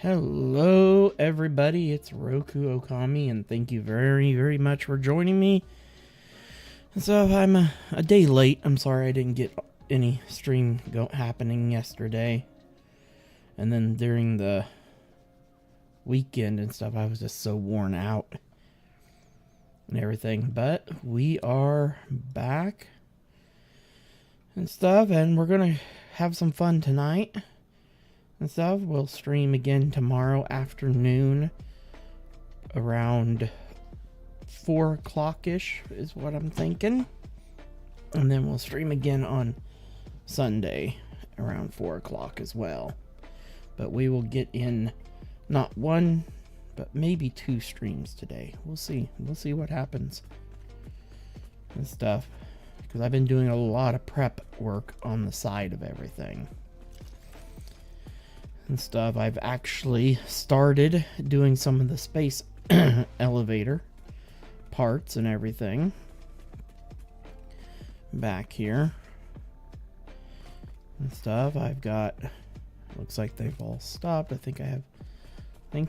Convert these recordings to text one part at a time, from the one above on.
Hello everybody, it's Roku Okami, and thank you very much for joining me. So I'm a day late. I'm sorry I didn't get any stream happening yesterday. And then during the weekend and stuff, I was just so worn out and everything. But we are back and stuff, and we're gonna have some fun tonight and stuff. We'll stream again tomorrow afternoon around 4 o'clock-ish is what I'm thinking. And then we'll stream again on Sunday around 4 o'clock as well. But we will get in not one, but maybe 2 streams today. We'll see. We'll see what happens and stuff. Because I've been doing a lot of prep work on the side of everything and stuff. I've actually started doing some of the space elevator parts and everything back here and stuff. I've got, looks like they've all stopped. I think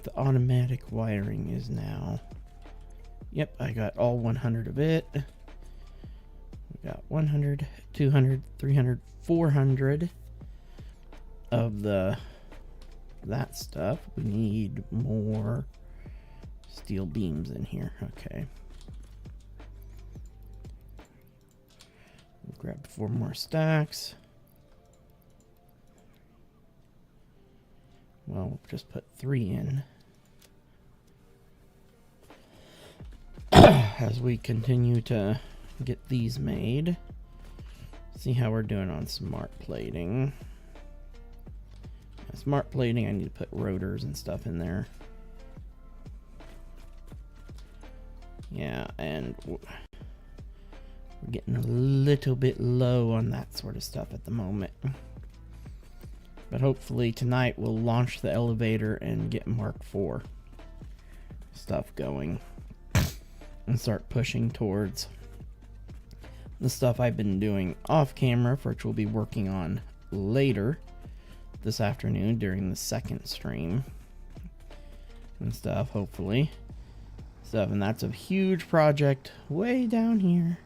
the automatic wiring is now, yep, I got all 100 of it. We got 100, 200, 300, 400 of that stuff. We need more steel beams in here. Okay. We'll grab 4 more stacks. Well, we'll just put 3 in as we continue to get these made. See how we're doing on smart plating. Smart plating, I need to put rotors and stuff in there. Yeah, and we're getting a little bit low on that sort of stuff at the moment. But hopefully tonight we'll launch the elevator and get Mark IV stuff going and start pushing towards the stuff I've been doing off camera, which we'll be working on later this afternoon during the second stream and stuff, hopefully stuff. And that's a huge project way down here.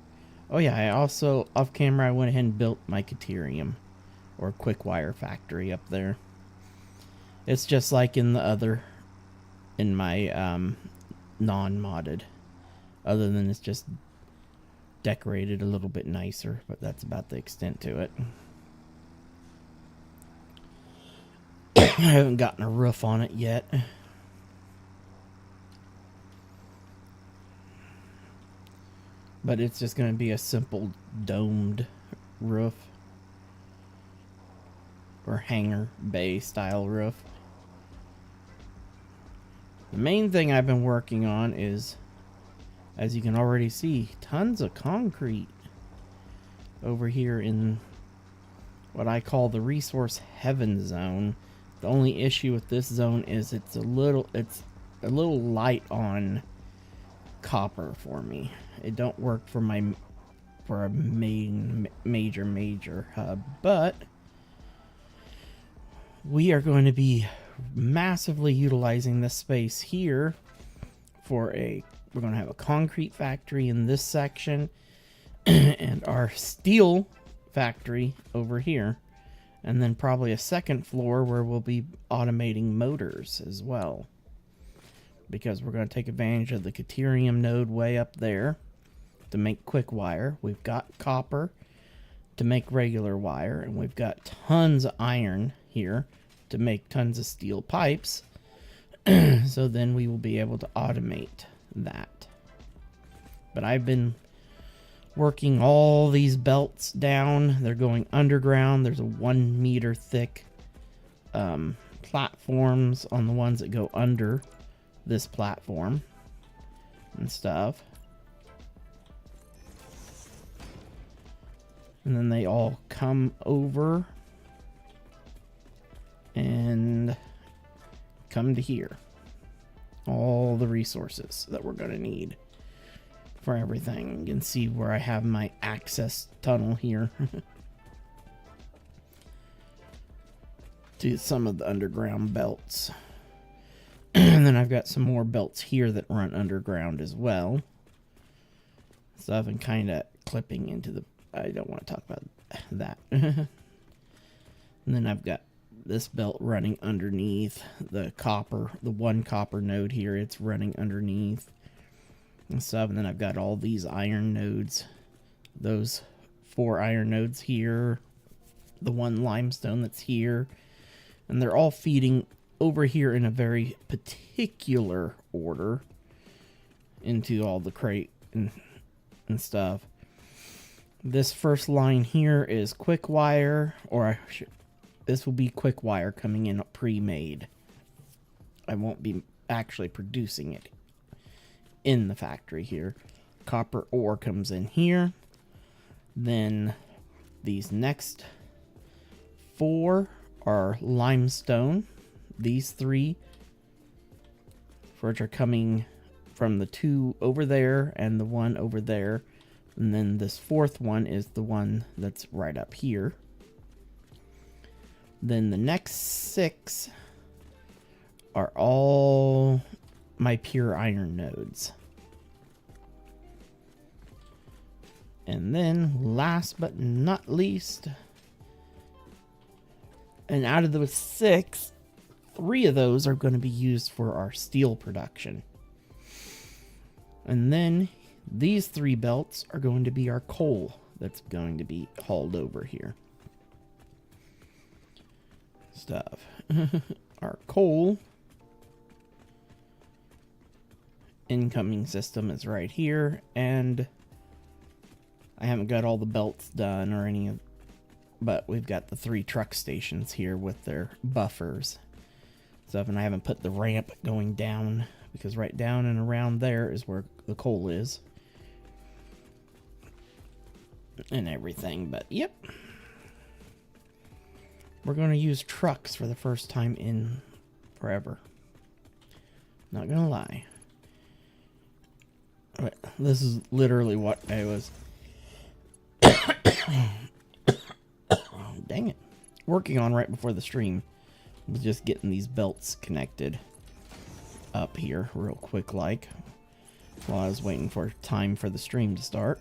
Oh yeah, I also off camera I went ahead and built my Caterium or quick wire factory up there. It's just like in my non-modded, other than it's just decorated a little bit nicer, but that's about the extent to it. I haven't gotten a roof on it yet. But it's just going to be a simple domed roof. Or hangar bay style roof. The main thing I've been working on is, as you can already see, tons of concrete over here in what I call the resource heaven zone. The only issue with this zone is it's a little light on copper for me. It don't work for a major hub, but we are going to be massively utilizing this space here for we're going to have a concrete factory in this section and our steel factory over here. And then probably a second floor where we'll be automating motors as well. Because we're going to take advantage of the Caterium node way up there to make quick wire. We've got copper to make regular wire. And we've got tons of iron here to make tons of steel pipes. So then we will be able to automate that. But I've been working all these belts down. They're going underground. There's a 1 meter thick platforms on the ones that go under this platform and stuff. And then they all come over and come to here. All the resources that we're going to need for everything. You can see where I have my access tunnel here to some of the underground belts. And then I've got some more belts here that run underground as well. So I've been kind of clipping into the... I don't want to talk about that. And then I've got this belt running underneath the copper, the one copper node here. It's running underneath and stuff. And then I've got all these iron nodes. Those 4 iron nodes here. The 1 limestone that's here. And they're all feeding over here in a very particular order into all the crate and stuff. This first line here is quick wire, or this will be quick wire coming in pre-made. I won't be actually producing it in the factory here. Copper ore comes in here. Then these next 4 are limestone. These 3, which are coming from the 2 over there and the 1 over there. And then this 4th one is the one that's right up here. Then the next 6 are all my pure iron nodes. And then last but not least, and out of those 6, 3 of those are going to be used for our steel production. And then these 3 belts are going to be our coal that's going to be hauled over here. Stuff. Our coal incoming system is right here, and I haven't got all the belts done or any of, but we've got the 3 truck stations here with their buffers. Stuff, and I haven't put the ramp going down because right down and around there is where the coal is. And everything, but yep. We're going to use trucks for the first time in forever. Not gonna lie. But this is literally what I was dang it, working on right before the stream. Was just getting these belts connected up here real quick like while I was waiting for time for the stream to start.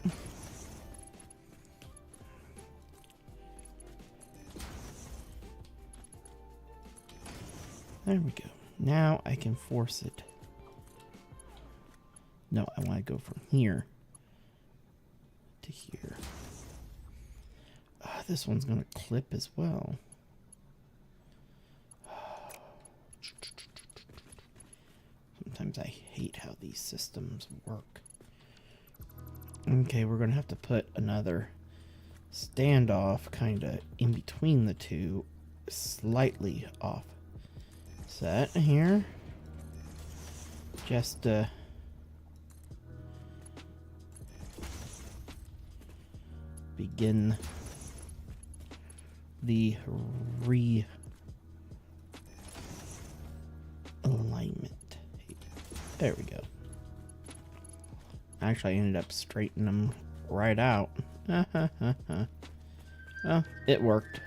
There we go. Now I can force it. No, I want to go from here to here. This one's going to clip as well. Sometimes I hate how these systems work. Okay, we're going to have to put another standoff kind of in between the 2, slightly off set here. Just begin the realignment. There we go. Actually, I ended up straightening them right out. Well, it worked.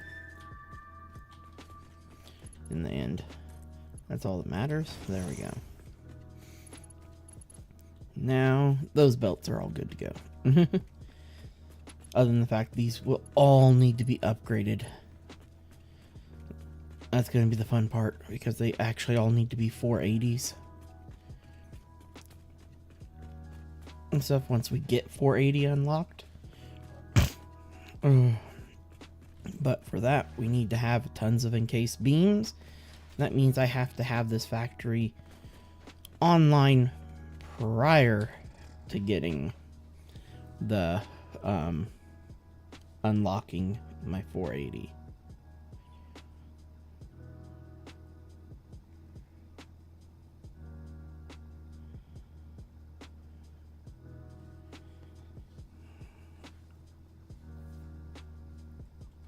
In the end. That's all that matters. There we go. Now, those belts are all good to go. Other than the fact these will all need to be upgraded. That's going to be the fun part, because they actually all need to be 480s. And stuff once we get 480 unlocked. But for that, we need to have tons of encased beams. That means I have to have this factory online prior to getting the unlocking my 480.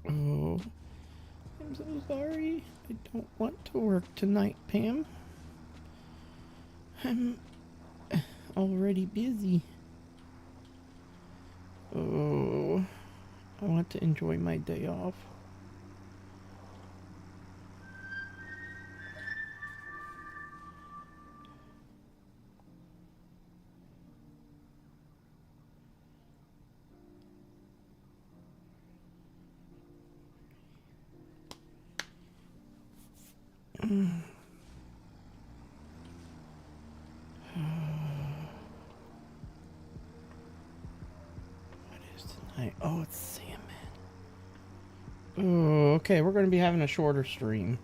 Oh, I'm so sorry. I don't want to work tonight, Pam. I'm already busy. Oh, I want to enjoy my day off. is tonight? Oh, it's salmon. Oh, okay, we're going to be having a shorter stream.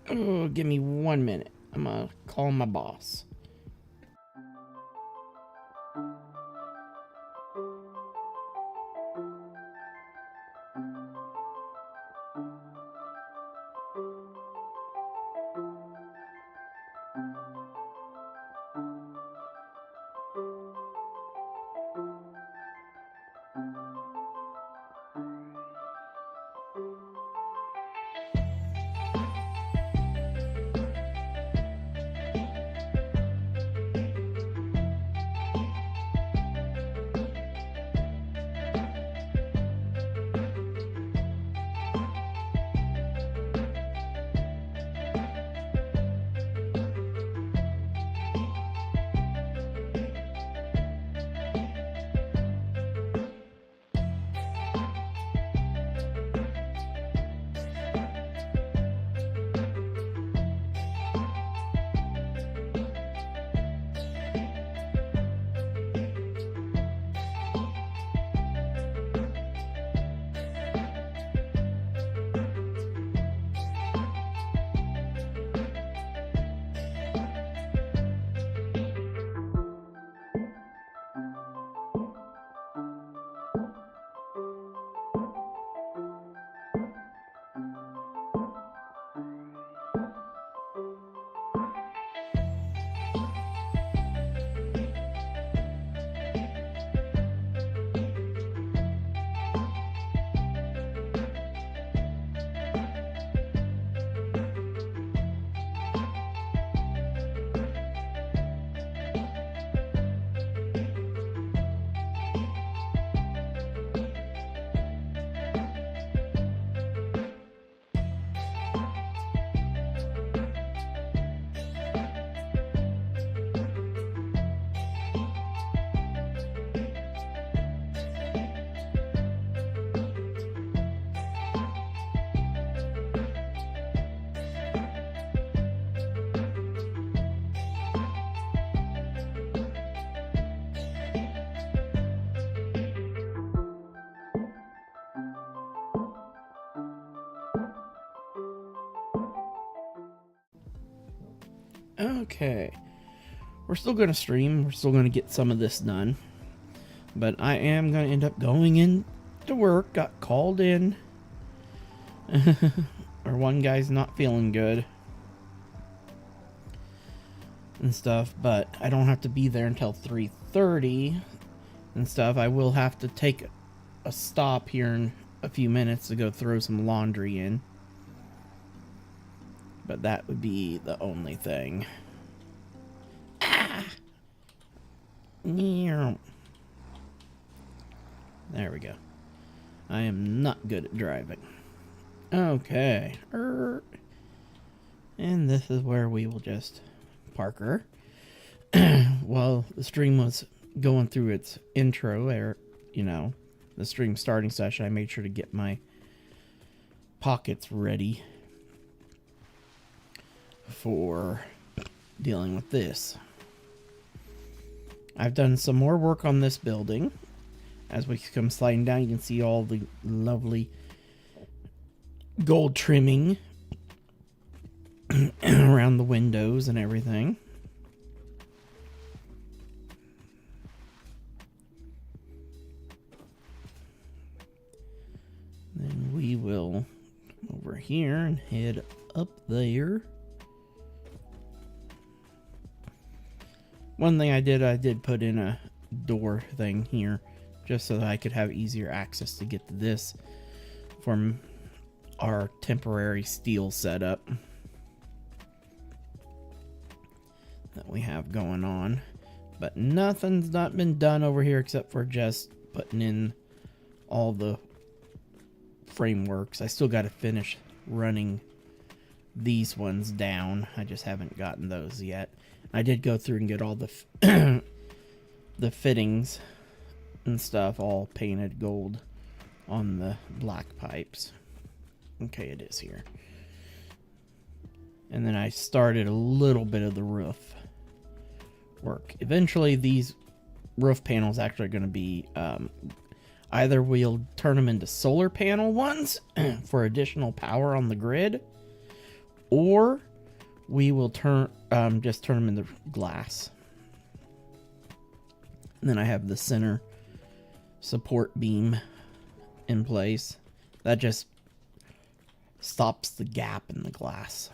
Oh, give me 1 minute. I'm going to call my boss. Okay. We're still going to stream. We're still going to get some of this done. But I am going to end up going in to work. Got called in. Or one guy's not feeling good. And stuff. But I don't have to be there until 3:30 and stuff. I will have to take a stop here in a few minutes to go throw some laundry in. But that would be the only thing. Ah! There we go. I am not good at driving. Okay. And this is where we will just park her. While the stream was going through its intro, or, you know, the stream starting session, I made sure to get my pockets ready for dealing with this. I've done some more work on this building. As we come sliding down, you can see all the lovely gold trimming around the windows and everything. Then we will come over here and head up there. One thing I did put in a door thing here, just so that I could have easier access to get to this from our temporary steel setup that we have going on. But nothing's not been done over here except for just putting in all the frameworks. I still got to finish running these ones down. I just haven't gotten those yet. I did go through and get all the the fittings and stuff all painted gold on the black pipes. Okay, it is here. And then I started a little bit of the roof work. Eventually, these roof panels actually are going to be either we'll turn them into solar panel ones for additional power on the grid, or we will just turn them into glass. And then I have the center support beam in place. That just stops the gap in the glass.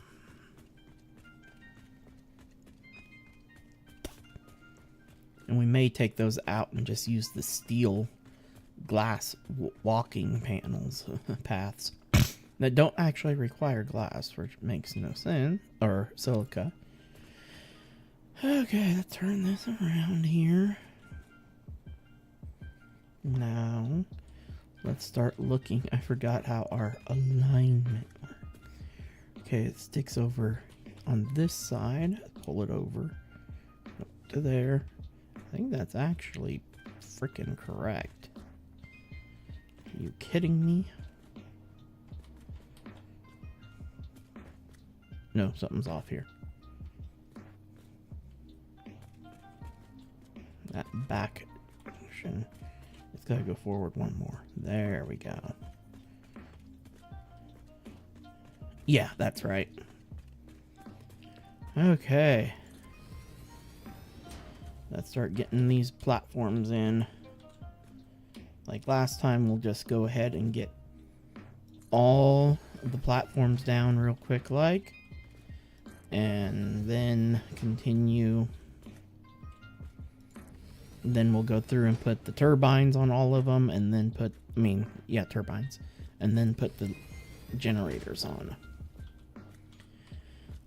And we may take those out and just use the steel glass walking panels, paths, that don't actually require glass, which makes no sense, or silica. Okay, let's turn this around here. Now, let's start looking. I forgot how our alignment works. Okay, it sticks over on this side. Pull it over up to there. I think that's actually freaking correct. Are you kidding me? No, something's off here. That back junction. It's gotta go forward one more. There we go. Yeah, that's right. Okay. Let's start getting these platforms in. Like last time, we'll just go ahead and get all of the platforms down real quick like. And then continue. Then we'll go through and put the turbines on all of them, and then put, turbines. And then put the generators on.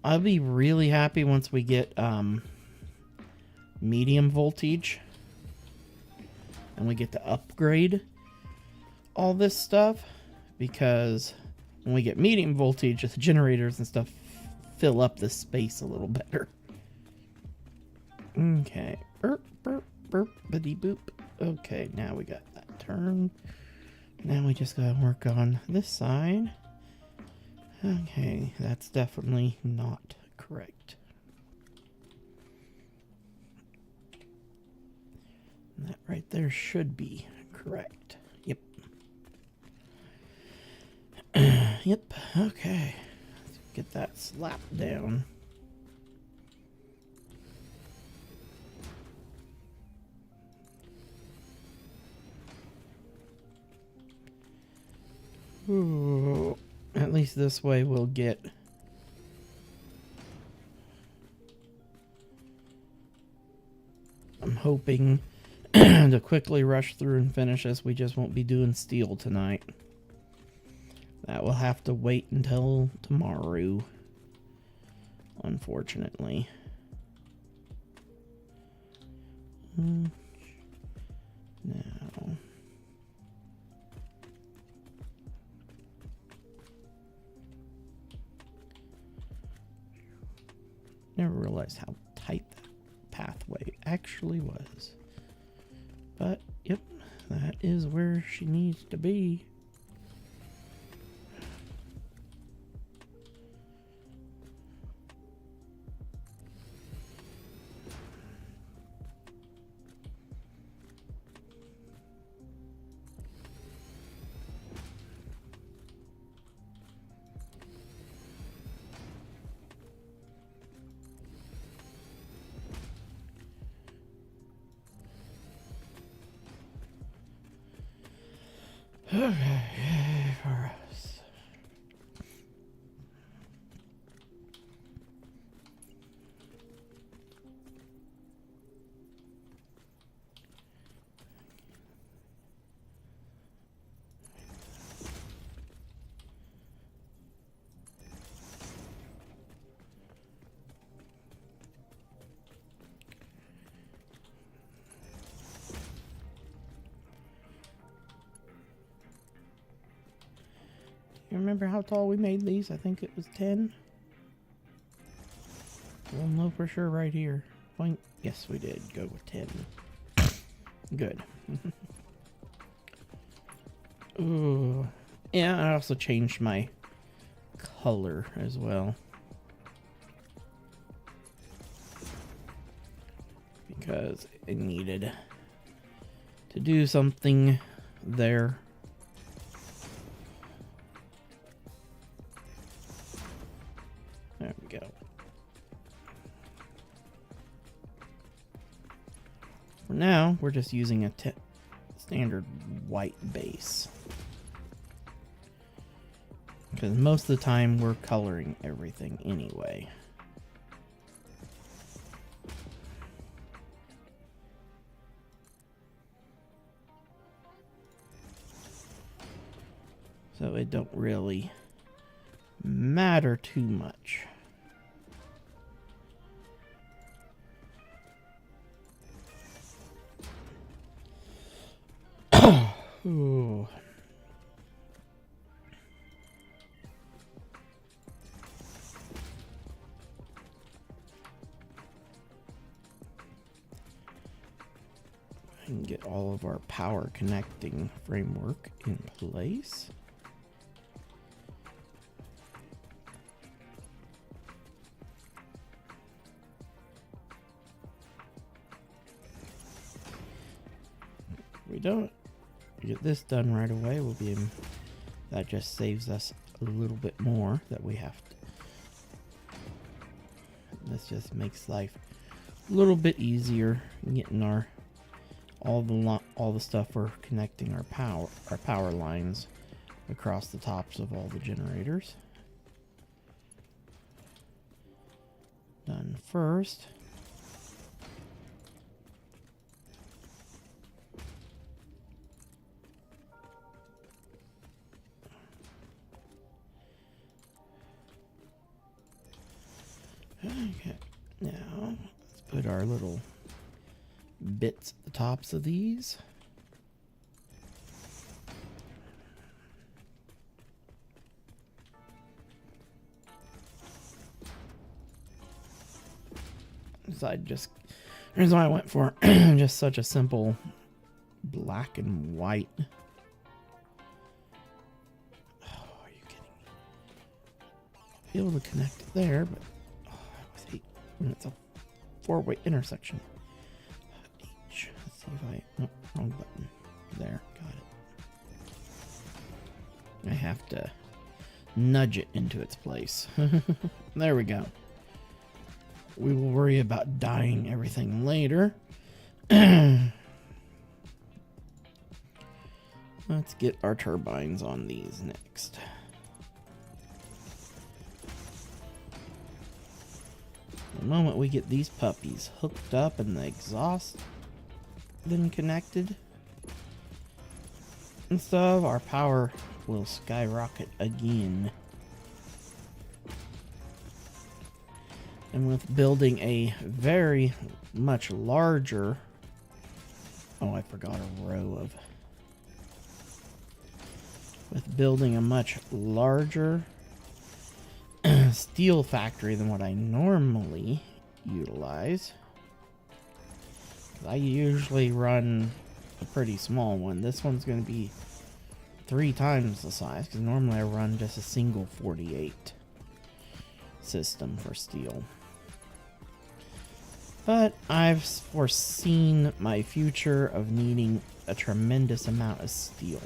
I'll be really happy once we get medium voltage and we get to upgrade all this stuff, because when we get medium voltage, the generators and stuff fill up the space a little better. Okay. Burp, burp, burp, bitty boop. Okay, now we got that turn. Now we just gotta work on this side. Okay, that's definitely not correct. And that right there should be correct. Yep. Yep, okay. Let's get that slapped down. Ooh, at least this way we'll get I'm hoping to quickly rush through and finish this. We just won't be doing steel tonight. That will have to wait until tomorrow, unfortunately. Now, never realized how tight that pathway actually was. But, yep, that is where she needs to be. Okay, for us. You remember how tall we made these? I think it was 10. We'll know for sure right here. Point. Yes, we did go with 10. Good. Ooh. Yeah, I also changed my color as well. Because it needed to do something there. There we go. For now, we're just using a standard white base. Because most of the time we're coloring everything anyway. So it don't really matter too much. Ooh. And get all of our power connecting framework in place. We don't get this done right away, we'll be in, that just saves us a little bit more that we have to. This just makes life a little bit easier getting our all the stuff we're connecting our power lines across the tops of all the generators. Done first. Okay, now let's put our little bits at the tops of these. So here's why I went for just such a simple black and white. Oh, are you kidding me? I'll be able to connect it there, but I always hate when it's a four-way intersection. H. Let's see if nope, wrong button. There, got it. I have to nudge it into its place. There we go. We will worry about dyeing everything later. Let's get our turbines on these next. The moment we get these puppies hooked up and the exhaust then connected and stuff, our power will skyrocket again. And with building a very much larger, oh, I forgot a row of, with building a much larger steel factory than what I normally utilize. I usually run a pretty small one. This one's going to be 3 times the size, because normally I run just a single 48 system for steel. But I've foreseen my future of needing a tremendous amount of steel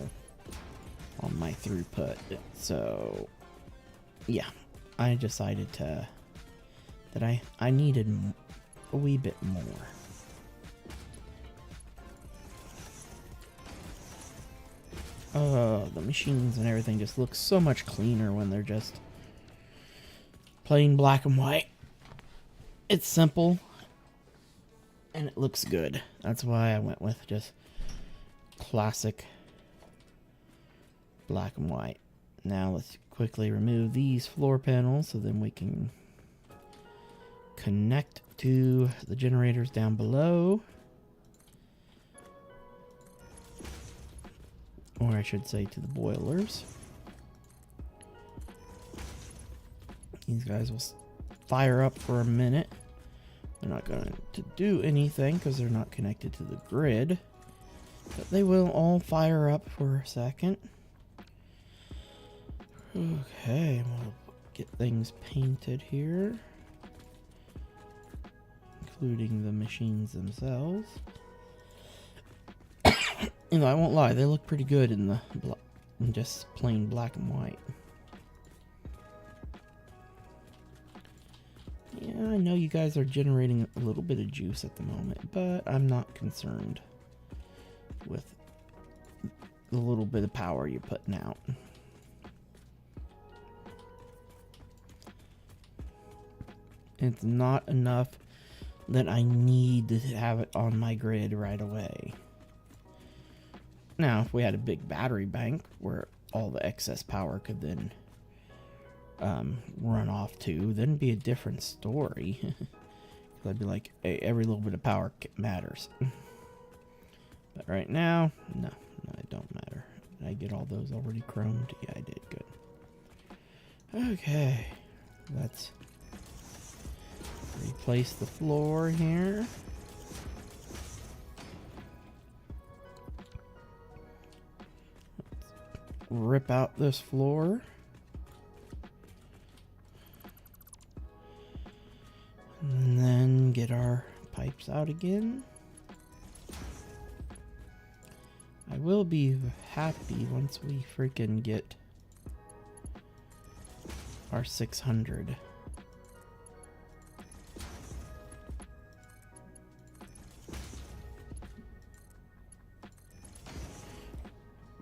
on my throughput. So, yeah, I decided that I needed a wee bit more. The machines and everything just look so much cleaner when they're just plain black and white. It's simple. And it looks good. That's why I went with just classic black and white. Now let's quickly remove these floor panels so then we can connect to the generators down below. Or I should say to the boilers. These guys will fire up for a minute. They're not going to do anything because they're not connected to the grid. But they will all fire up for a second. Okay, we'll get things painted here, including the machines themselves. You know, I won't lie, they look pretty good in the in just plain black and white. Yeah, I know you guys are generating a little bit of juice at the moment, but I'm not concerned with the little bit of power you're putting out. It's not enough that I need to have it on my grid right away. Now, if we had a big battery bank where all the excess power could then run off to, then it'd be a different story. I'd be like, hey, every little bit of power matters. But right now, no, it don't matter. Did I get all those already chromed? Yeah, I did. Good. Okay, let's replace the floor here. Rip out this floor. And then get our pipes out again. I will be happy once we freaking get our 600.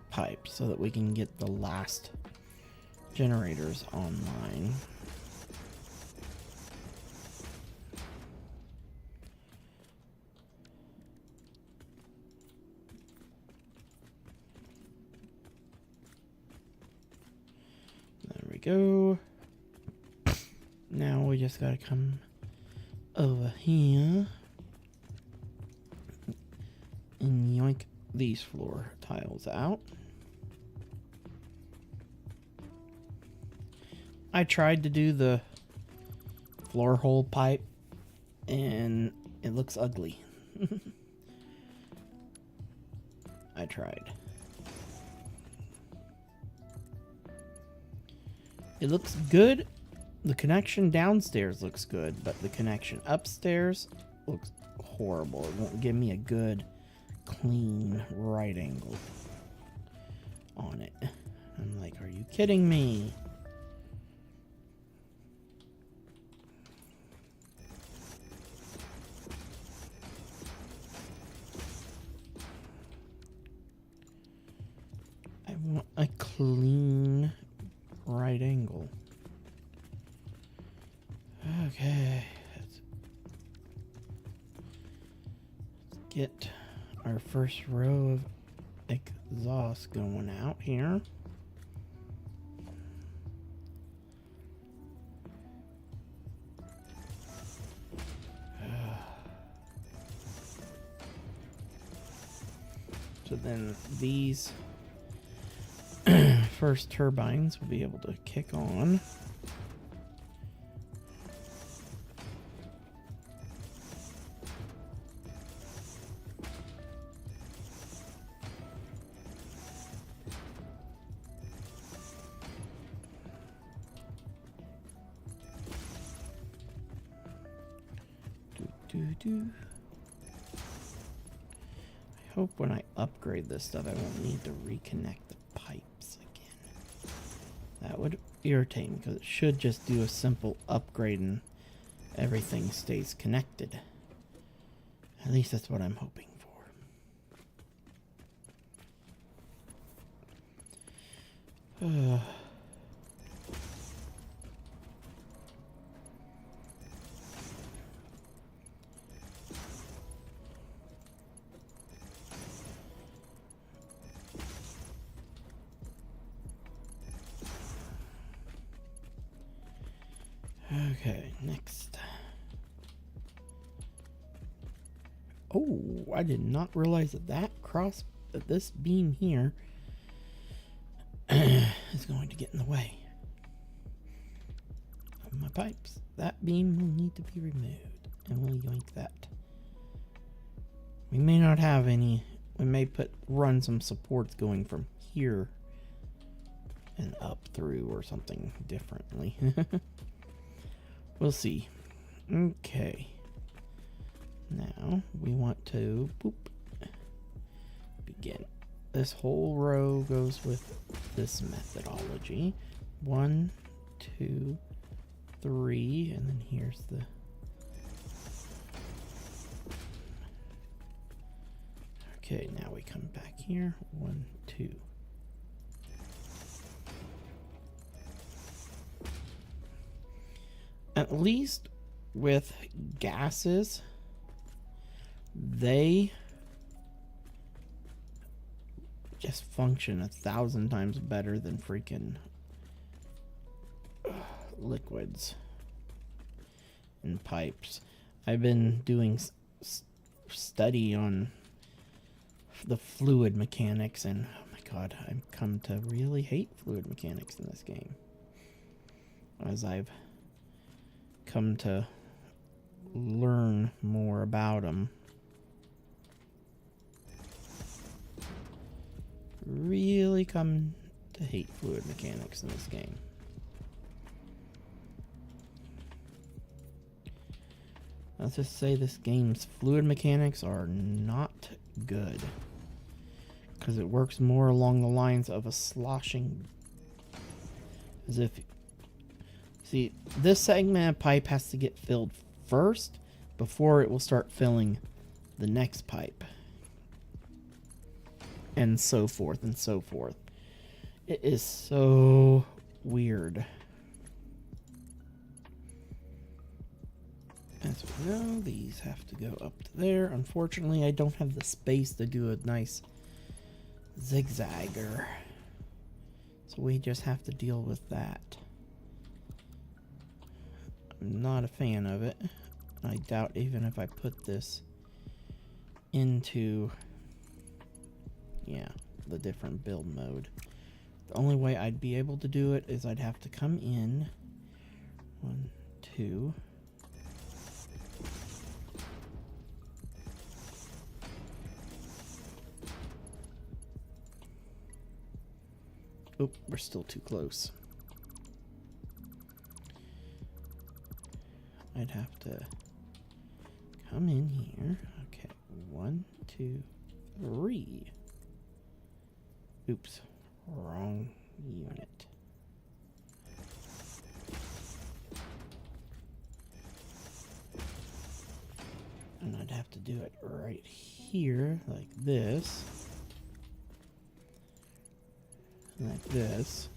Pipe so that we can get the last generators online. There we go. Now we just gotta come over here and yoink these floor tiles out. I tried to do the floor hole pipe and it looks ugly. I tried. It looks good. The connection downstairs looks good, but the connection upstairs looks horrible. It won't give me a good, clean right angle on it. I'm like, are you kidding me? I want a clean right angle. Okay, let's get our first row of exhaust going out here. So then these first turbines will be able to kick on. I hope when I upgrade this stuff I won't need to reconnect the pipes again. That would irritate me because it should just do a simple upgrade and everything stays connected. At least that's what I'm hoping for. Okay, next. Oh, I did not realize that this beam here is going to get in the way of my pipes. That beam will need to be removed, and we'll yoink that. We may not have any. We may run some supports going from here and up through or something differently. We'll see. Okay. Now we want to begin. This whole row goes with this methodology. 1, 2, 3, and then here's the okay, now we come back here. 1, 2. At least with gases, they just function 1,000 times better than freaking liquids and pipes. I've been doing study on the fluid mechanics, and oh my god, I've come to really hate fluid mechanics in this game as I've come to learn more about them. Really come to hate fluid mechanics in this game. Let's just say this game's fluid mechanics are not good, because it works more along the lines of a sloshing, as if, see, this segment of pipe has to get filled first before it will start filling the next pipe, and so forth and so forth. It is so weird. As we know, these have to go up to there. Unfortunately, I don't have the space to do a nice zigzagger, so we just have to deal with that. I'm not a fan of it. I doubt even if I put this into, yeah, the different build mode, the only way I'd be able to do it is I'd have to come in 1, 2. Oh, we're still too close. I'd have to come in here. Okay, 1, 2, 3. Oops, wrong unit. And I'd have to do it right here, like this. Like this.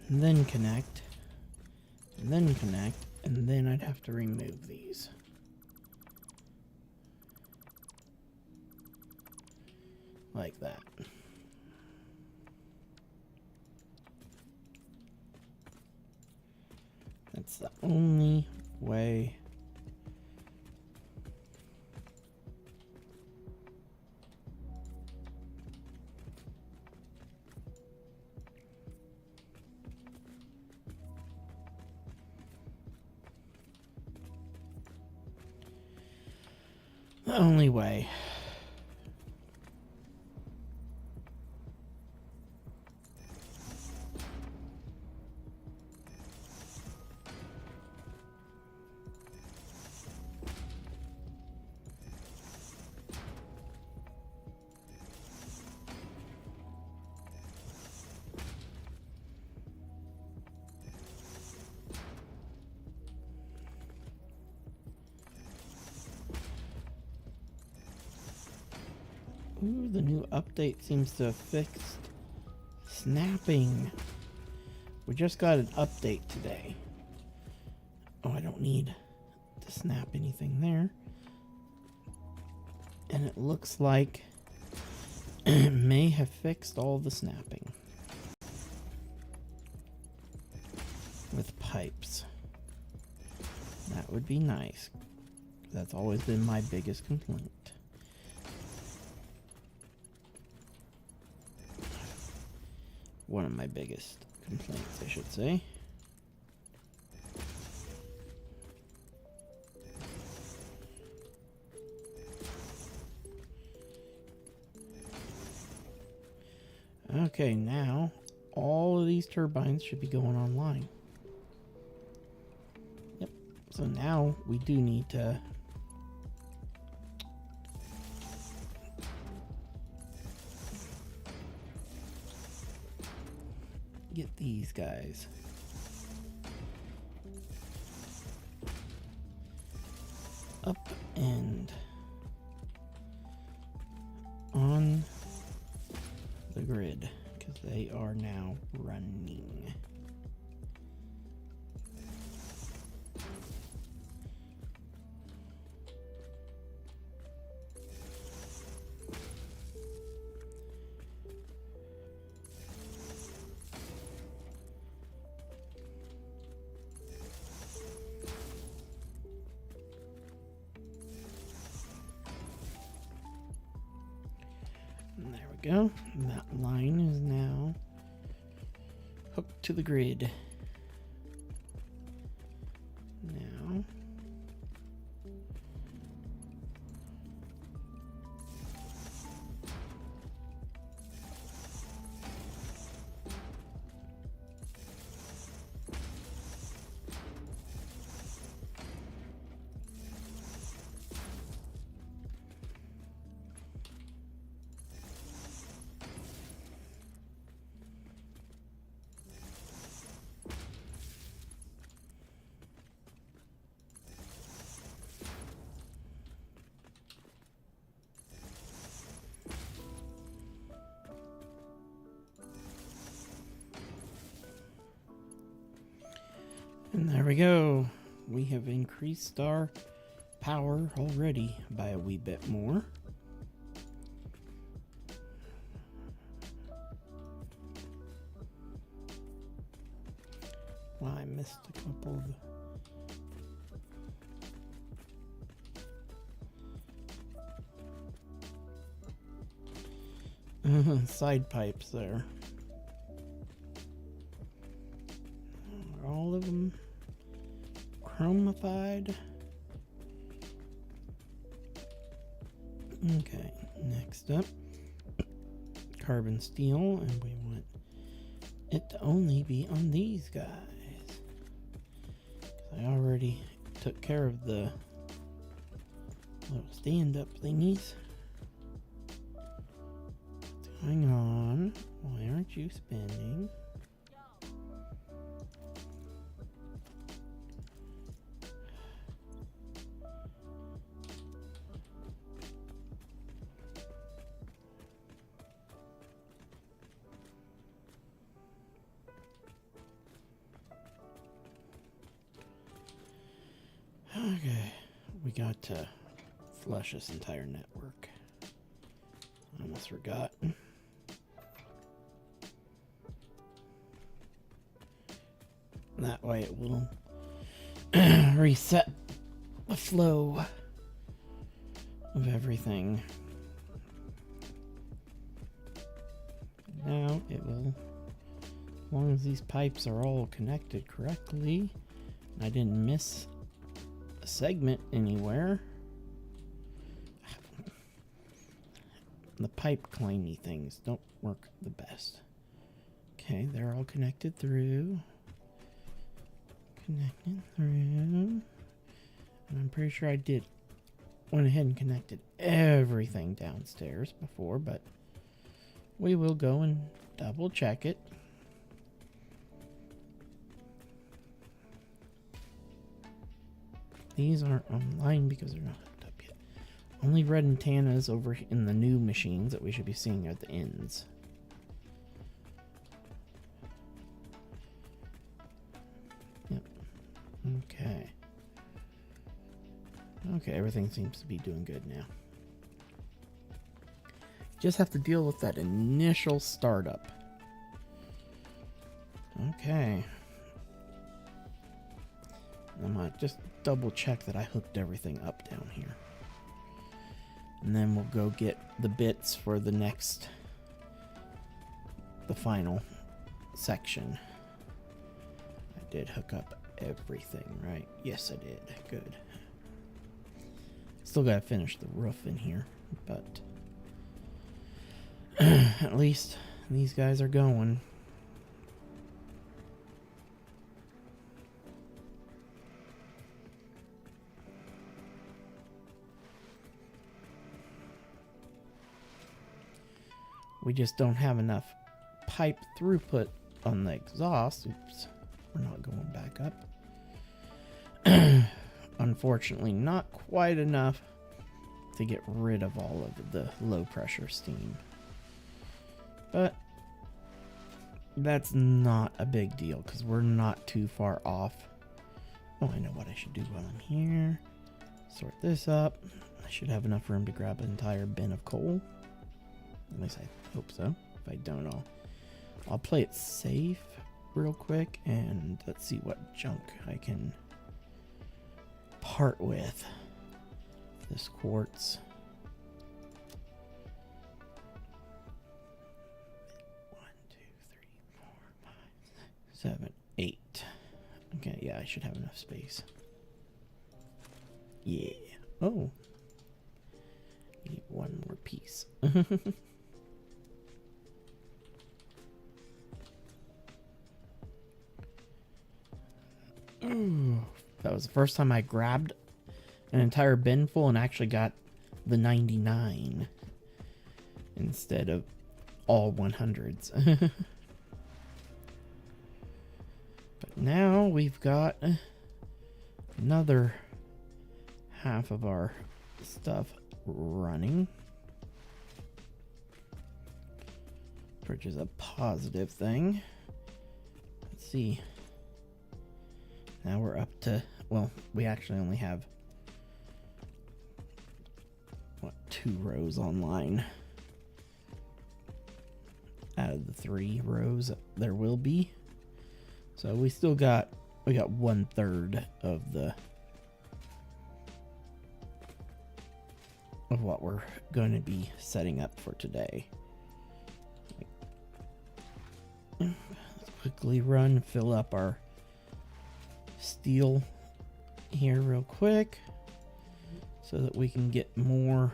And then connect. And then connect. And then I'd have to remove these. Like that. That's the only way. The only way. Ooh, the new update seems to have fixed snapping. We just got an update today. Oh, I don't need to snap anything there. And it looks like it may have fixed all the snapping with pipes. That would be nice. That's always been my biggest complaint. One of my biggest complaints, I should say. Okay, now all of these turbines should be going online. Yep. So now we do need to get these guys. Up and on the grid, because they are now running. There we go. That line is now hooked to the grid. Now and there we go. We have increased our power already by a wee bit more. Well, I missed a couple of side pipes there. All of them chromified. Okay, next up, carbon steel, and we want it to only be on these guys. I already took care of the little stand-up thingies. What's going on? Why aren't you spinning? Okay, we got to flush this entire network. I almost forgot. That way it will reset the flow of everything. Now it will, as long as these pipes are all connected correctly, I didn't miss a segment anywhere. The pipe climby things don't work the best. Okay, they're all connected through. Connected through. And I'm pretty sure I went ahead and connected everything downstairs before, but we will go and double check it. These aren't online because they're not hooked up yet. Only red antennas over in the new machines that we should be seeing at the ends. Yep. Okay. Okay, everything seems to be doing good now. Just have to deal with that initial startup. Okay. I'm gonna just double check that I hooked everything up down here. And then we'll go get the bits for the final section. I did hook up everything, right? Yes, I did. Good. Still gotta finish the roof in here, but at least these guys are going. We just don't have enough pipe throughput on the exhaust. Oops, we're not going back up. Unfortunately, not quite enough to get rid of all of the low pressure steam. But that's not a big deal because we're not too far off. Oh, I know what I should do while I'm here. Sort this up. I should have enough room to grab an entire bin of coal. At least I hope so. If I don't, I'll play it safe real quick and let's see what junk I can part with. This quartz. 1, 2, 3, 4, 5, 6, 7, 8. Okay, yeah, I should have enough space. Yeah. Oh. Need one more piece. Ooh, that was the first time I grabbed an entire bin full and actually got the 99 instead of all 100s. But now we've got another half of our stuff running, which is a positive thing. Let's see. Now we're up to, well, we actually only have, what, 2 rows online out of the 3 rows there will be. So we got 1/3 of what we're going to be setting up for today. Let's quickly fill up our steel here real quick so that we can get more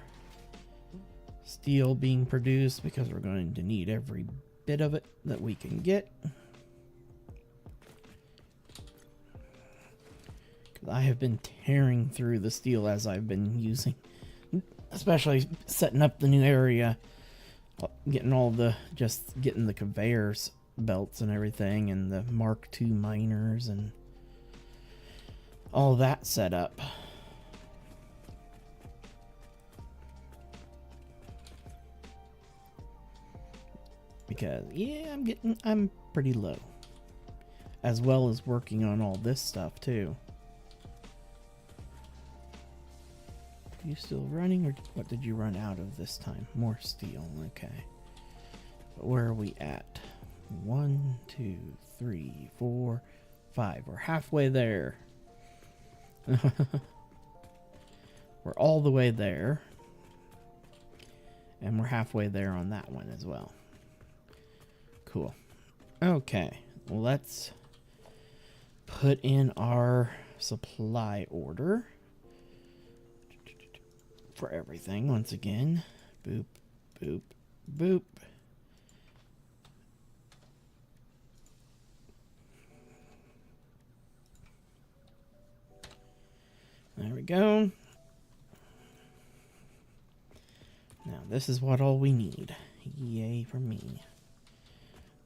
steel being produced because we're going to need every bit of it that we can get. I have been tearing through the steel as I've been using, especially setting up the new area, getting getting the conveyors belts and everything, and the Mark II miners and all that set up. Because yeah, I'm pretty low, as well as working on all this stuff too. Are you still running, or what did you run out of this time? More steel, okay. But where are we at? 1, 2, 3, 4, 5. We're halfway there. We're all the way there. And we're halfway there on that one as well. Cool. Okay, let's put in our supply order for everything once again. Boop, boop, boop. There we go. Now this is what all we need. Yay for me.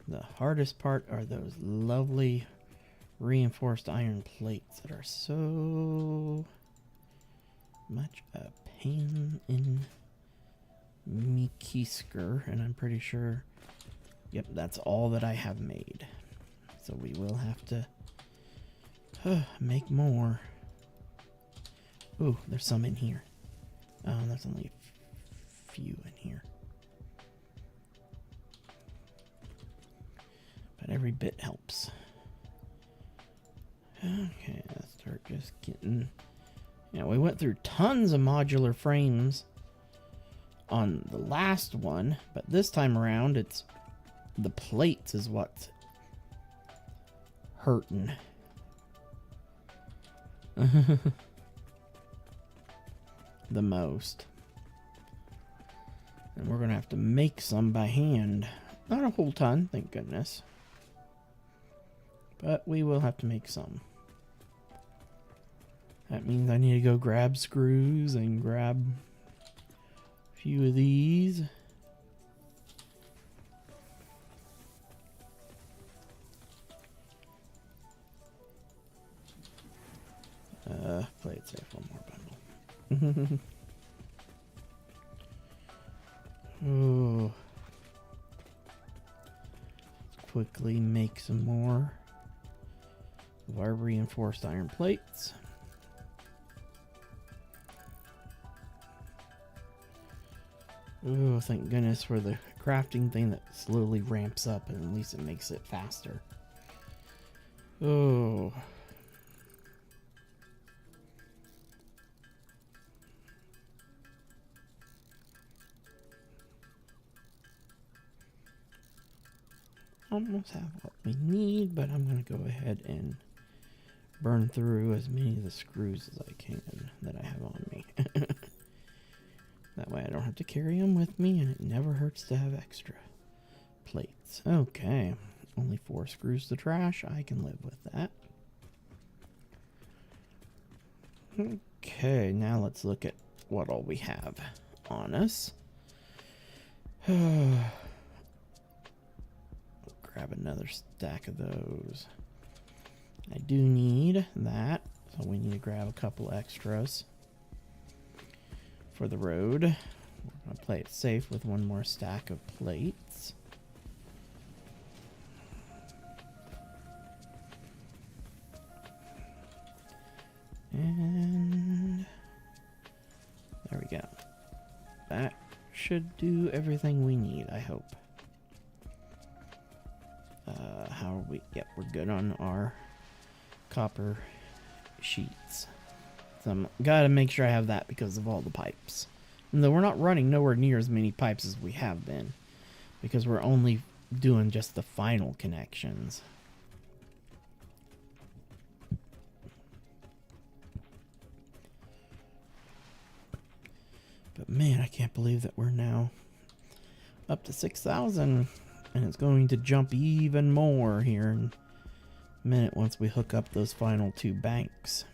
The hardest part are those lovely reinforced iron plates that are so much a pain in me keisker, and I'm pretty sure, yep, that's all that I have made. So we will have to make more. Ooh, there's some in here. There's only a few in here. But every bit helps. Okay, let's start just getting... Yeah, we went through tons of modular frames on the last one, but this time around, it's the plates is what's hurting. The most. And we're gonna have to make some by hand. Not a whole ton, thank goodness. But we will have to make some. That means I need to go grab screws and grab a few of these. Oh. Let's quickly make some more of our reinforced iron plates. Oh, thank goodness for the crafting thing that slowly ramps up, and at least it makes it faster. Oh. Almost have what we need, but I'm going to go ahead and burn through as many of the screws as I can that I have on me. That way I don't have to carry them with me, and it never hurts to have extra plates. Okay, only 4 screws to trash. I can live with that. Okay, now let's look at what all we have on us. Grab another stack of those. I do need that, so we need to grab a couple extras for the road. We're going to play it safe with one more stack of plates. And there we go. That should do everything we need, I hope. How are we? Yep, we're good on our copper sheets. So I'm gotta make sure I have that because of all the pipes. And though we're not running nowhere near as many pipes as we have been, because we're only doing just the final connections. But man, I can't believe that we're now up to 6,000, and it's going to jump even more here in a minute once we hook up those final 2 banks.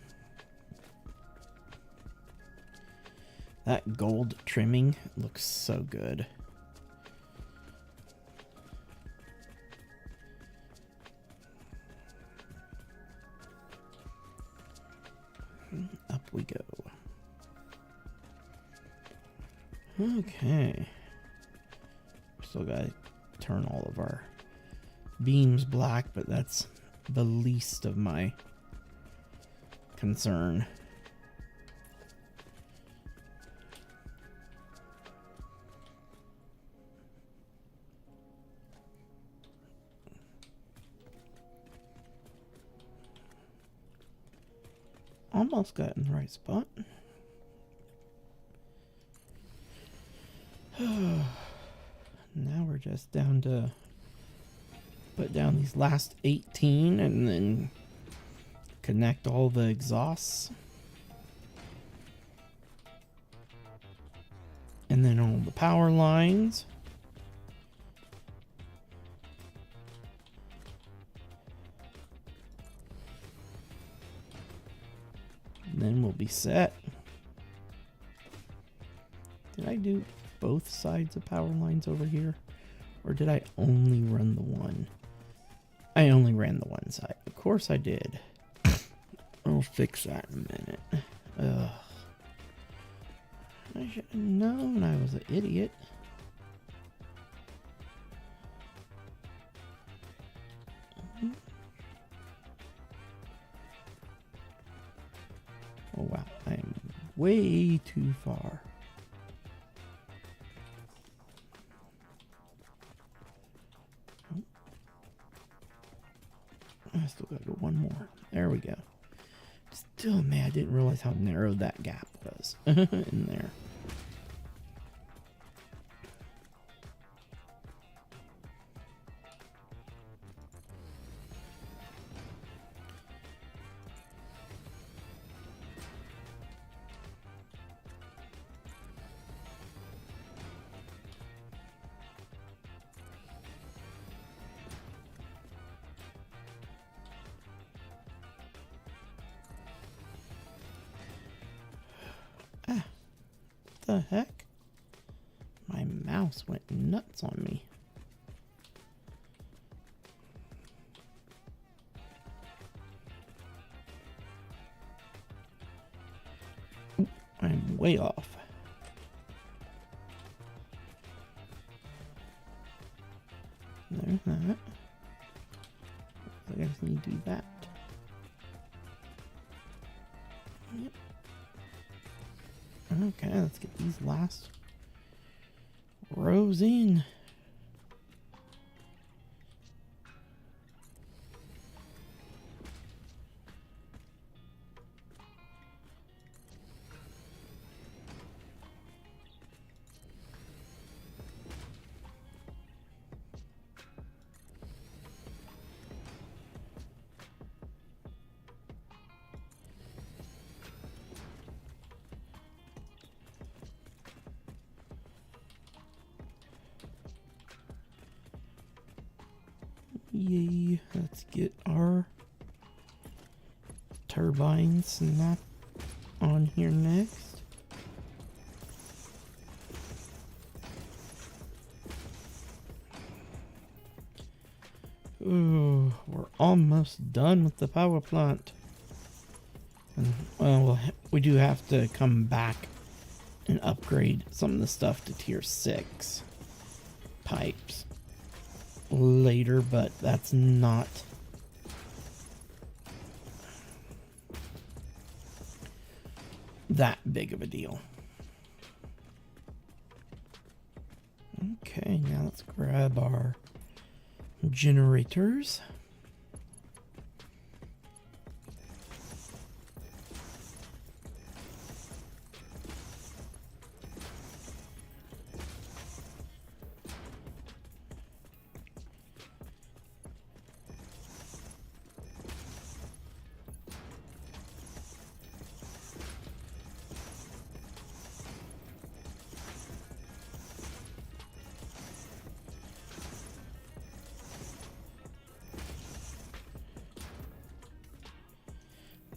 That gold trimming looks so good. Up we go. Okay. Still gotta turn all of our beams black, but that's the least of my concern. Almost got in the right spot. Now we're just down to put down these last 18 and then connect all the exhausts. And then all the power lines. And then we'll be set. Did I do both sides of power lines over here? Or did I only run the one? I only ran the one side. Of course I did. I'll fix that in a minute. Ugh. I should have known I was an idiot. Oh wow, I am way too far. I still gotta go one more. There we go. Still, man, I didn't realize how narrow that gap was in there. The heck? My mouse went nuts on me. Ooh, I'm way off. There's that. I guess need to do that. Yep. Okay, let's get these last rows in. Yay, let's get our turbine snap on here next. Ooh, we're almost done with the power plant. And, well, we do have to come back and upgrade some of the stuff to tier 6 pipes later, but that's not that big of a deal. Okay, now let's grab our generators.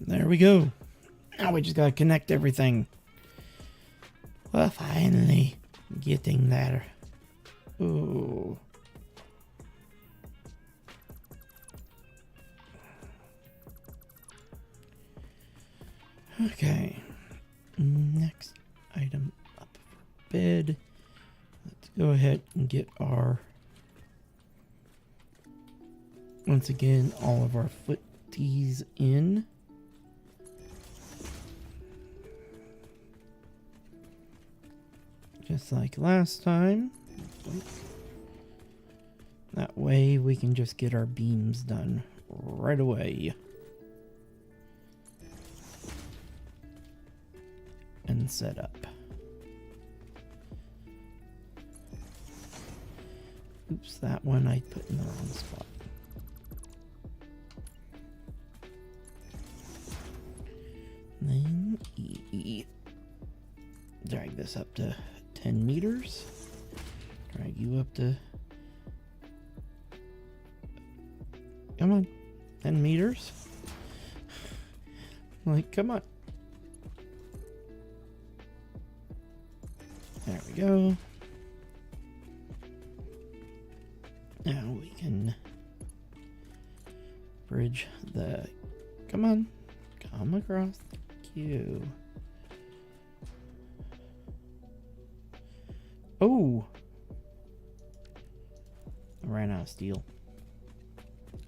There we go. Now we just gotta connect everything. Well, finally getting there. Ooh. Okay. Next item up for bed. Let's go ahead and get our, once again, all of our footies in. Just like last time. That way we can just get our beams done right away. And set up. Oops, that one I put in the wrong spot. Then drag this up to 10 meters. Drag you up to, come on, 10 meters. Like, come on. There we go. Now we can bridge the, come on, come across the queue. Oh, I ran out of steel.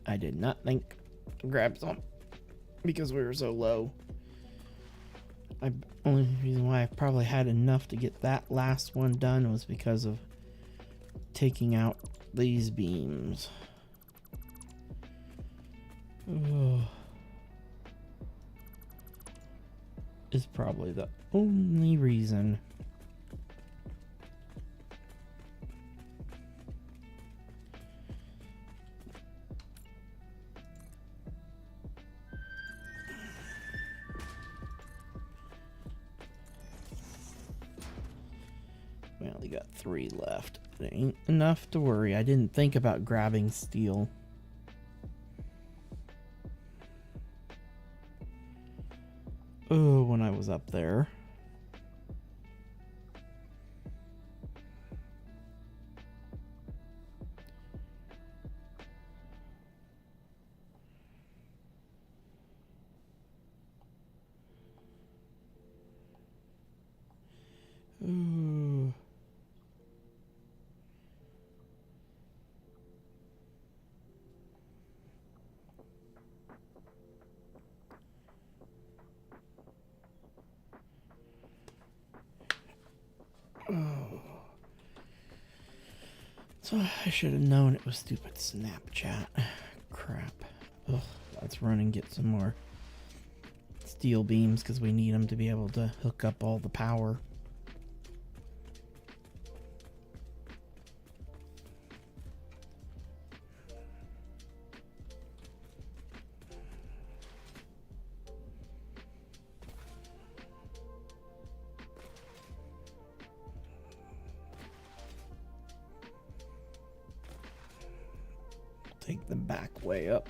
I did not think to grab some because we were so low. Only reason why I probably had enough to get that last one done was because of taking out these beams. Oh, is probably the only reason. We only got 3 left. It ain't enough to worry. I didn't think about grabbing steel. Oh, when I was up there. So I should have known it was stupid Snapchat. Crap. Ugh, let's run and get some more steel beams because we need them to be able to hook up all the power. Take the back way up.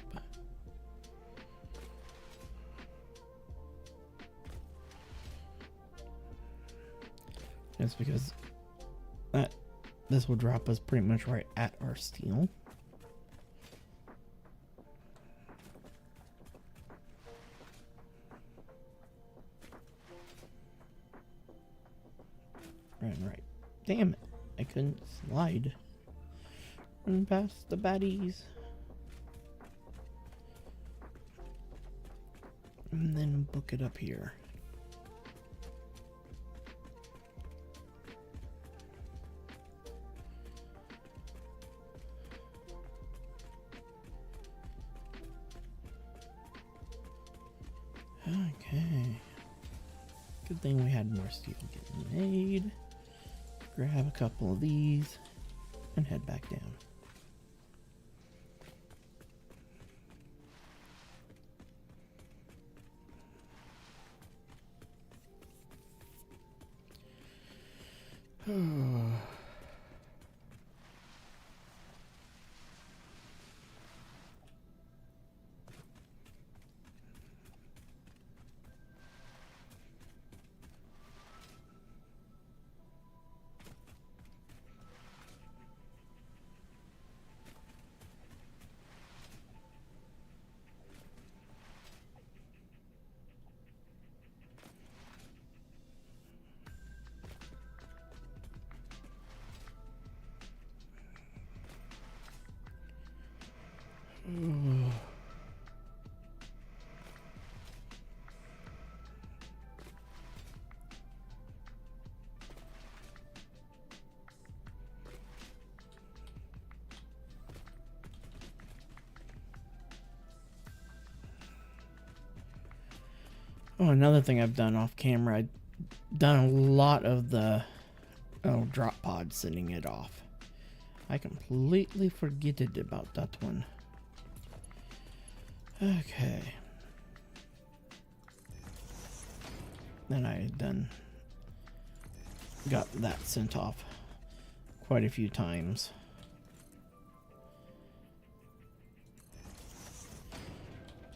Just because this will drop us pretty much right at our steel. Right. Damn it. I couldn't slide. Run past the baddies. And then book it up here. Okay. Good thing we had more steel getting made. Grab a couple of these and head back down. Oh, another thing I've done off camera, I've done a lot of the drop pod sending it off. I completely forgetted about that one. Okay. Then I got that sent off quite a few times.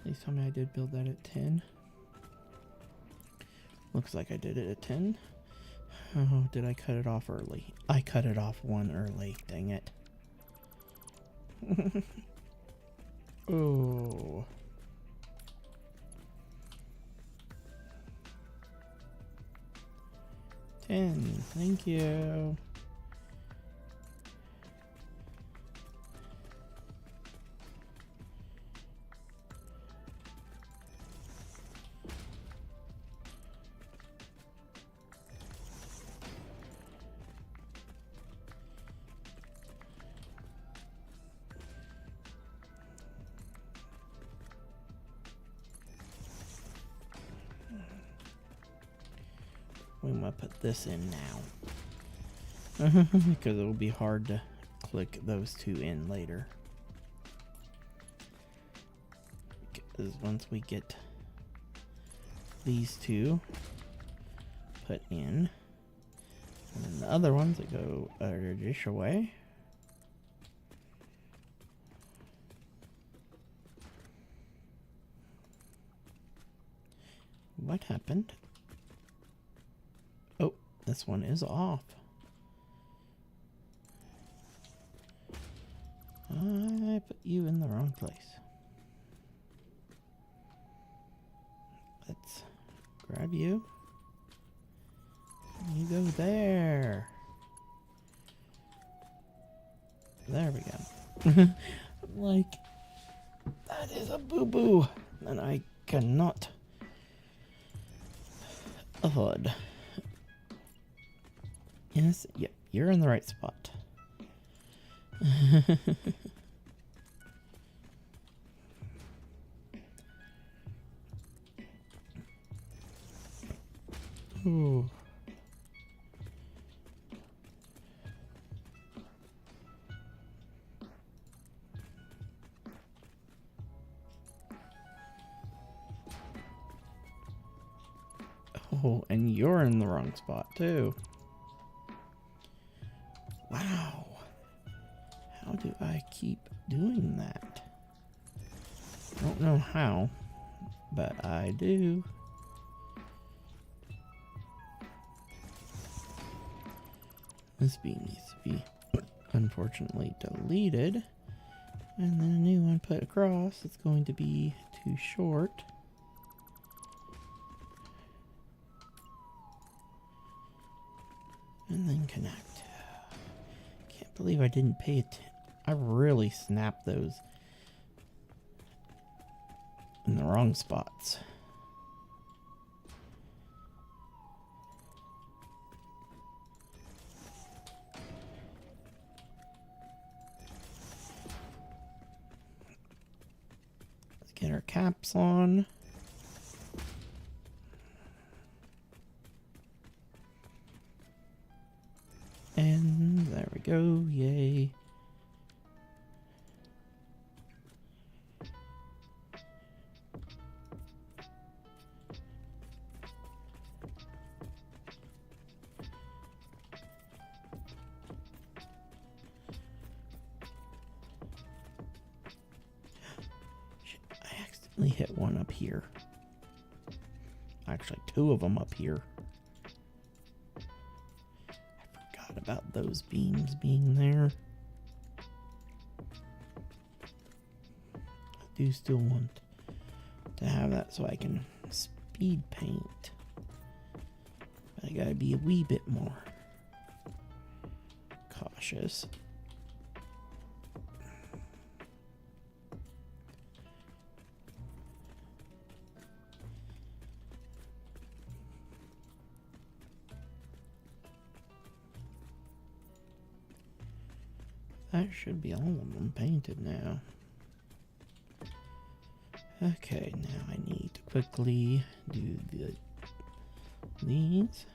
Please tell me I did build that at 10. Looks like I did it at 10. Oh, did I cut it off early? I cut it off one early. Dang it. Oh. Thank you. We might put this in now. Because it will be hard to click those two in later. Because once we get these two put in, and then the other ones that go a dish away. What happened? Oh, this one is off. I put you in the wrong place. Let's grab you. You go there. There we go. Like, that is a boo-boo, and I cannot afford. Yes, yep, you're in the right spot. Ooh. Oh, and you're in the wrong spot too. Wow. How do I keep doing that? I don't know how, but I do. This beam needs to be, unfortunately, deleted. And then a new one put across. It's going to be too short. And then connect. Can't believe I didn't pay it. I really snapped those in the wrong spots. Let's get our caps on. And there we go, yay. Shit, I accidentally hit one up here. Actually, two of them up here. About those beams being there. I do still want to have that so I can speed paint. But I gotta be a wee bit more cautious. That should be all of them painted now. Okay, now I need to quickly do these.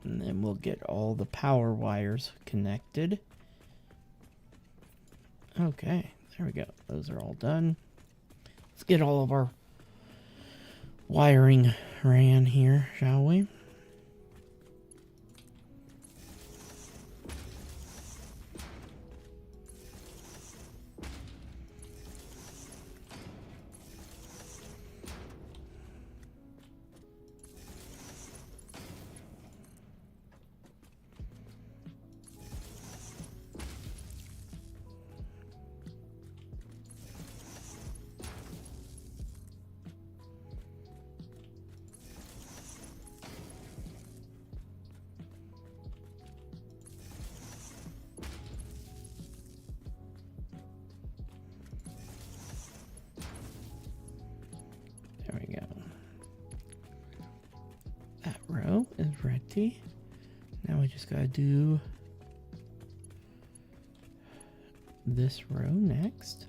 And then we'll get all the power wires connected. Okay, there we go. Those are all done. Let's get all of our wiring ran here, shall we? There we go. That row is ready. Now we just gotta do this row next.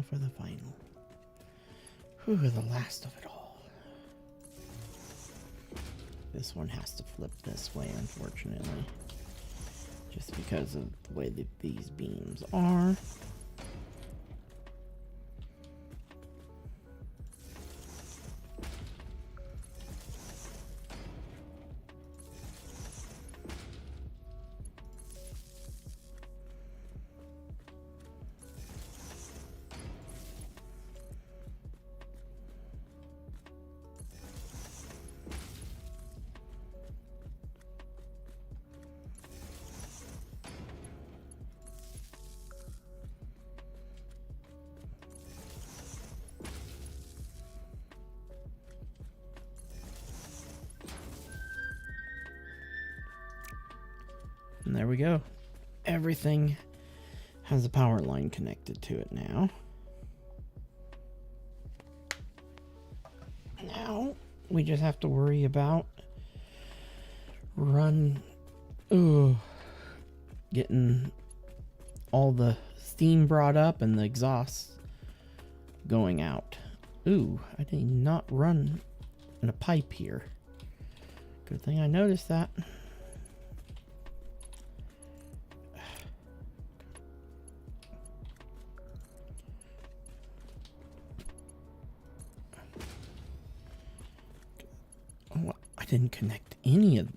for the final. Whew, the last of it all. This one has to flip this way, unfortunately. Just because of the way that these beams are. And there we go. Everything has a power line connected to it now. Now we just have to worry about getting all the steam brought up and the exhaust going out. Ooh, I did not run in a pipe here. Good thing I noticed that. I didn't connect any of...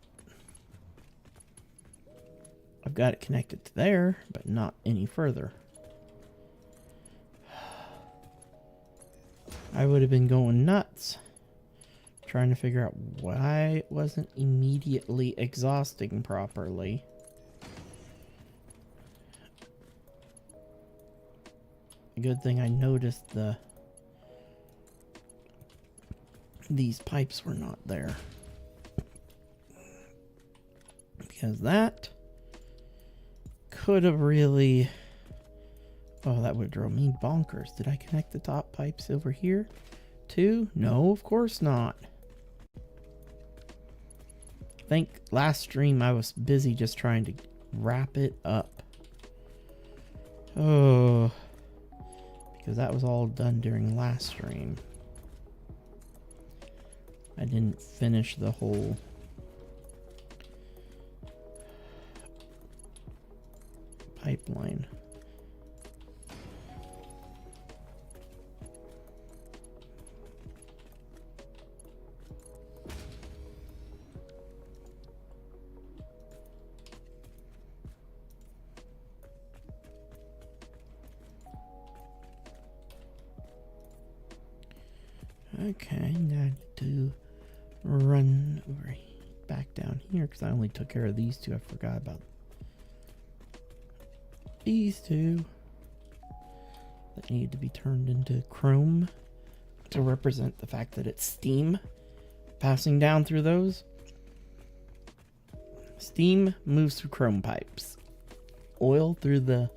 I've got it connected to there, but not any further. I would have been going nuts trying to figure out why it wasn't immediately exhausting properly. Good thing I noticed these pipes were not there. Because that could have really... Oh, that would drove me bonkers. Did I connect the top pipes over here too? No, of course not. I think last stream I was busy just trying to wrap it up. Oh, because that was all done during last stream. I didn't finish the whole pipeline. Okay, now I need to run over back down here because I only took care of these two. I forgot about these two that need to be turned into chrome to represent the fact that it's steam passing down through those. Steam moves through chrome pipes, oil through the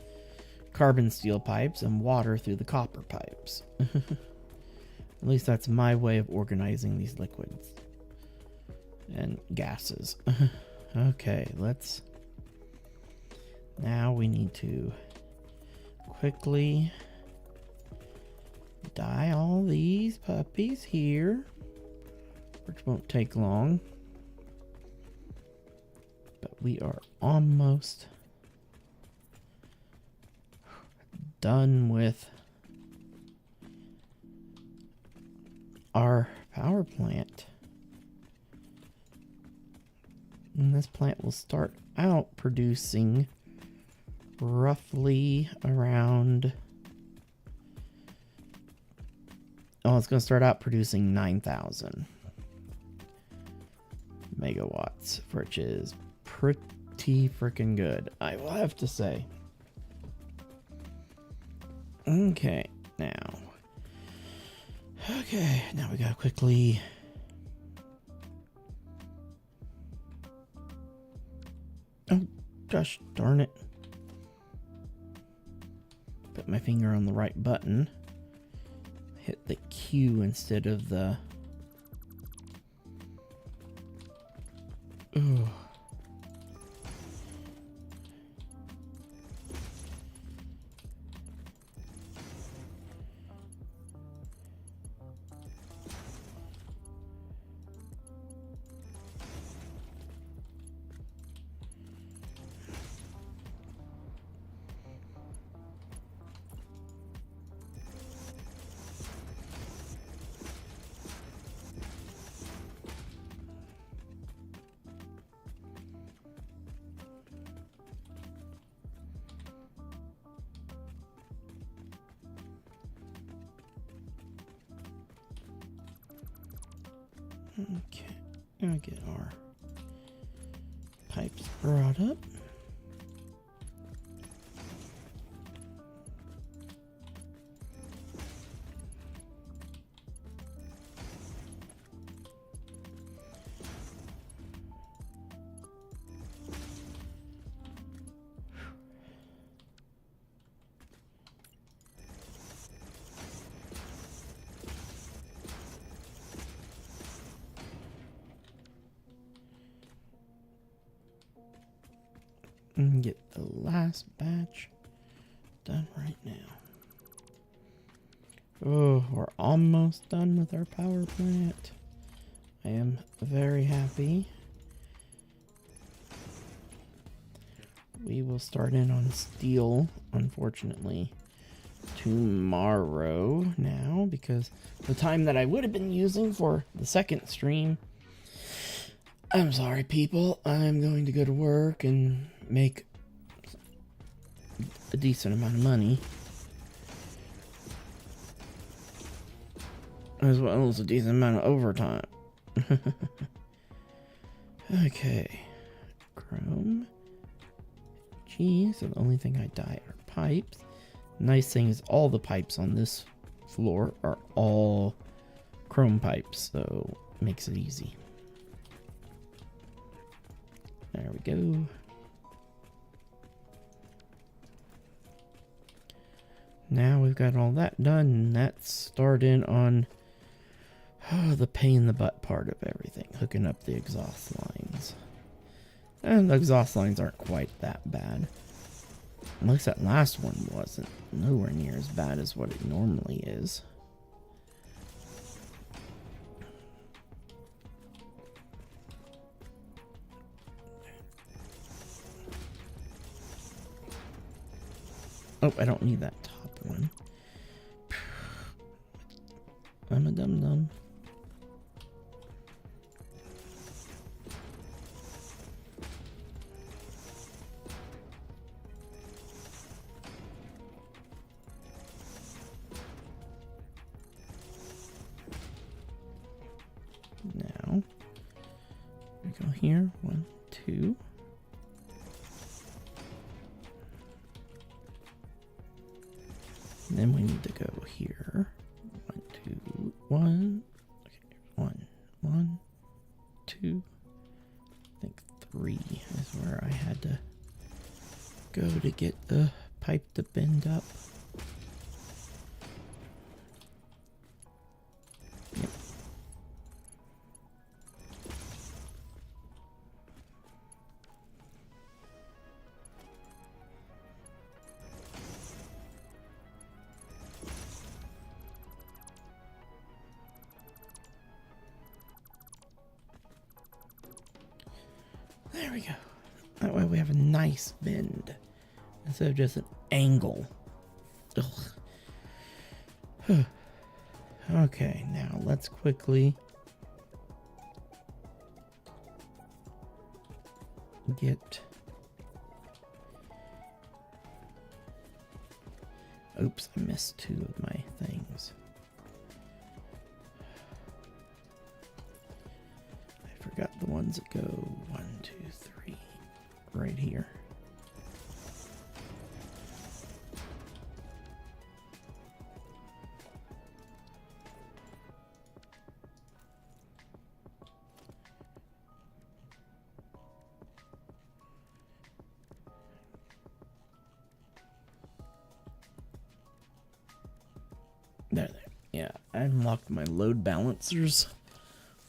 carbon steel pipes, and water through the copper pipes. At least that's my way of organizing these liquids and gases. Okay, now we need to quickly dye all these puppies here, which won't take long. But we are almost done with our power plant. And this plant will start out producing roughly around... Oh, it's going to start out producing 9,000 megawatts, which is pretty freaking good, I will have to say. Okay, now we gotta quickly... Oh, gosh darn it. Put my finger on the right button. Hit the Q instead of the... Ugh. Okay, gonna get our pipes brought up. And get the last batch done right now. Oh, we're almost done with our power plant. I am very happy. We will start in on steel, unfortunately, tomorrow now, because the time that I would have been using for the second stream, I'm sorry people, I'm going to go to work and make a decent amount of money, as well as a decent amount of overtime. Okay, chrome. Geez, so the only thing I dye are pipes. Nice thing is all the pipes on this floor are all chrome pipes, so it makes it easy. There we go. Now we've got all that done, and that's started on the pain in the butt part of everything, hooking up the exhaust lines. And the exhaust lines aren't quite that bad. At least that last one wasn't nowhere near as bad as what it normally is. Oh, I don't need that top one. I'm a dum-dum. Now, we go here, 1, 2. And then we need to go here. 1, 2, 1. Okay, 1, 1, 2. I think 3 is where I had to go to get the pipe to bend up. Yep. There we go. That way we have a nice bend instead of just an angle. Ugh. Okay, now let's quickly get... Oops, I missed 2 of my things. I forgot the ones that go 1, 2, 3 right here. There. Yeah, I unlocked my load balancers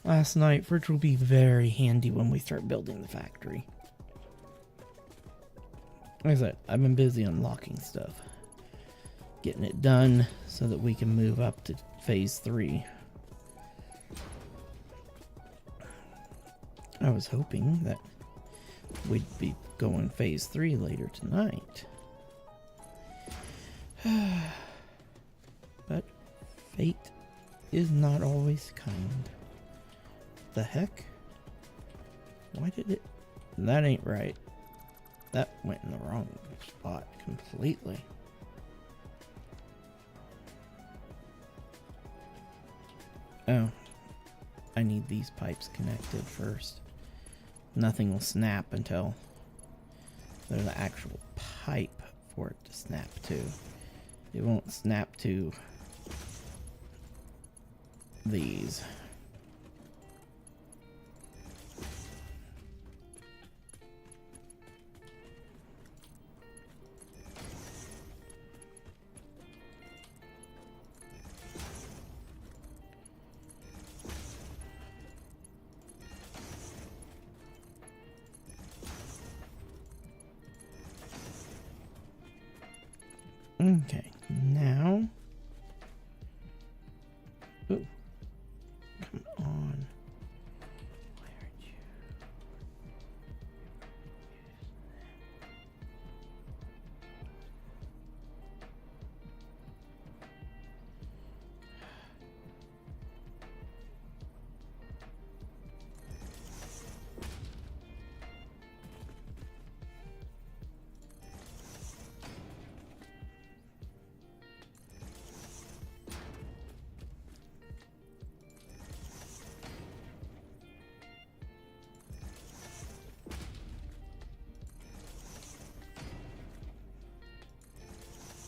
last night, which will be very handy when we start building the factory. Like I said, I've been busy unlocking stuff, getting it done so that we can move up to phase 3. I was hoping that we'd be going phase 3 later tonight. But fate is not always kind. The heck? Why did it? That ain't right. That went in the wrong spot completely. Oh. I need these pipes connected first. Nothing will snap until there's the actual pipe for it to snap to. It won't snap to these. Okay, now. Ooh. Come on. Why aren't you?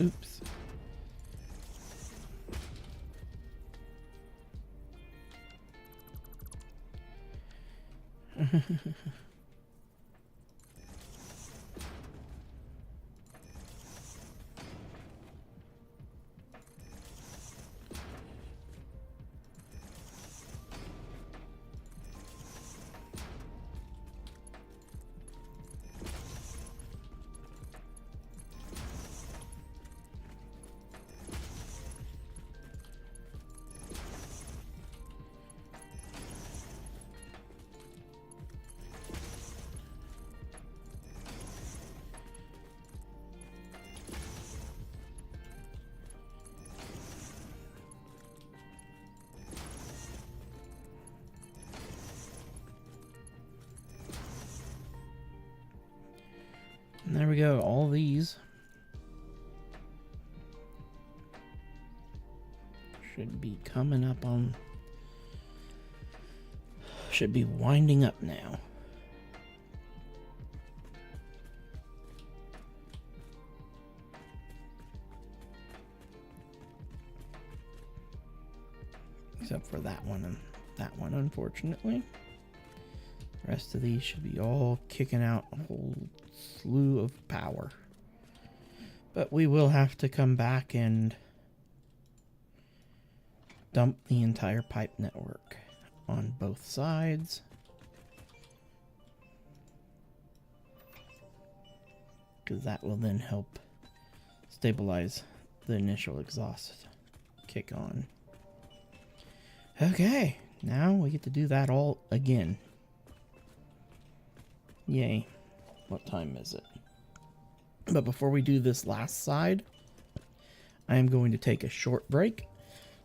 Oops. And there we go, all these should be coming up on, should be winding up now. Except for that one and that one, unfortunately. The rest of these should be all kicking out a whole slew of power. But we will have to come back and dump the entire pipe network on both sides. Because that will then help stabilize the initial exhaust kick on. Okay, now we get to do that all again. Yay. What time is it? But before we do this last side, I am going to take a short break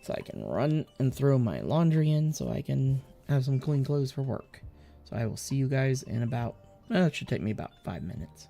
so I can run and throw my laundry in so I can have some clean clothes for work. So I will see you guys in about, it should take me about 5 minutes.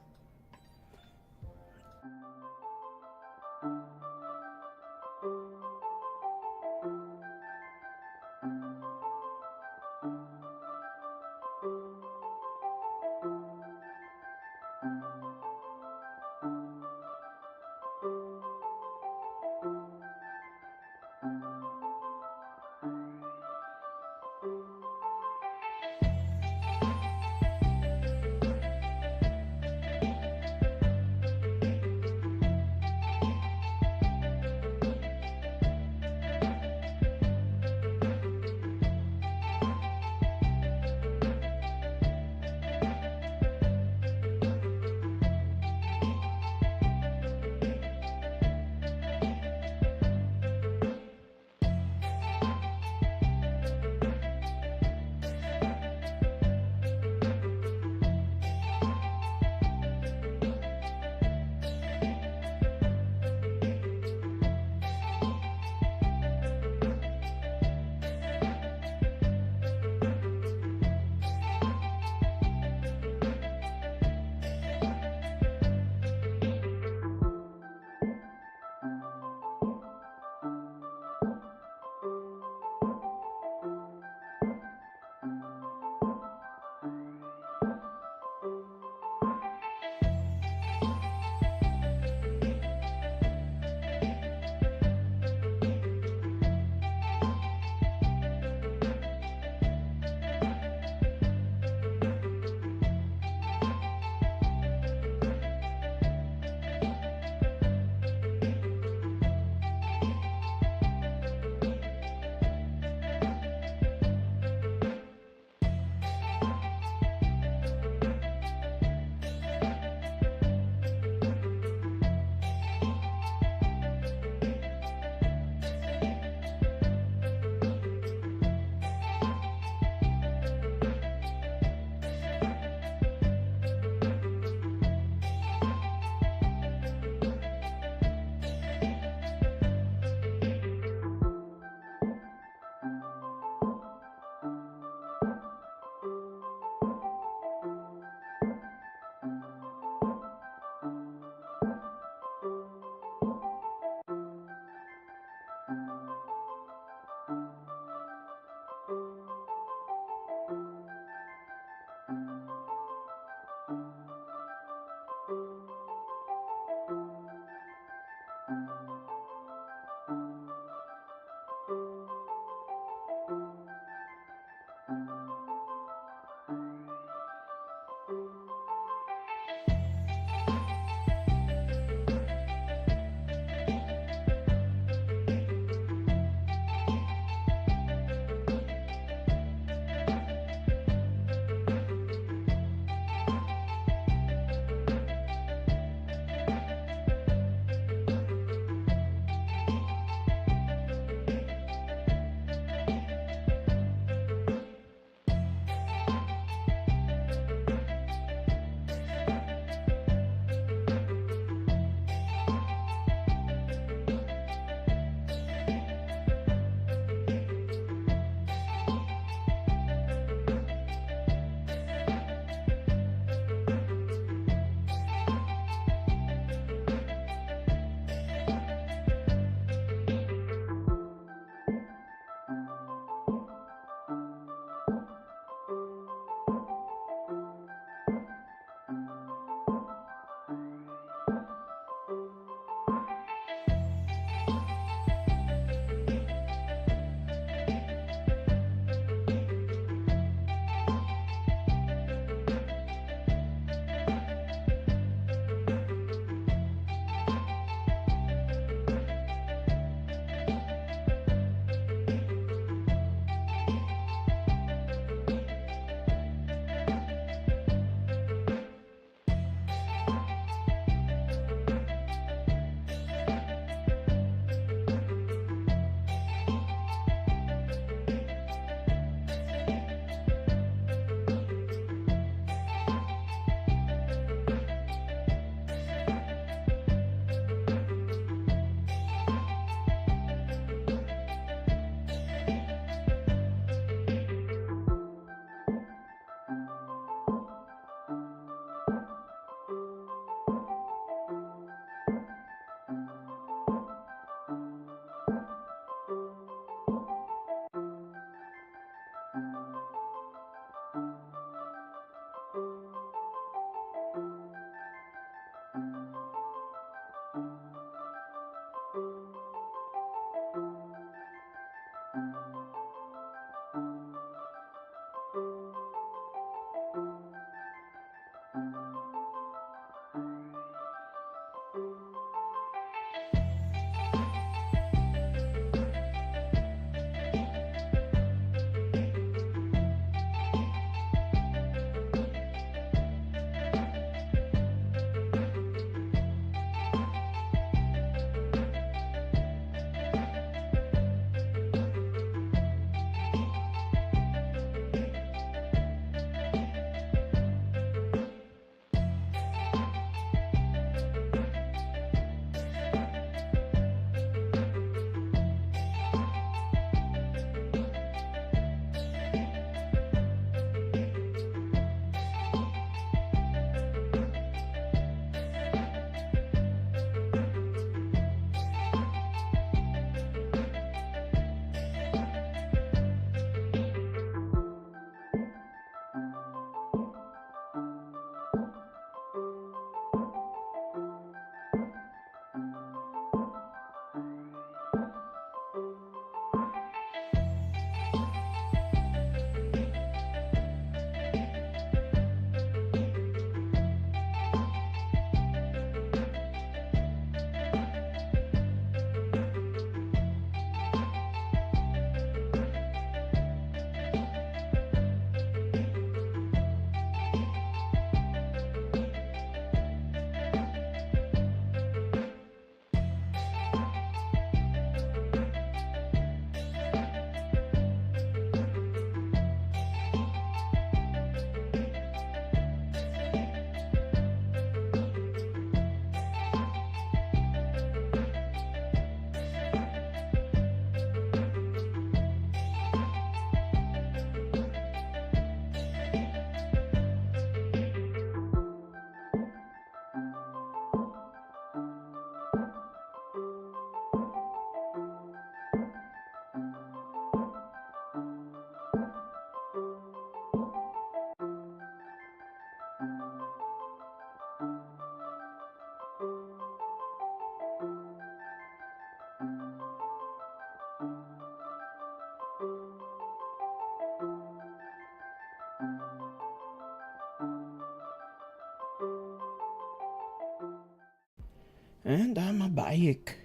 And I'm back.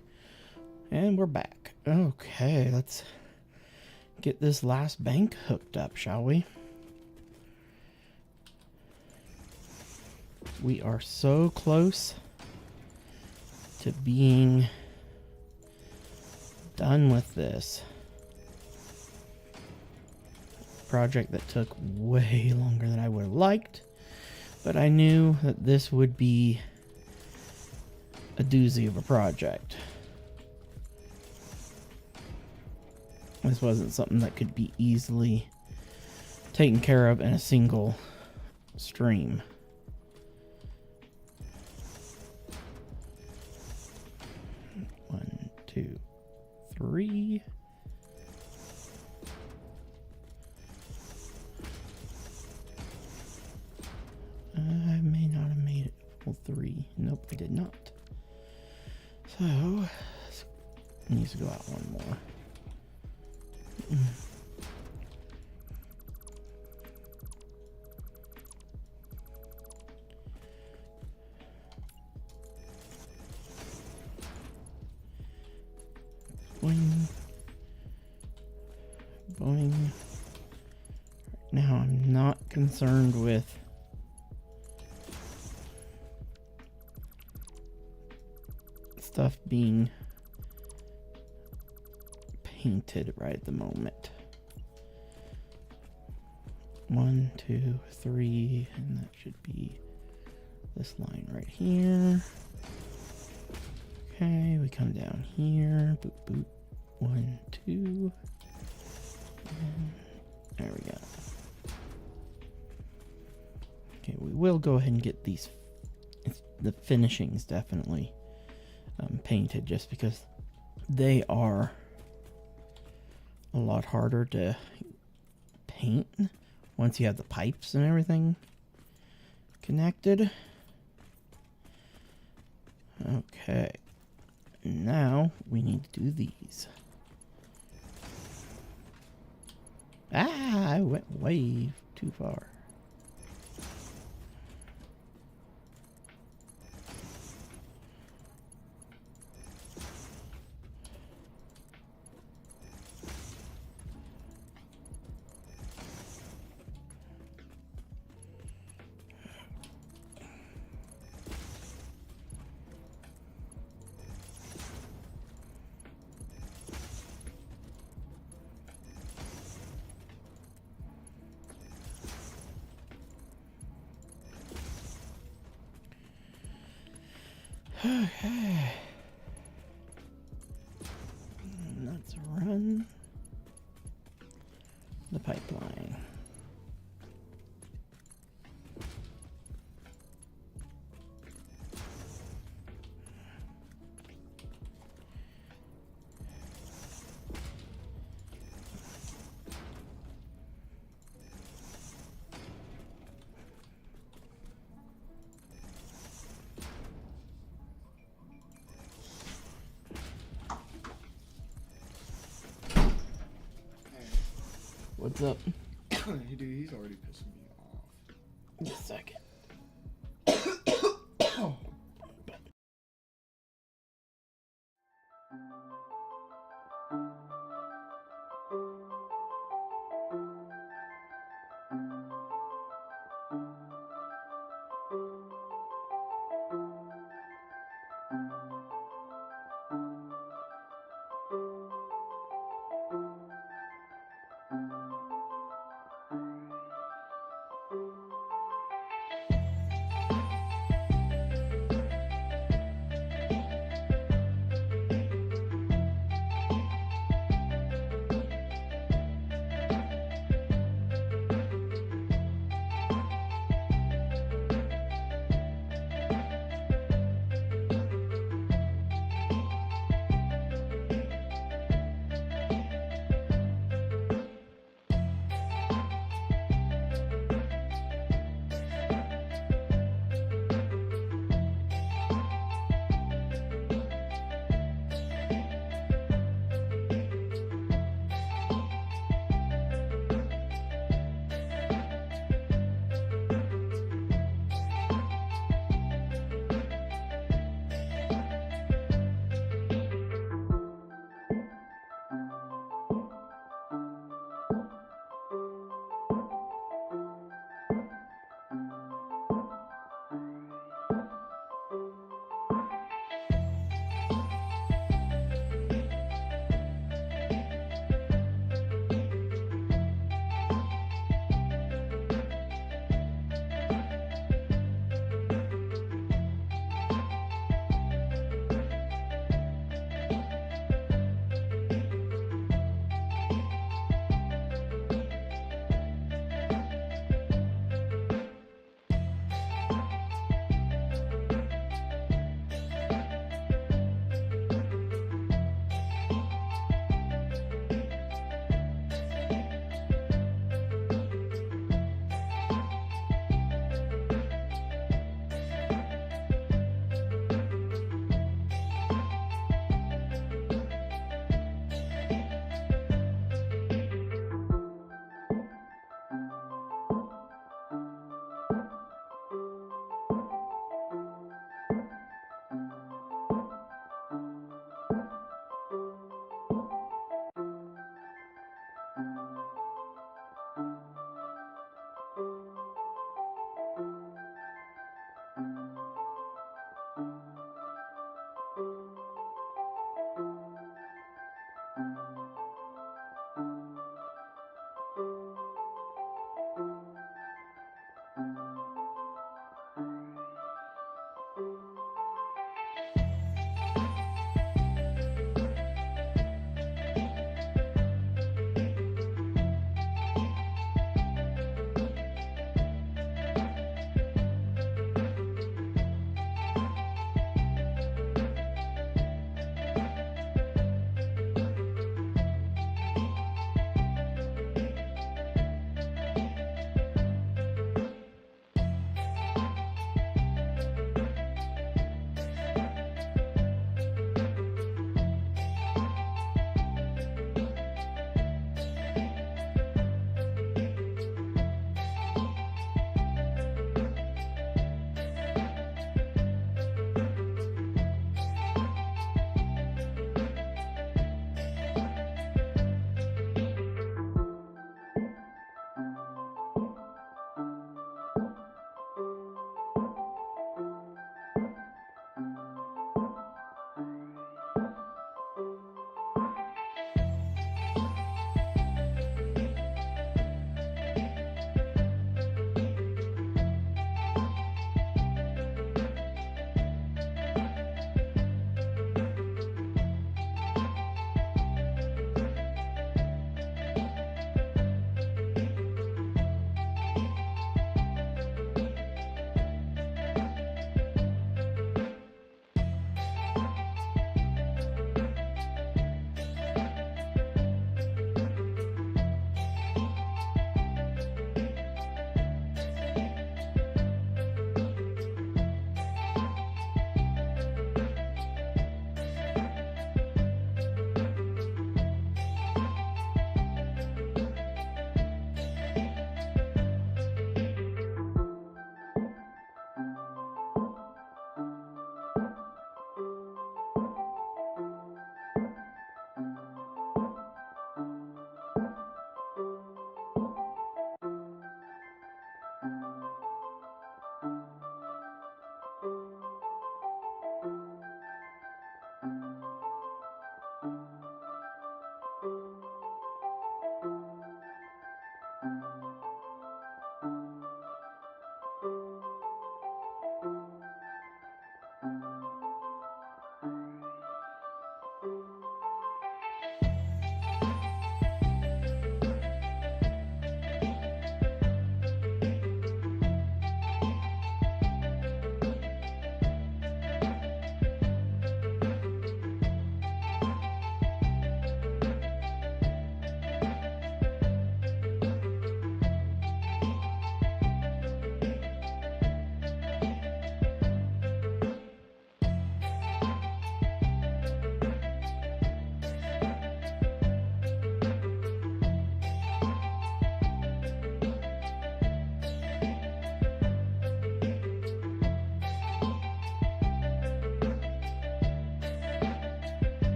And we're back. Okay, let's get this last bank hooked up, shall we? We are so close to being done with this project that took way longer than I would have liked, but I knew that this would be a doozy of a project. This wasn't something that could be easily taken care of in a single stream. One, two, three. I may not have made it full three. Nope, I did not. So, it needs to go out one more. Boing. Boing. Now I'm not concerned with stuff being painted right at the moment. 1, 2, 3, and that should be this line right here. Okay, we come down here. Boop, boop. 1, 2. And there we go. Okay, we will go ahead and get these. The finishings definitely painted, just because they are a lot harder to paint once you have the pipes and everything connected. Okay, now we need to do these. I went way too far. Okay. Let's run the pipeline. What's up? Hey, dude, he's already pissing me off. Just a second.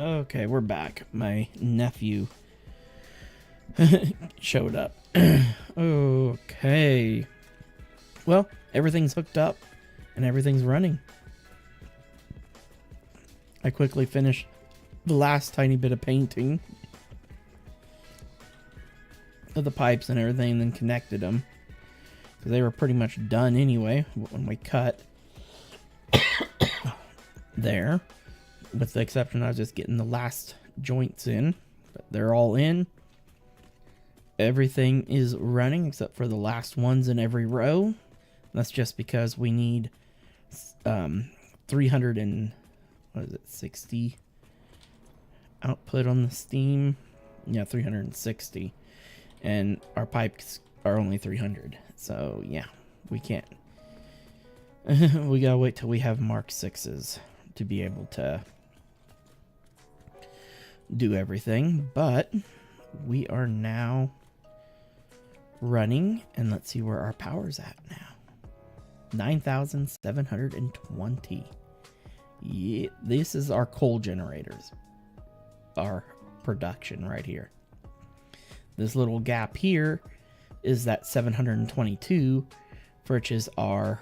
Okay, we're back. My nephew showed up. Okay. Well, everything's hooked up and everything's running. I quickly finished the last tiny bit of painting of the pipes and everything, and then connected them. They were pretty much done anyway when we cut there. With the exception, I was just getting the last joints in. But they're all in. Everything is running except for the last ones in every row. That's just because we need 360 output on the steam. Yeah, 360. And our pipes are only 300. So, yeah, we can't. We gotta wait till we have Mark 6s to be able to do everything. But we are now running, and let's see where our power's at now. 9,720. Yeah, this is our coal generators. Our production right here. This little gap here is that 722, which is our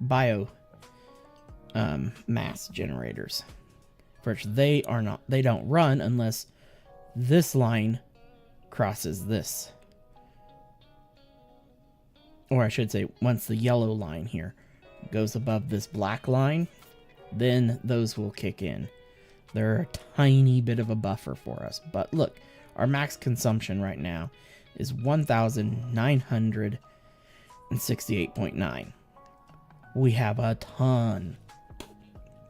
bio mass generators. Which they don't run unless this line crosses this. Or I should say, once the yellow line here goes above this black line, then those will kick in. They're a tiny bit of a buffer for us. But look, our max consumption right now is 1,968.9. We have a ton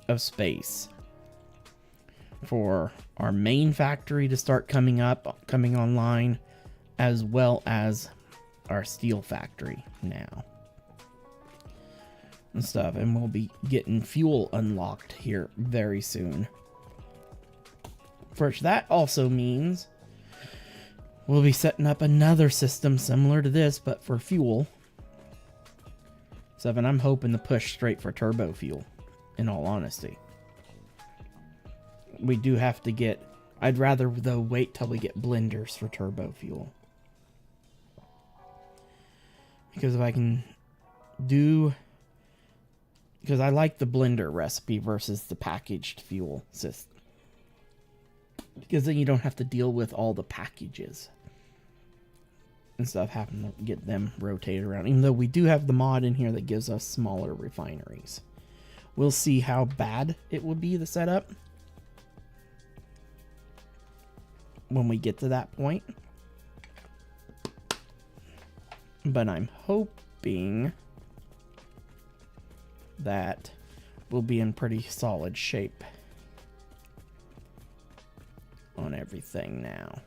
of space for our main factory to start coming online, as well as our steel factory now and stuff. And we'll be getting fuel unlocked here very soon. First, that also means we'll be setting up another system similar to this, but for fuel. And I'm hoping to push straight for turbo fuel, in all honesty. We do have to get... I'd rather, though, wait till we get blenders for turbo fuel. Because if I can do... Because I like the blender recipe versus the packaged fuel system. Because then you don't have to deal with all the packages and stuff, having to get them rotated around. Even though we do have the mod in here that gives us smaller refineries. We'll see how bad it will be, the setup, when we get to that point. But I'm hoping that we'll be in pretty solid shape on everything now.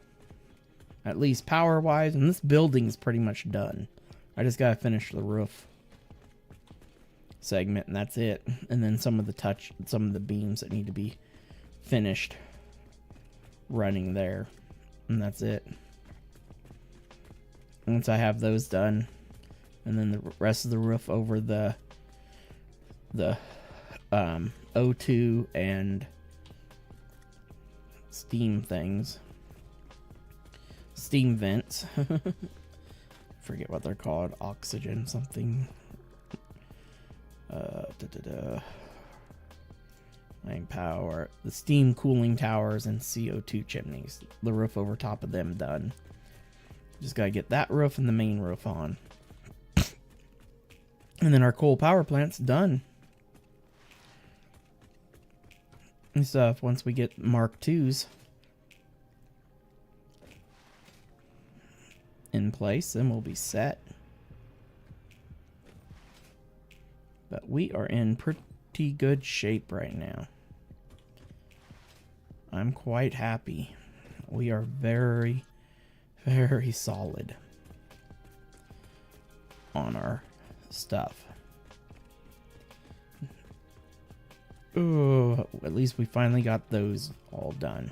At least power-wise, and this building's pretty much done. I just gotta finish the roof segment, and that's it. And then some of the beams that need to be finished running there, and that's it. Once I have those done, and then the rest of the roof over the O2 and steam things, steam vents, forget what they're called, oxygen something, main power, the steam cooling towers and CO2 chimneys, the roof over top of them done. Just gotta get that roof and the main roof on, and then our coal power plant's done and stuff. Once we get Mark IIs in place, then we'll be set. But we are in pretty good shape right now. I'm quite happy. We are very, very solid on our stuff. Oh, at least we finally got those all done.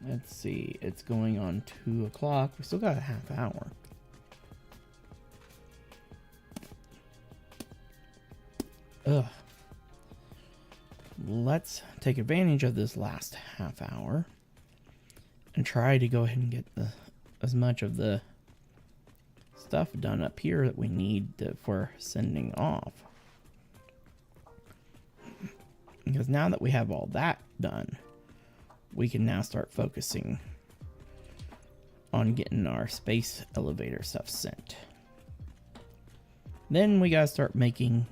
Let's see, it's going on 2 o'clock. We still got a half hour. let's take advantage of this last half hour and try to go ahead and get as much of the stuff done up here that we need for sending off. Because now that we have all that done, we can now start focusing on getting our space elevator stuff sent. Then we gotta start making,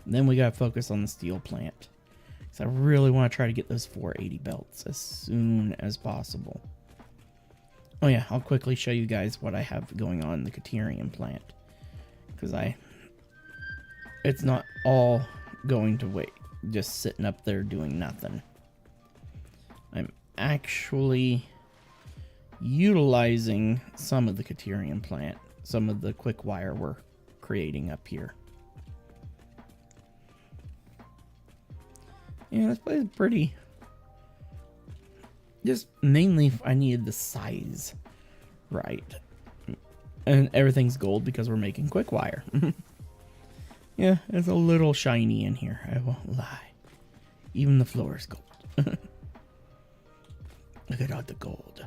then we gotta focus on the steel plant. So I really want to try to get those 480 belts as soon as possible. Oh yeah, I'll quickly show you guys what I have going on in the Caterium plant. Because it's not all going to wait, just sitting up there doing nothing. I'm actually utilizing some of the Caterium plant, some of the quick wire we're creating up here. Yeah, this place is pretty. Just mainly I needed the size right. And everything's gold because we're making quick wire. Yeah, it's a little shiny in here, I won't lie. Even the floor is gold. Look at all the gold.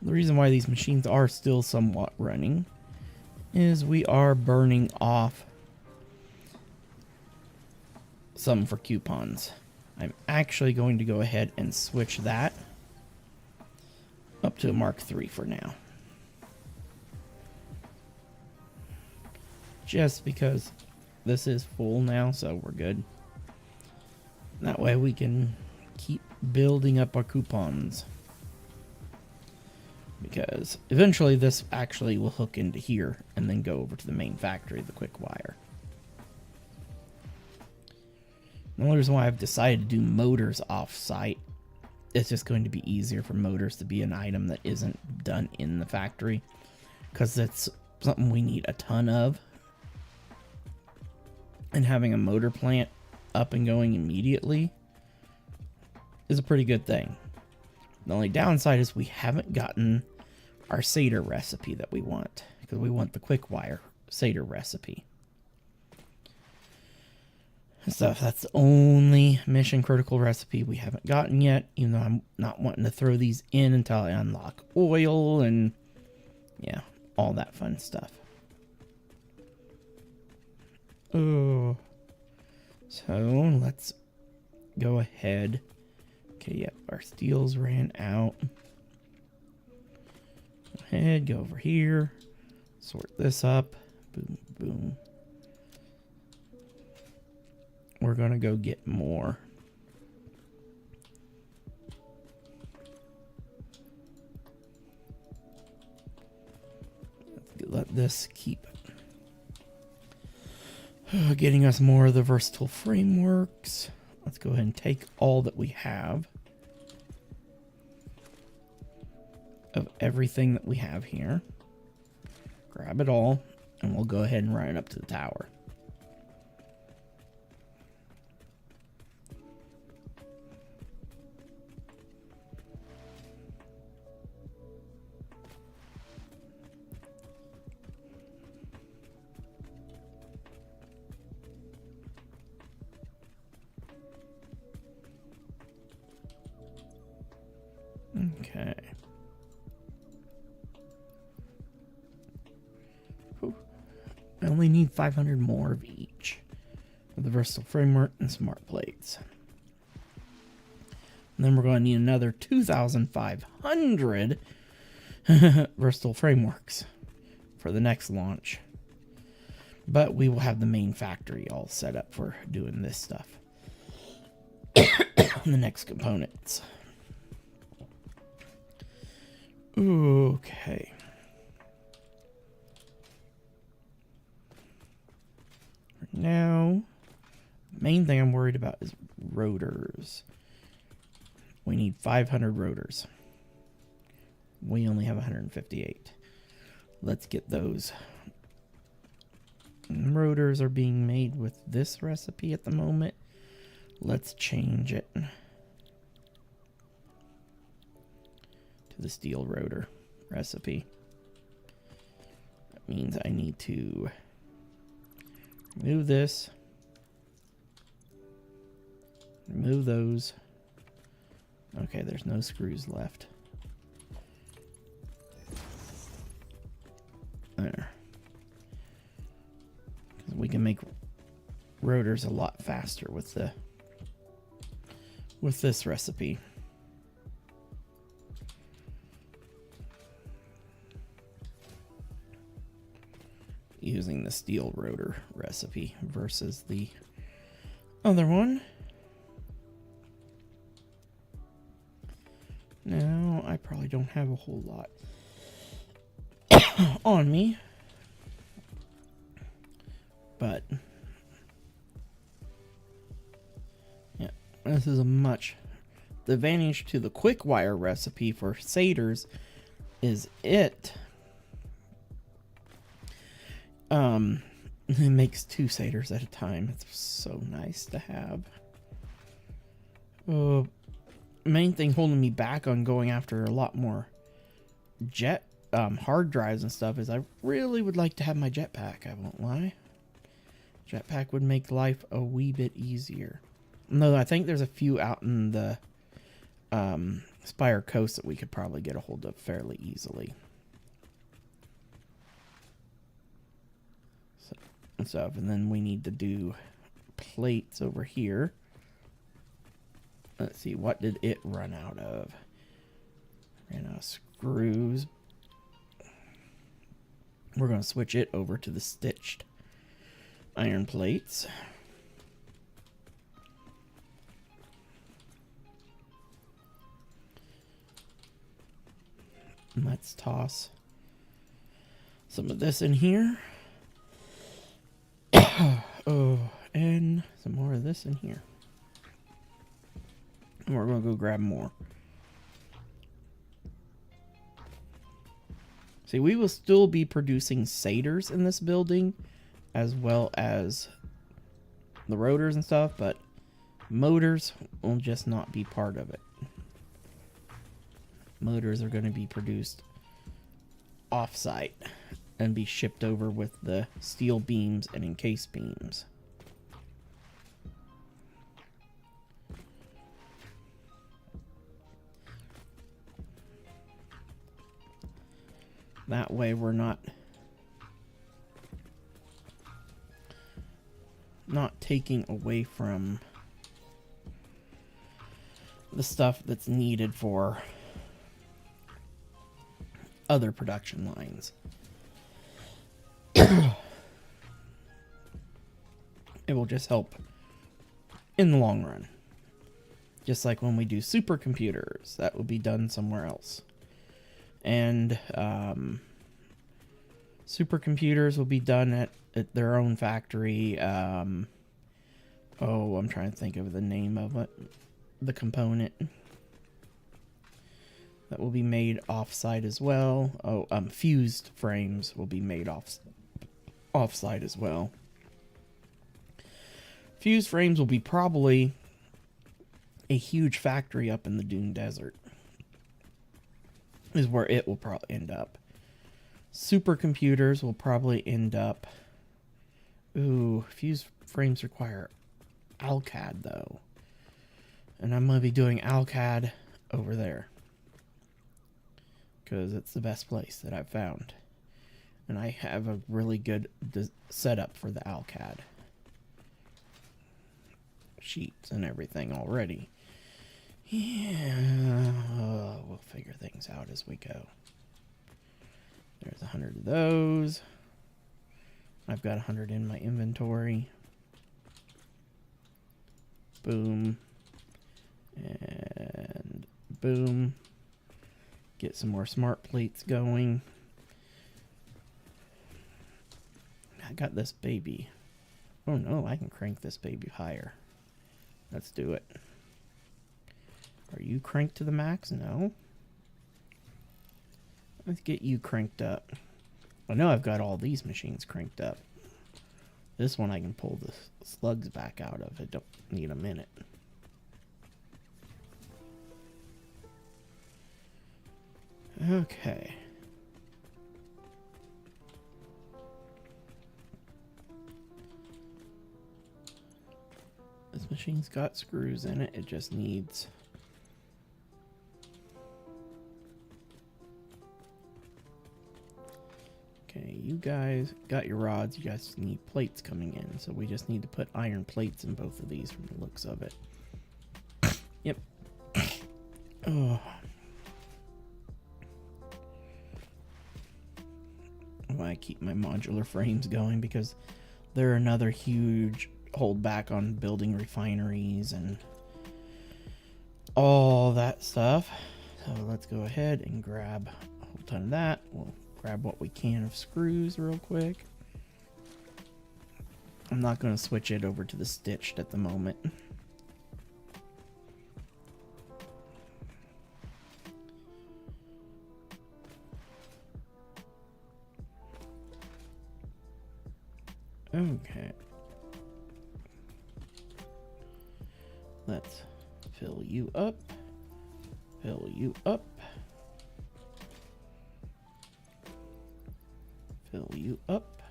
The reason why these machines are still somewhat running is we are burning off some for coupons. I'm actually going to go ahead and switch that up to a Mark III for now. Just because this is full now, so we're good. That way we can keep building up our coupons. Because eventually this actually will hook into here and then go over to the main factory, the quick wire. The only reason why I've decided to do motors off-site, it's just going to be easier for motors to be an item that isn't done in the factory. Because it's something we need a ton of. And having a motor plant up and going immediately is a pretty good thing. The only downside is we haven't gotten our Seder recipe that we want. Because we want the quick wire Seder recipe. So that's the only mission critical recipe we haven't gotten yet. Even though I'm not wanting to throw these in until I unlock oil and yeah, all that fun stuff. Oh, so let's go ahead. Okay, yep, our steels ran out. Go ahead, go over here, sort this up. Boom, boom. We're gonna go get more. Let's let this keep getting us more of the versatile frameworks. Let's go ahead and take all that we have of everything that we have here. Grab it all, and we'll go ahead and run it up to the tower. Okay. Whew. I only need 500 more of each. Of the versatile framework and smart plates. And then we're going to need another 2,500 versatile frameworks for the next launch. But we will have the main factory all set up for doing this stuff. The next components. Okay. Now, the main thing I'm worried about is rotors. We need 500 rotors. We only have 158. Let's get those. And rotors are being made with this recipe at the moment. Let's change it to the steel rotor recipe. That means I need to remove this. remove those. Okay, there's no screws left. There. We can make rotors a lot faster with this recipe. Using the steel rotor recipe versus the other one. Now, I probably don't have a whole lot on me, but yeah, this is the advantage to the quick wire recipe for satyrs is it makes 2 satyrs at a time. It's so nice to have. Main thing holding me back on going after a lot more hard drives and stuff is I really would like to have my jetpack, I won't lie. Jetpack would make life a wee bit easier. No, I think there's a few out in the Spire Coast that we could probably get a hold of fairly easily. So, and stuff, and then we need to do plates over here. Let's see, what did it run out of? Ran out of screws. We're going to switch it over to the stitched iron plates. And let's toss some of this in here. Oh, and some more of this in here. And we're going to go grab more. See, we will still be producing satyrs in this building, as well as the rotors and stuff, but motors will just not be part of it. Motors are going to be produced off-site and be shipped over with the steel beams and encased beams. That way we're not taking away from the stuff that's needed for other production lines. It will just help in the long run. Just like when we do supercomputers, that will be done somewhere else. And supercomputers will be done at their own factory. I'm trying to think of the name of it. The component that will be made off-site as well. Fused frames will be made off-site as well. Fused frames will be probably a huge factory up in the Dune Desert. Is where it will probably end up. Supercomputers will probably end up... Ooh, fused frames require AlCAD, though. And I'm going to be doing AlCAD over there. Because it's the best place that I've found. And I have a really good setup for the AlCAD sheets and everything already. Yeah, we'll figure things out as we go. There's 100 of those. I've got 100 in my inventory. Boom. And boom. Get some more smart plates going. I got this baby. Oh no, I can crank this baby higher. Let's do it. Are you cranked to the max? No. Let's get you cranked up. I know I've got all these machines cranked up. This one I can pull the slugs back out of. I don't need a minute. Okay. This machine's got screws in it. It just needs... Okay, you guys got your rods. You guys need plates coming in. So we just need to put iron plates in both of these from the looks of it. Yep. Oh. I keep my modular frames going because they're another huge holdback on building refineries and all that stuff. So let's go ahead and grab a whole ton of that. We'll grab what we can of screws real quick. I'm not going to switch it over to the stitched at the moment. Okay. Let's fill you up. Fill you up. Fill you up.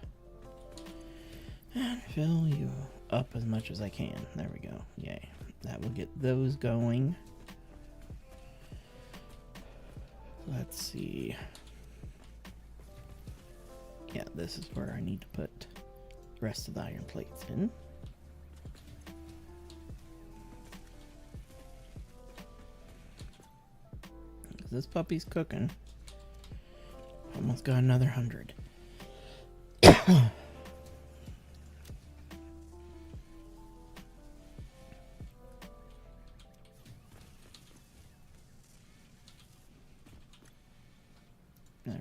And fill you up as much as I can. There we go. Yay. That will get those going. Let's see. Yeah, this is where I need to put the rest of the iron plates in. This puppy's cooking. Almost got another 100. There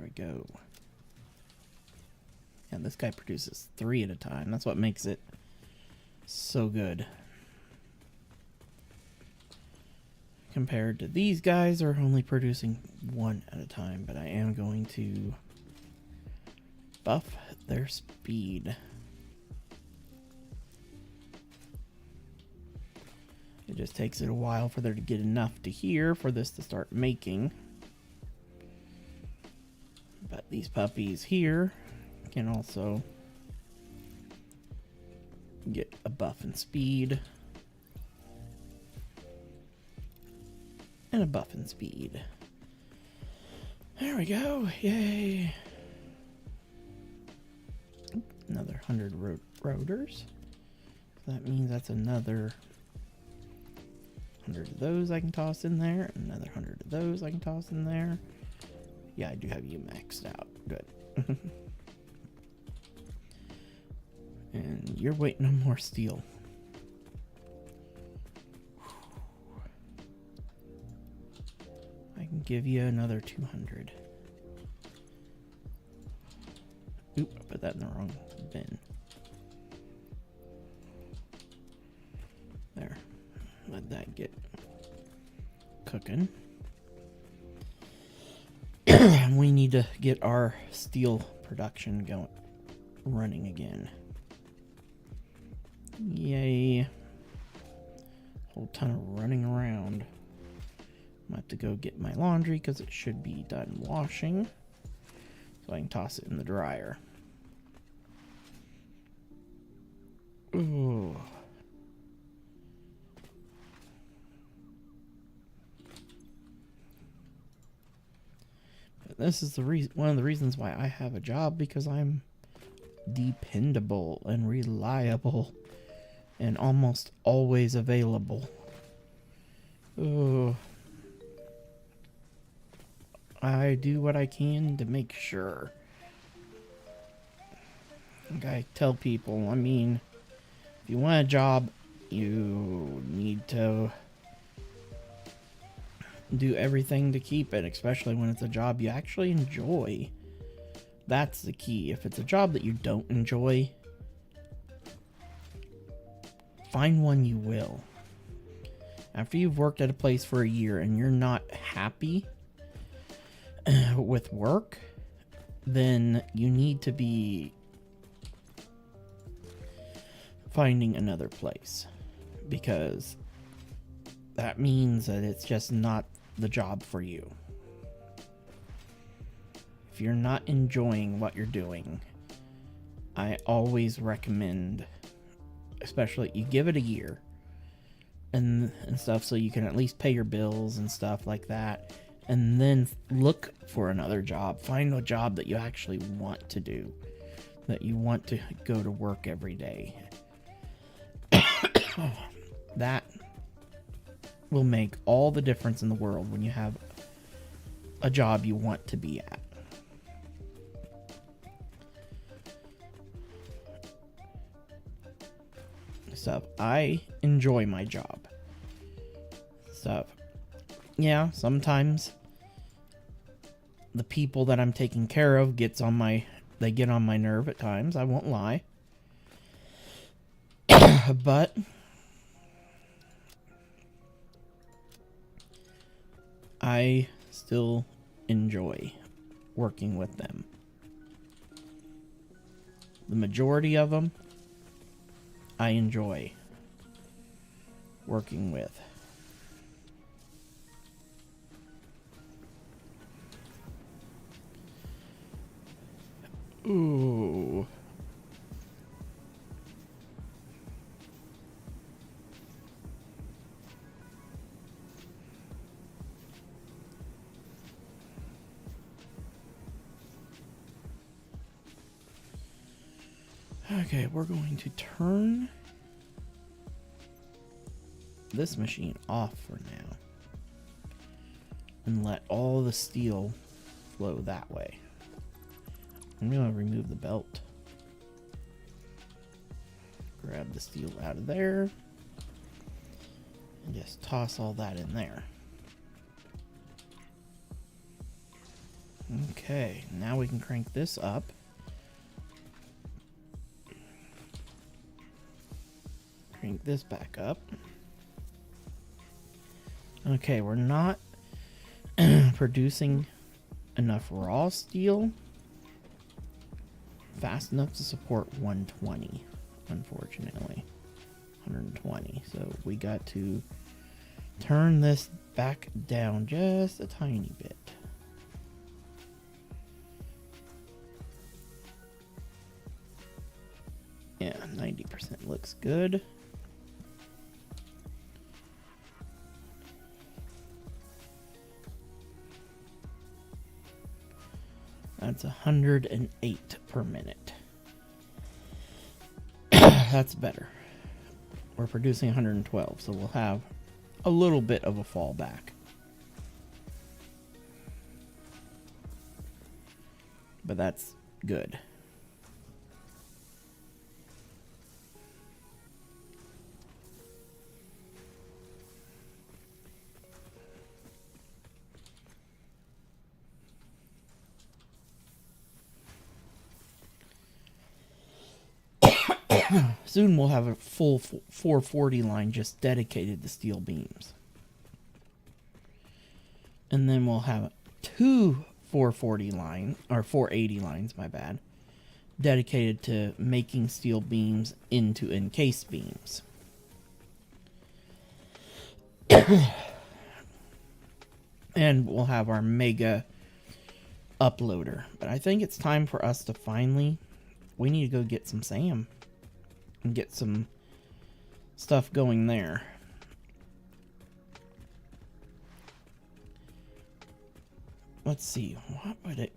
we go. Yeah, this guy produces 3 at a time. That's what makes it so good. Compared to these guys are only producing 1 at a time, but I am going to buff their speed. It just takes it a while for there to get enough to here for this to start making. But these puppies here can also get a buff in speed. And a buff in speed. There we go. Yay. Another 100 rotors. That means that's another 100 of those I can toss in there. Another 100 of those I can toss in there. Yeah, I do have you maxed out. Good. And you're waiting on more steel. I can give you another 200. Oop, I put that in the wrong bin. There. Let that get cooking. We need to get our steel production running again. Yay. Whole ton of running around. I have to go get my laundry because it should be done washing. So I can toss it in the dryer. Ooh. But this is one of the reasons why I have a job, because I'm dependable and reliable and almost always available. Ooh. I do what I can to make sure. Like I tell people, I mean, if you want a job, you need to do everything to keep it, especially when it's a job you actually enjoy. That's the key. If it's a job that you don't enjoy, find one you will. After you've worked at a place for a year and you're not happy with work, then you need to be finding another place, because that means that it's just not the job for you. If you're not enjoying what you're doing, I always recommend, especially you give it a year, and stuff, so you can at least pay your bills and stuff like that, and then look for another job. Find a job that you actually want to do, that you want to go to work every day. That will make all the difference in the world when you have a job you want to be at. Stuff. I enjoy my job. Stuff. Yeah, sometimes the people that I'm taking care of get on my nerve at times. I won't lie. But I still enjoy working with them. The majority of them I enjoy working with. Ooh. Okay, we're going to turn this machine off for now and let all the steel flow that way. I'm going to remove the belt. Grab the steel out of there and just toss all that in there. Okay, now we can crank this up. Crank this back up. Okay, we're not producing enough raw steel fast enough to support 120, unfortunately. 120. So we got to turn this back down just a tiny bit. Yeah, 90% looks good. That's 108 per minute. That's better. We're producing 112, so we'll have a little bit of a fallback. But that's good. Soon we'll have a full 440 line just dedicated to steel beams. And then we'll have two 440 line, or 480 lines, my bad, dedicated to making steel beams into encased beams. And we'll have our mega uploader. But I think it's time for us to finally, we need to go get some SAM and get some stuff going there. Let's see, what would it...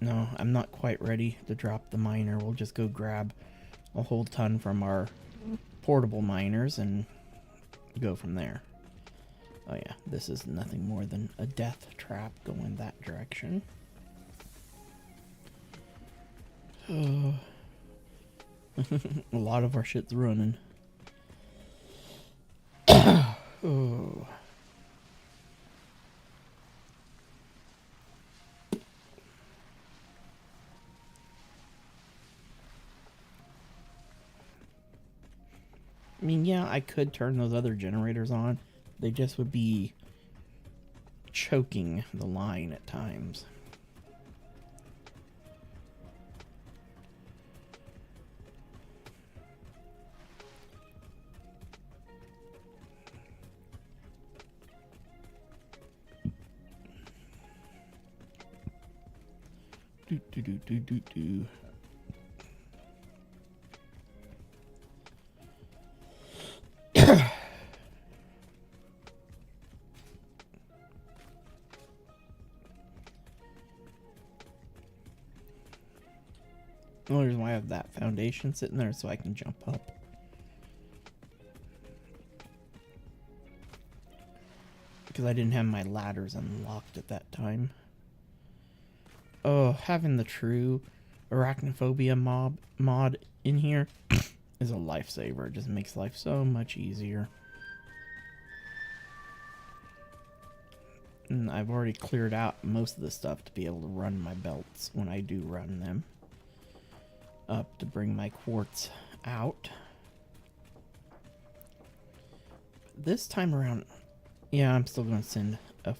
No, I'm not quite ready to drop the miner. We'll just go grab a whole ton from our portable miners and go from there. Oh yeah, this is nothing more than a death trap going that direction. A lot of our shit's running. Oh. I mean, yeah, I could turn those other generators on. They just would be choking the line at times. Do. The only reason why I have that foundation sitting there is so I can jump up. Because I didn't have my ladders unlocked at that time. Oh, having the true arachnophobia mod in here is a lifesaver. It just makes life so much easier. And I've already cleared out most of the stuff to be able to run my belts when I do run them. Up to bring my quartz out. This time around, yeah, I'm still going to send a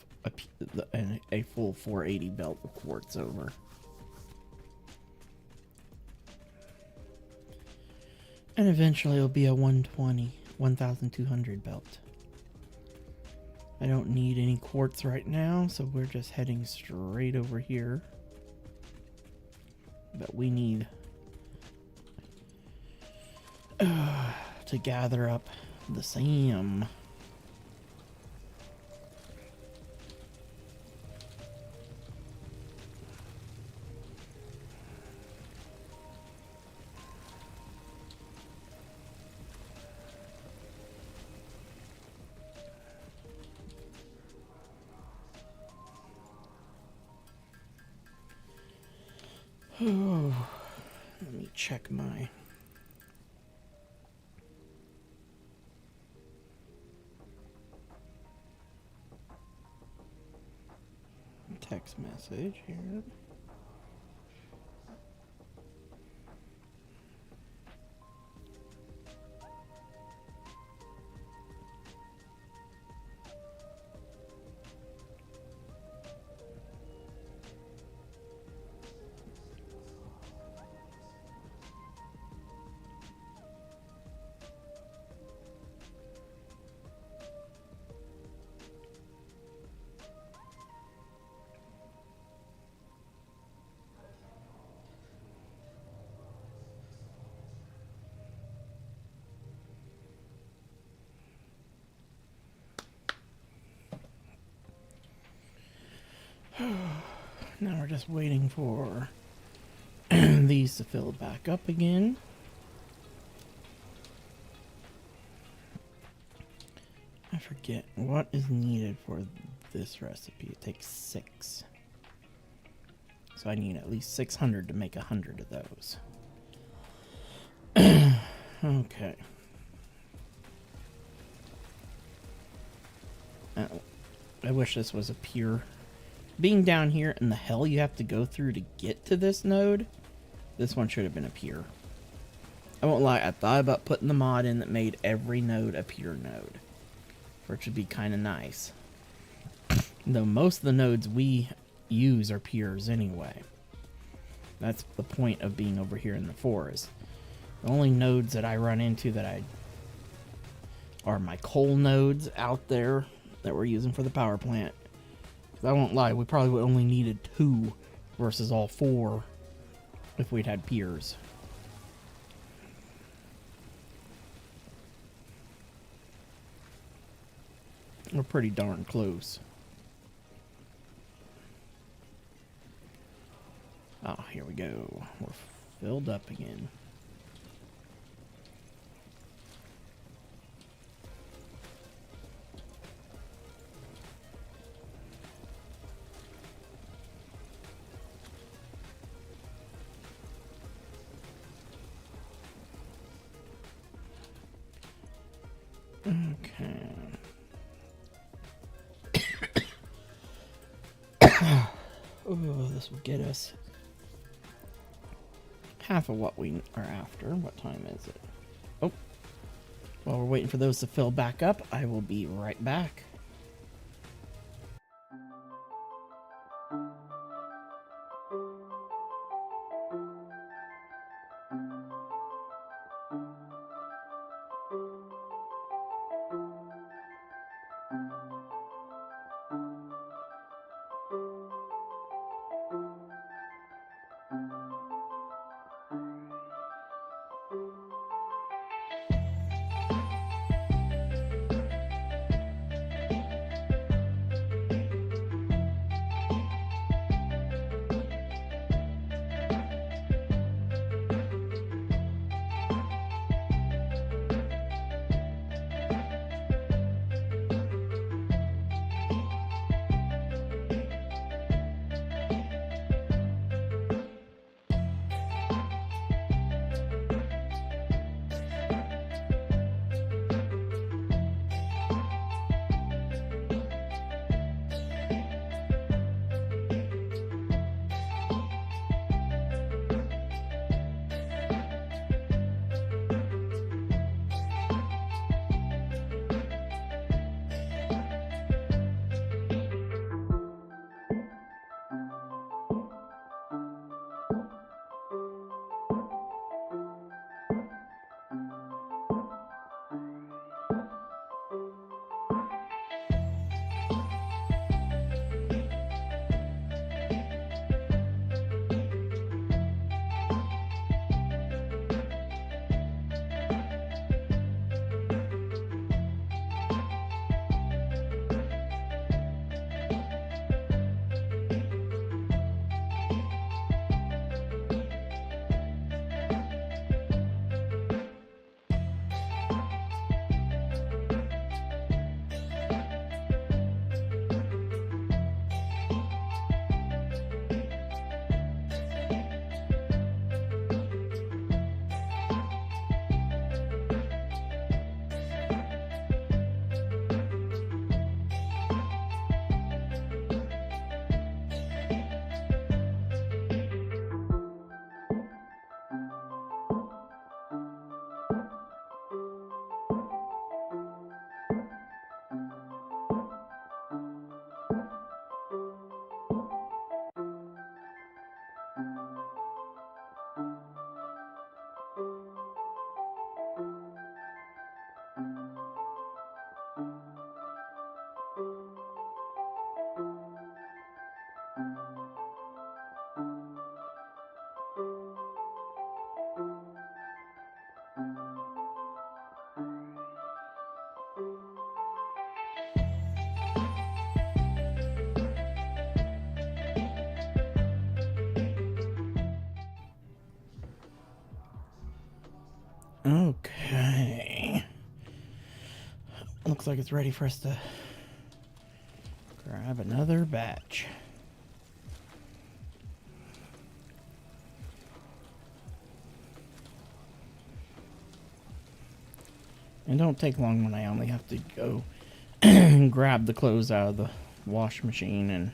full 480 belt of quartz over. And eventually it'll be a 1,200 belt. I don't need any quartz right now, so we're just heading straight over here. But we need to gather up the SAM. Oh, let me check my text message here. Now we're just waiting for these to fill back up again. I forget what is needed for this recipe. It takes 6. So I need at least 600 to make 100 of those. Okay. I wish this was a pure... Being down here and the hell you have to go through to get to this node, this one should have been a pure. I won't lie, I thought about putting the mod in that made every node a pure node, for it should be kind of nice. Though most of the nodes we use are pures anyway. That's the point of being over here in the forest. The only nodes that I run into that are my coal nodes out there that we're using for the power plant. I won't lie, we probably would only needed 2 versus all 4 if we'd had piers. We're pretty darn close. Oh, here we go. We're filled up again. Okay. Oh, this will get us half of what we are after. What time is it? Oh, while we're waiting for those to fill back up, I will be right back. Okay. Looks like it's ready for us to grab another batch. And don't take long when I only have to go grab the clothes out of the wash machine and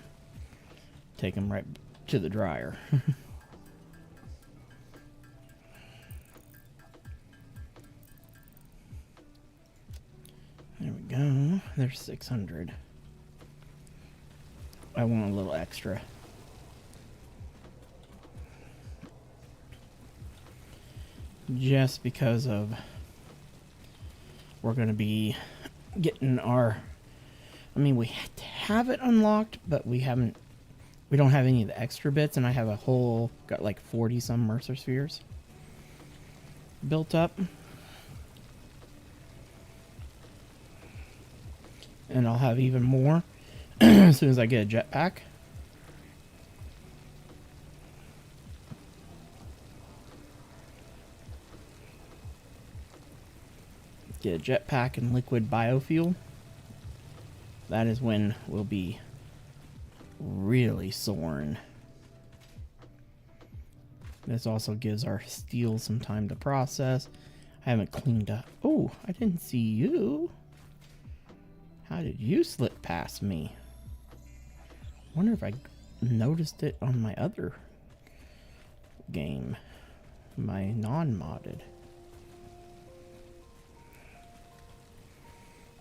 take them right to the dryer. There we go. There's 600. I want a little extra. Just because of we're going to be getting our... I mean, we have it unlocked, but we don't have any of the extra bits, and I have got like 40 some Mercer spheres built up. And I'll have even more as soon as I get a jetpack. Get a jetpack and liquid biofuel. That is when we'll be really soaring. This also gives our steel some time to process. I haven't cleaned up. Oh, I didn't see you. How did you slip past me? Wonder if I noticed it on my other game, my non-modded.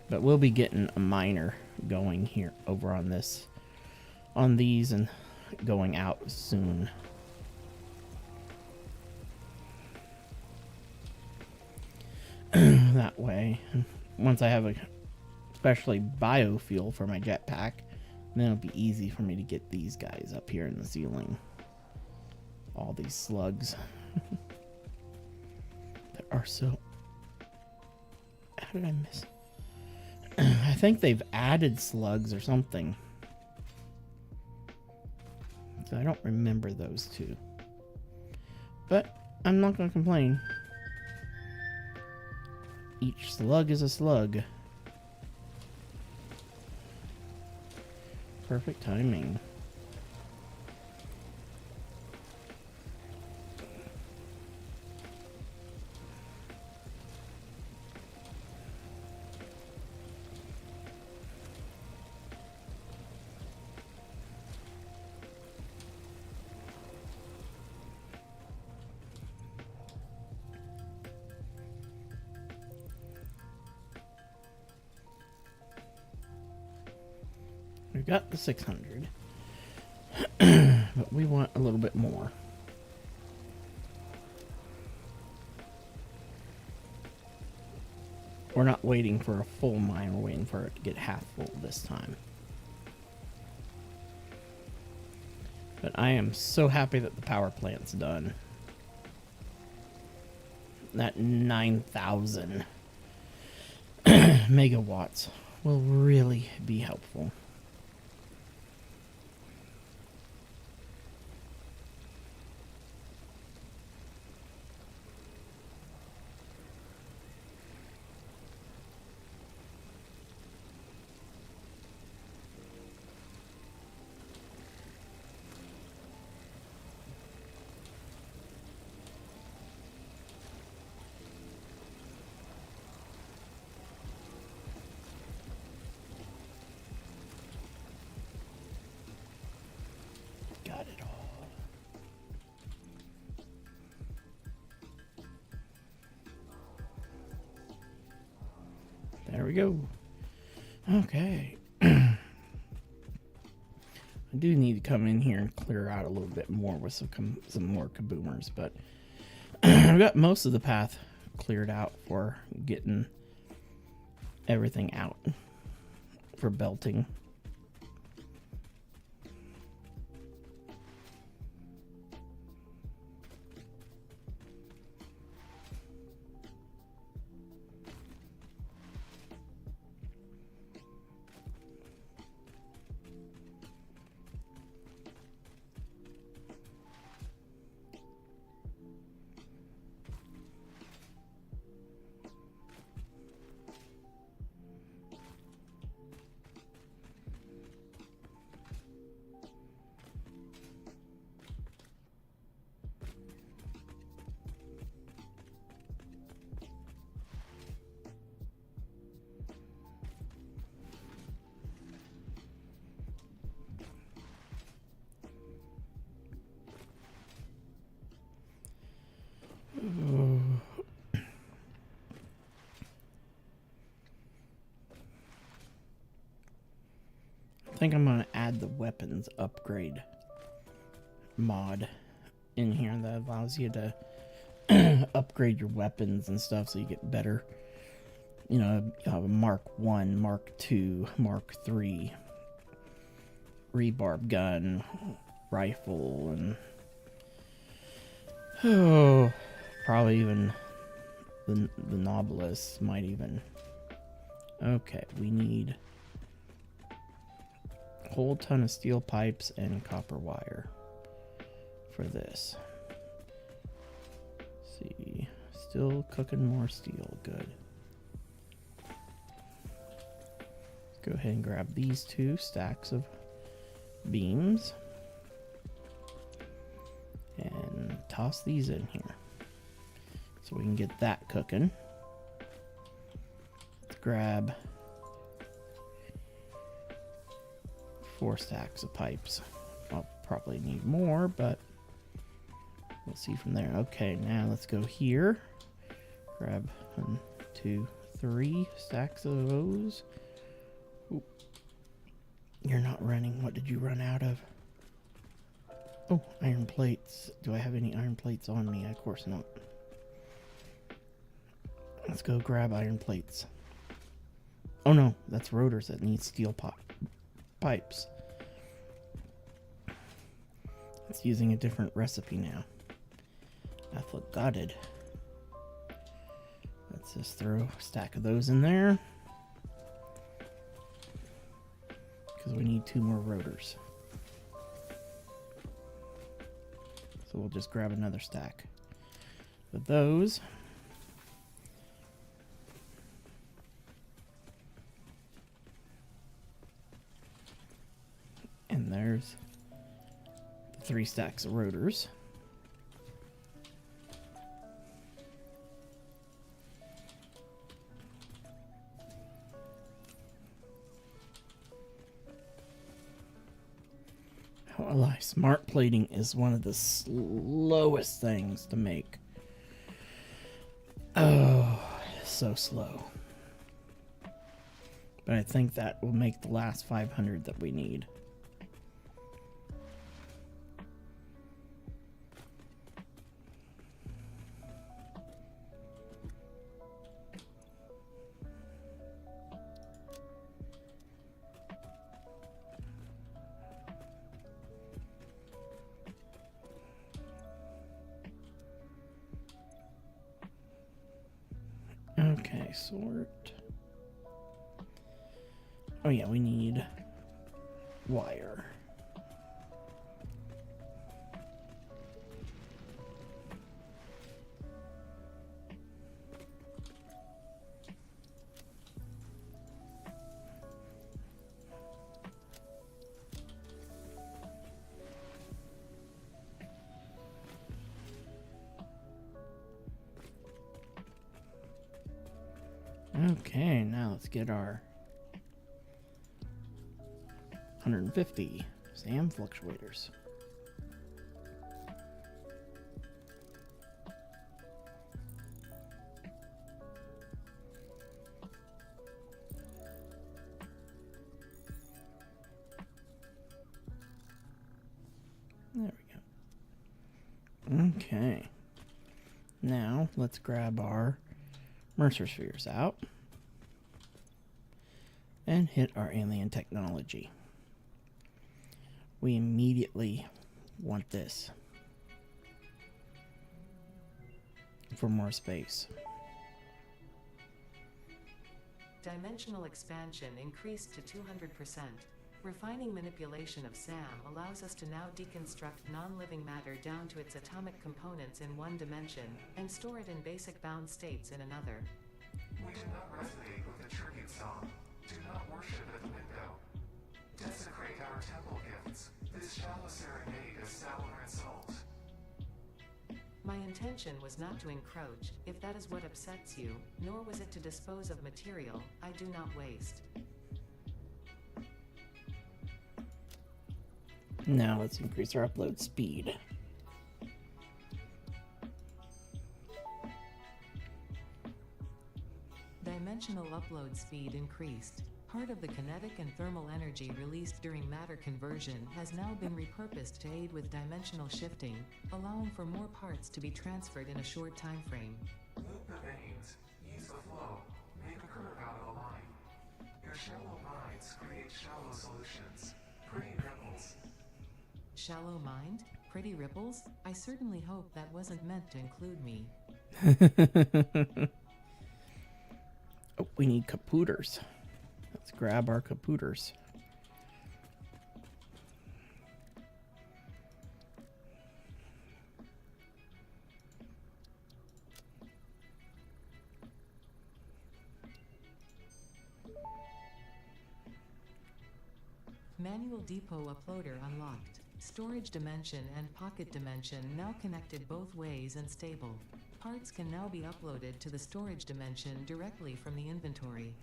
But we'll be getting a miner going here over on these and going out soon. That way, once I have especially biofuel for my jetpack, then it'll be easy for me to get these guys up here in the ceiling. All these slugs. There are so... How did I miss? I think they've added slugs or something. So I don't remember those two. But I'm not going to complain. Each slug is a slug. Perfect timing. We've got the 600, but we want a little bit more. We're not waiting for a full mine, we're waiting for it to get half full this time. But I am so happy that the power plant's done. That 9,000 megawatts will really be helpful. Got it all. There we go. Okay. I do need to come in here and clear out a little bit more with some more kaboomers, but I've got most of the path cleared out for getting everything out for belting. think I'm gonna add the weapons upgrade mod in here that allows you to upgrade your weapons and stuff so you get better. You know, you have a Mark 1, Mark 2, Mark 3 rebarb gun, rifle, and probably even the Nobilis might even. Okay, we need a whole ton of steel pipes and copper wire for this. Let's see, still cooking more steel, good. Let's go ahead and grab these 2 stacks of beams and toss these in here so we can get that cooking. Let's grab 4 stacks of pipes. I'll probably need more, but we'll see from there. Okay, now let's go here. Grab 1, 2, 3 stacks of those. Ooh. You're not running. What did you run out of? Oh, iron plates. Do I have any iron plates on me? Of course not. Let's go grab iron plates. Oh no, that's rotors that need steel pipes. It's using a different recipe now. I forgot it. Let's just throw a stack of those in there, because we need 2 more rotors. So we'll just grab another stack of those. And there's the 3 stacks of rotors. Smart plating is one of the slowest things to make. Oh, so slow. But I think that will make the last 500 that we need. Okay, sort. Oh yeah, we need wire. Okay, now let's get our 150 SAM fluctuators. There we go. Okay. Now let's grab our Mercer spheres out and hit our alien technology. We immediately want this for more space. Dimensional expansion increased to 200%. Refining manipulation of SAM allows us to now deconstruct non-living matter down to its atomic components in one dimension, and store it in basic bound states in another. We do not resonate with the tribute song. Do not worship at the window. Desecrate our temple gifts. This shallow serenade is sour insult. My intention was not to encroach, if that is what upsets you, nor was it to dispose of material I do not waste. Now let's increase our upload speed. Dimensional upload speed increased. Part of the kinetic and thermal energy released during matter conversion has now been repurposed to aid with dimensional shifting, allowing for more parts to be transferred in a short time frame. Loop the veins, ease the flow, make a curve out of a line. Your shallow minds create shallow solutions. Pretty ripples. Shallow mind? Pretty ripples? I certainly hope that wasn't meant to include me. Oh, we need capooters. Let's grab our capooters. Manual depot uploader unlocked. Storage dimension and pocket dimension now connected both ways and stable. Parts can now be uploaded to the storage dimension directly from the inventory.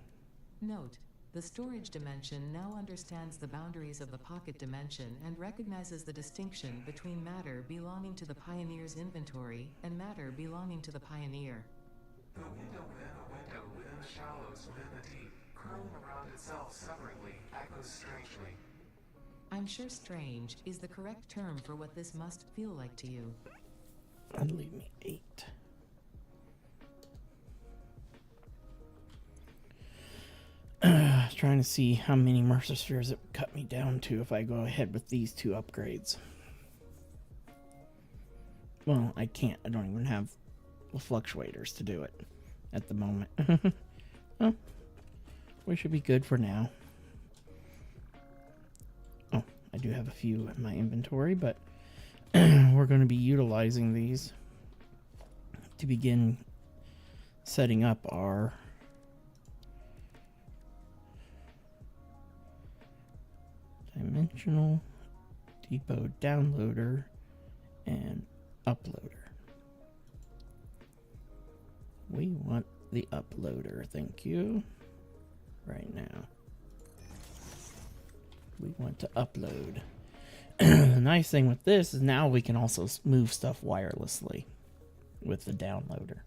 Note: the storage dimension now understands the boundaries of the pocket dimension and recognizes the distinction between matter belonging to the Pioneer's inventory and matter belonging to the Pioneer. The window within a window within the shallows within the deep, curling around itself separately, echoes strangely. I'm sure strange is the correct term for what this must feel like to you. That'd leave me 8. I was trying to see how many Mercer spheres it would cut me down to if I go ahead with these 2 upgrades. Well, I can't. I don't even have the fluctuators to do it at the moment. Well, we should be good for now. Oh, I do have a few in my inventory, but we're going to be utilizing these to begin setting up our dimensional depot downloader and uploader. We want the uploader, thank you. Right now. We want to upload. The nice thing with this is now we can also move stuff wirelessly with the downloader.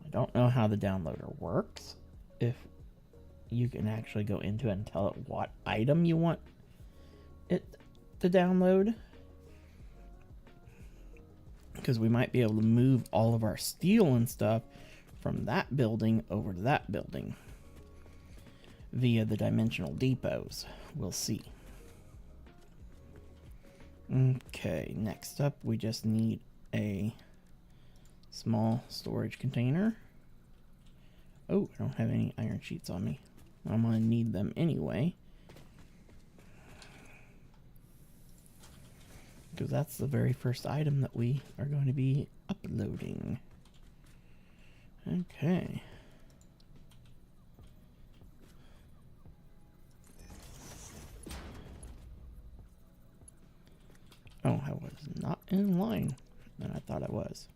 I don't know how the downloader works. If you can actually go into it and tell it what item you want it to download. Because we might be able to move all of our steel and stuff from that building over to that building via the dimensional depots. We'll see. Okay, next up we just need a small storage container. Oh, I don't have any iron sheets on me. I'm going to need them anyway, because that's the very first item that we are going to be uploading. Okay. Oh, I was not in line, and I thought I was.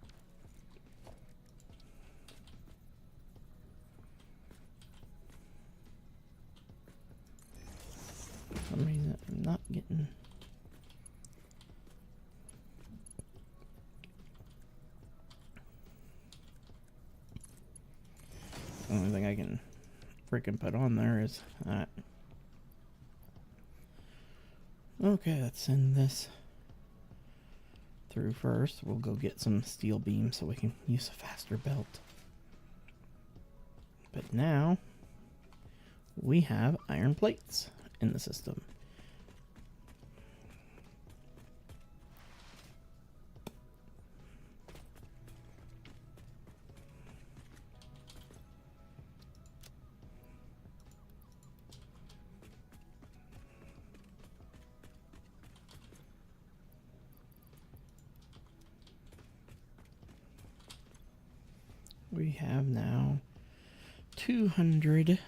For some reason, I'm not getting... The only thing I can freaking put on there is that. Okay, let's send this through first. We'll go get some steel beams so we can use a faster belt. But now we have iron plates in the system. We have now 200.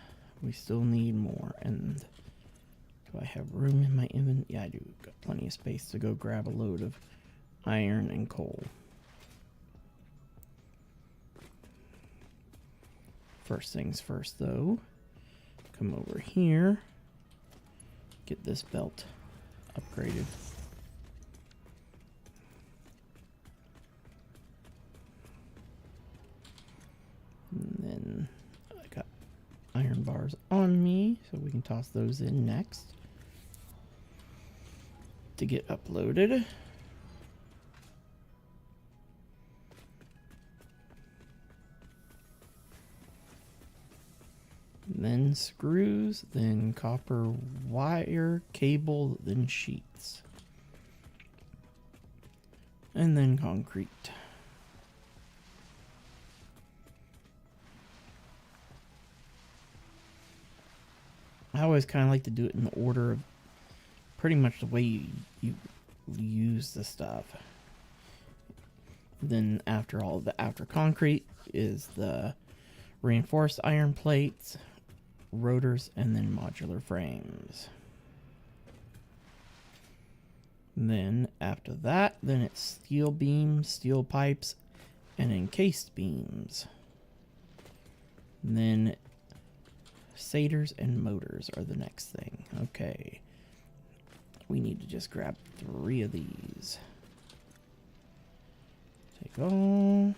We still need more. And do I have room in my inventory? Yeah, I do. Got plenty of space to go grab a load of iron and coal. First things first, though. Come over here. Get this belt upgraded. And then I got iron bars on me, so we can toss those in next to get uploaded. Then screws, then copper wire, cable, then sheets. And then concrete. I always kind of like to do it in the order of pretty much the way you use the stuff. Then after concrete is the reinforced iron plates, rotors, and then modular frames. Then after that, then it's steel beams, steel pipes, and encased beams. And then satyrs and motors are the next thing. Okay. We need to just grab 3 of these. Take all.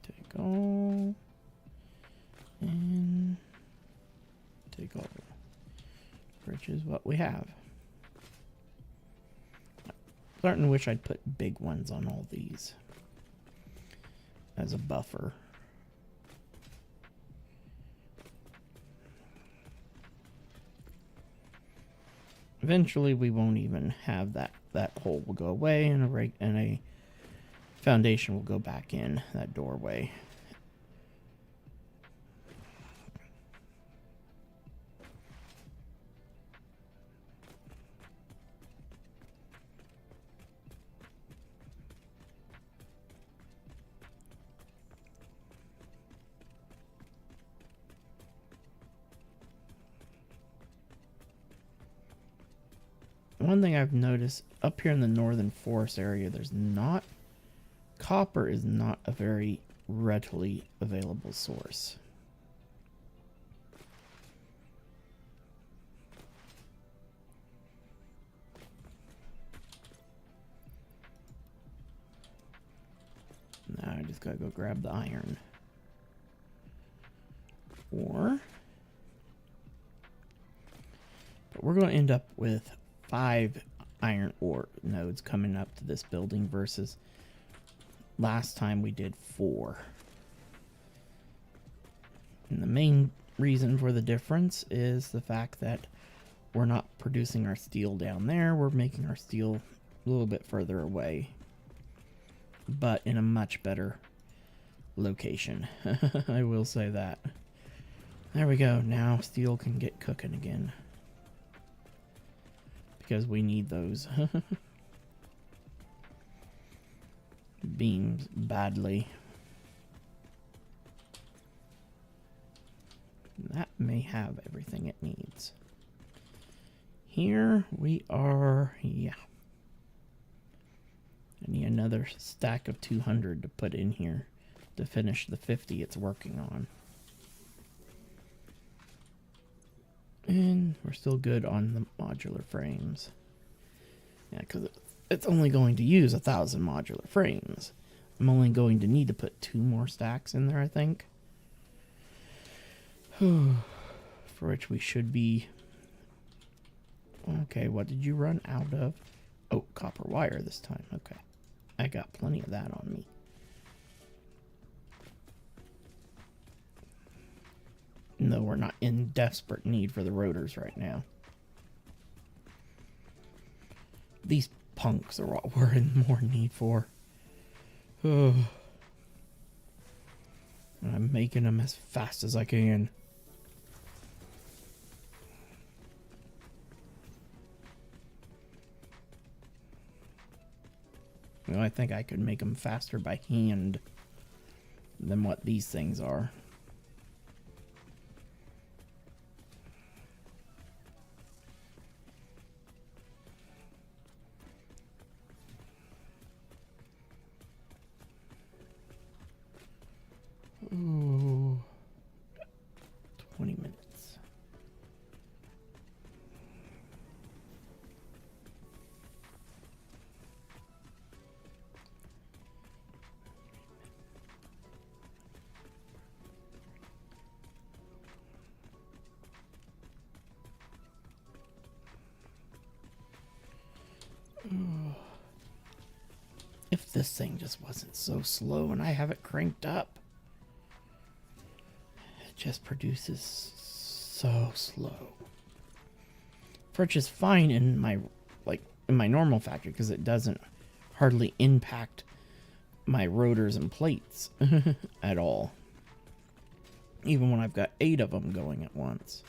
Take all. And take all. Which is what we have. Starting to wish I'd put big ones on all these as a buffer. Eventually we won't even have that hole will go away and a foundation will go back in that doorway. One thing I've noticed up here in the northern forest area, copper is not a very readily available source. Now I just gotta go grab the iron. But we're gonna end up with 5 iron ore nodes coming up to this building versus last time we did 4. And the main reason for the difference is the fact that we're not producing our steel down there. We're making our steel a little bit further away, but in a much better location. I will say that. There we go. Now steel can get cooking again. Because we need those beams badly. That may have everything it needs. Here we are, yeah. I need another stack of 200 to put in here to finish the 50 it's working on. And we're still good on the modular frames. Yeah, because it's only going to use 1,000 modular frames. I'm only going to need to put 2 more stacks in there, I think. For which we should be... Okay, what did you run out of? Oh, copper wire this time. Okay. I got plenty of that on me. No, we're not in desperate need for the rotors right now. These punks are what we're in more need for. Oh. And I'm making them as fast as I can. Well, I think I could make them faster by hand than what these things are. Ooh, 20 minutes. If this thing just wasn't so slow and I have it cranked up. It just produces so slow. Which is fine in my normal factory because it doesn't hardly impact my rotors and plates at all. Even when I've got 8 of them going at once.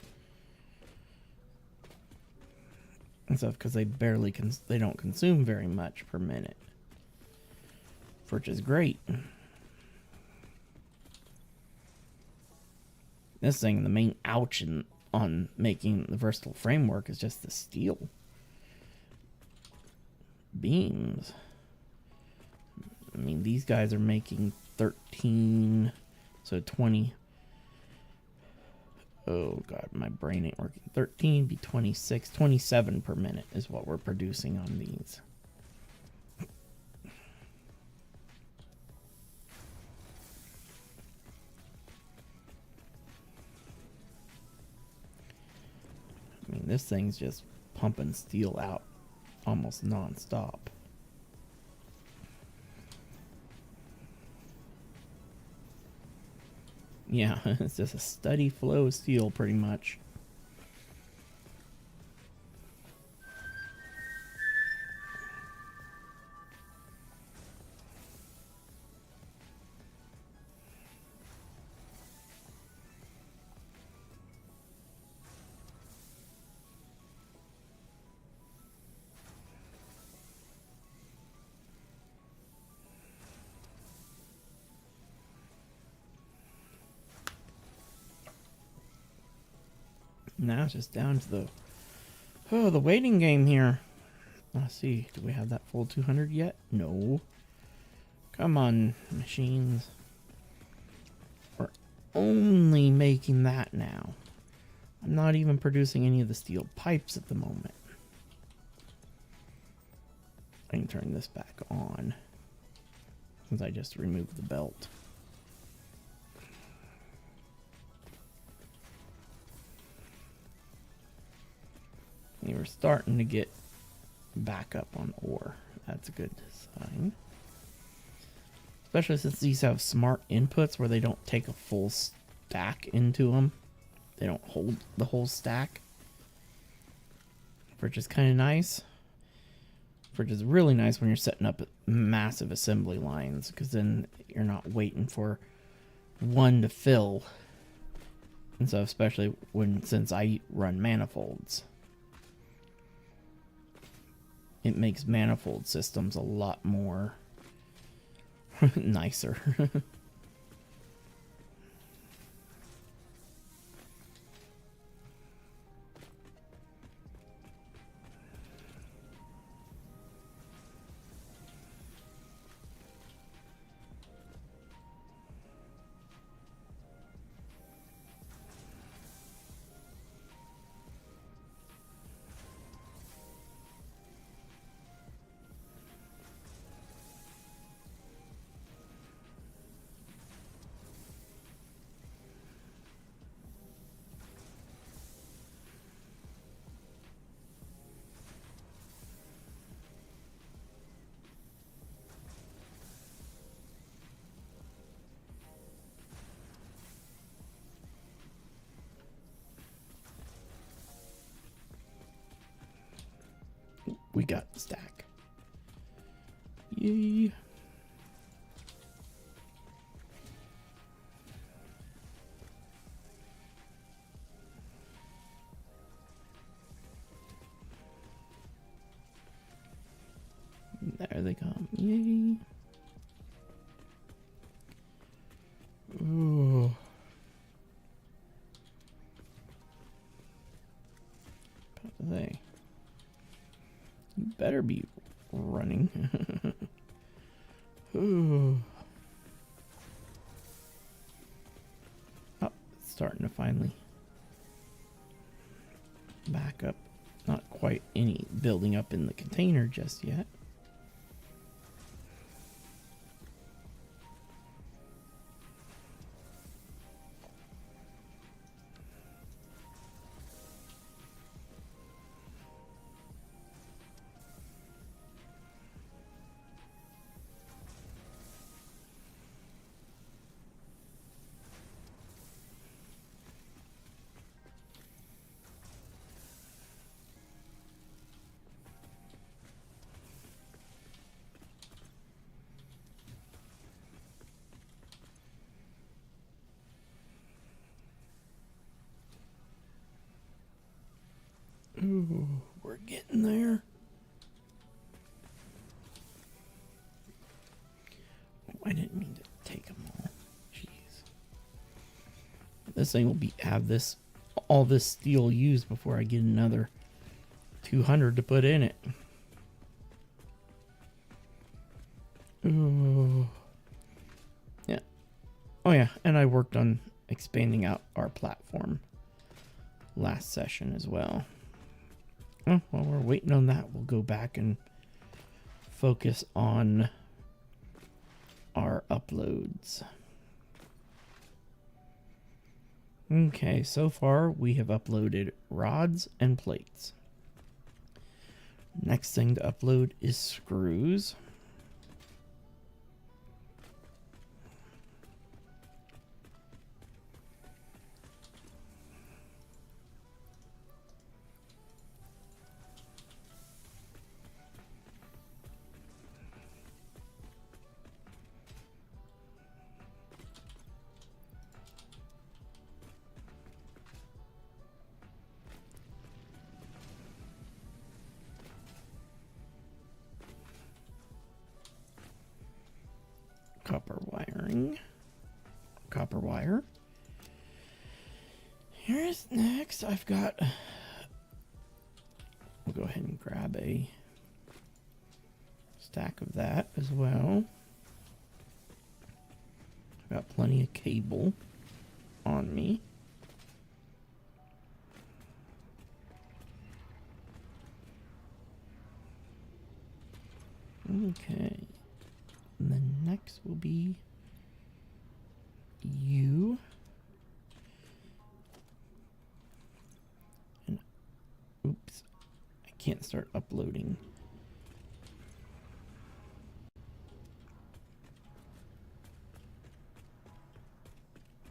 And stuff because they they don't consume very much per minute. Which is great. This thing, the main ouch on making the versatile framework is just the steel beams. I mean, these guys are making 13, so 20. Oh god, my brain ain't working. 13 be 26, 27 per minute is what we're producing on these. I mean, this thing's just pumping steel out almost non-stop. Yeah, it's just a steady flow of steel pretty much. Now it's just down to the waiting game here. Let's see, do we have that full 200 yet? No. Come on, machines. We're only making that now. I'm not even producing any of the steel pipes at the moment. I can turn this back on since I just removed the belt. And we're starting to get back up on ore. That's a good sign. Especially since these have smart inputs where they don't take a full stack into them. They don't hold the whole stack. Which is kind of nice. Which is really nice when you're setting up massive assembly lines, because then you're not waiting for one to fill. And so especially since I run manifolds. It makes manifold systems a lot more nicer. We got the stack. Yay. There they come. Yay. Ooh. About to say. You better be running. Ooh. Oh, it's starting to finally back up. Not quite any building up in the container just yet. Ooh, we're getting there. Oh, I didn't mean to take them all. Jeez. This thing will have all this steel used before I get another 200 to put in it. Ooh. Yeah. Oh yeah, and I worked on expanding out our platform last session as well. Oh, while we're waiting on that, we'll go back and focus on our uploads. Okay, so far we have uploaded rods and plates. Next thing to upload is screws. Copper wiring. Copper wire. Here's next. I've got... We'll go ahead and grab a stack of that as well. I've got plenty of cable on me. Okay. And then next will be you. And oops, I can't start uploading.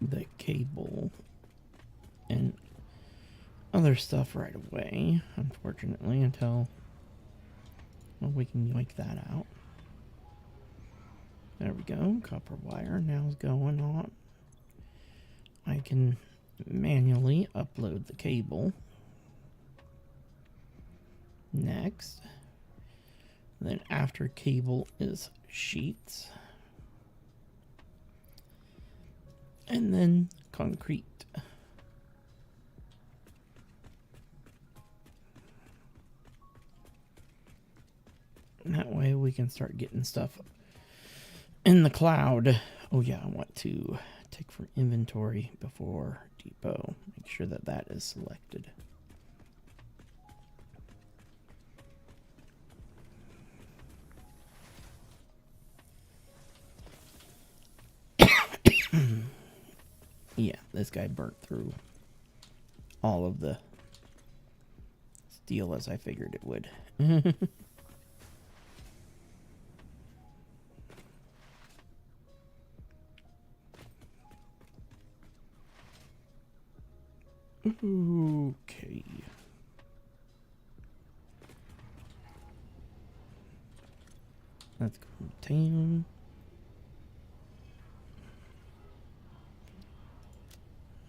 The cable and other stuff right away, unfortunately, until we can yank that out. There we go. Copper wire now is going on. I can manually upload the cable. Next. Then after cable is sheets. And then concrete. And that way we can start getting stuff in the cloud. Oh yeah, I want to take from inventory before depot. Make sure that that is selected. Yeah, this guy burnt through all of the steel as I figured it would. Okay. Let's go down.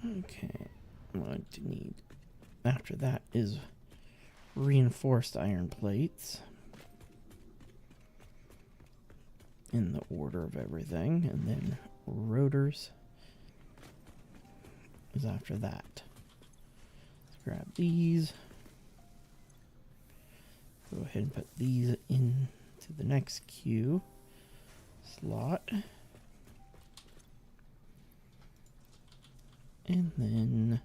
Okay. What I need after that is reinforced iron plates in the order of everything, and then rotors is after that. Let's grab these. Go ahead and put these into the next queue slot. And then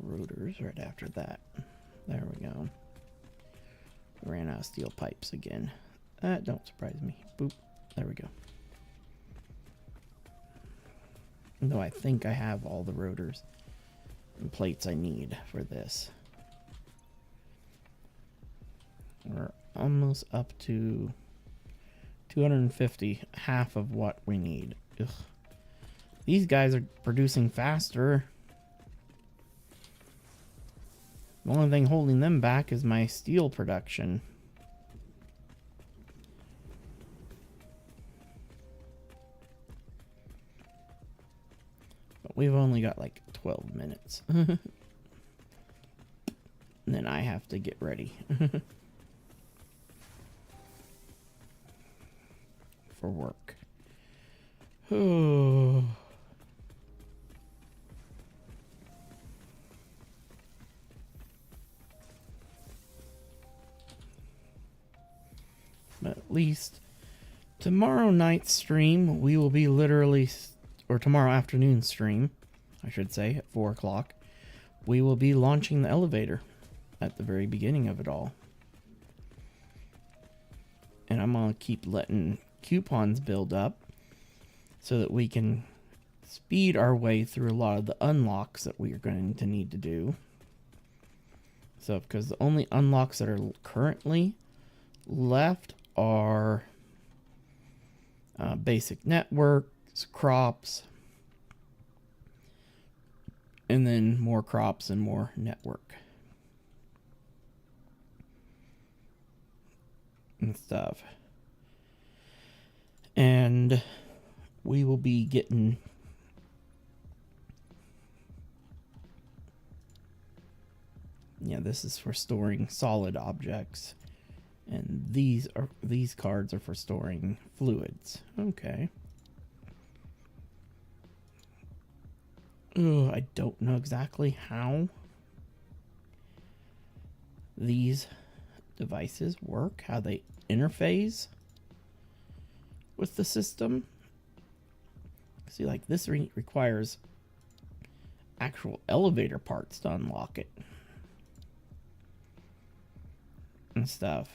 rotors right after that. There we go. Ran out of steel pipes again. That don't surprise me. Boop. There we go. Though I think I have all the rotors and plates I need for this. We're almost up to 250, half of what we need. Ugh. These guys are producing faster. The only thing holding them back is my steel production. But we've only got like 12 minutes. And then I have to get ready for work. Oh. But at least tomorrow night's stream, we will be literally, or tomorrow afternoon stream, I should say, at 4 o'clock, we will be launching the elevator at the very beginning of it all. And I'm going to keep letting coupons build up so that we can speed our way through a lot of the unlocks that we are going to need to do. So, because the only unlocks that are currently left are basic networks, crops, and then more crops and more network and stuff. And we will be getting this is for storing solid objects, and these cards are for storing fluids. Okay. I don't know exactly how these devices work, how they interface with the system. See, like this requires actual elevator parts to unlock it and stuff,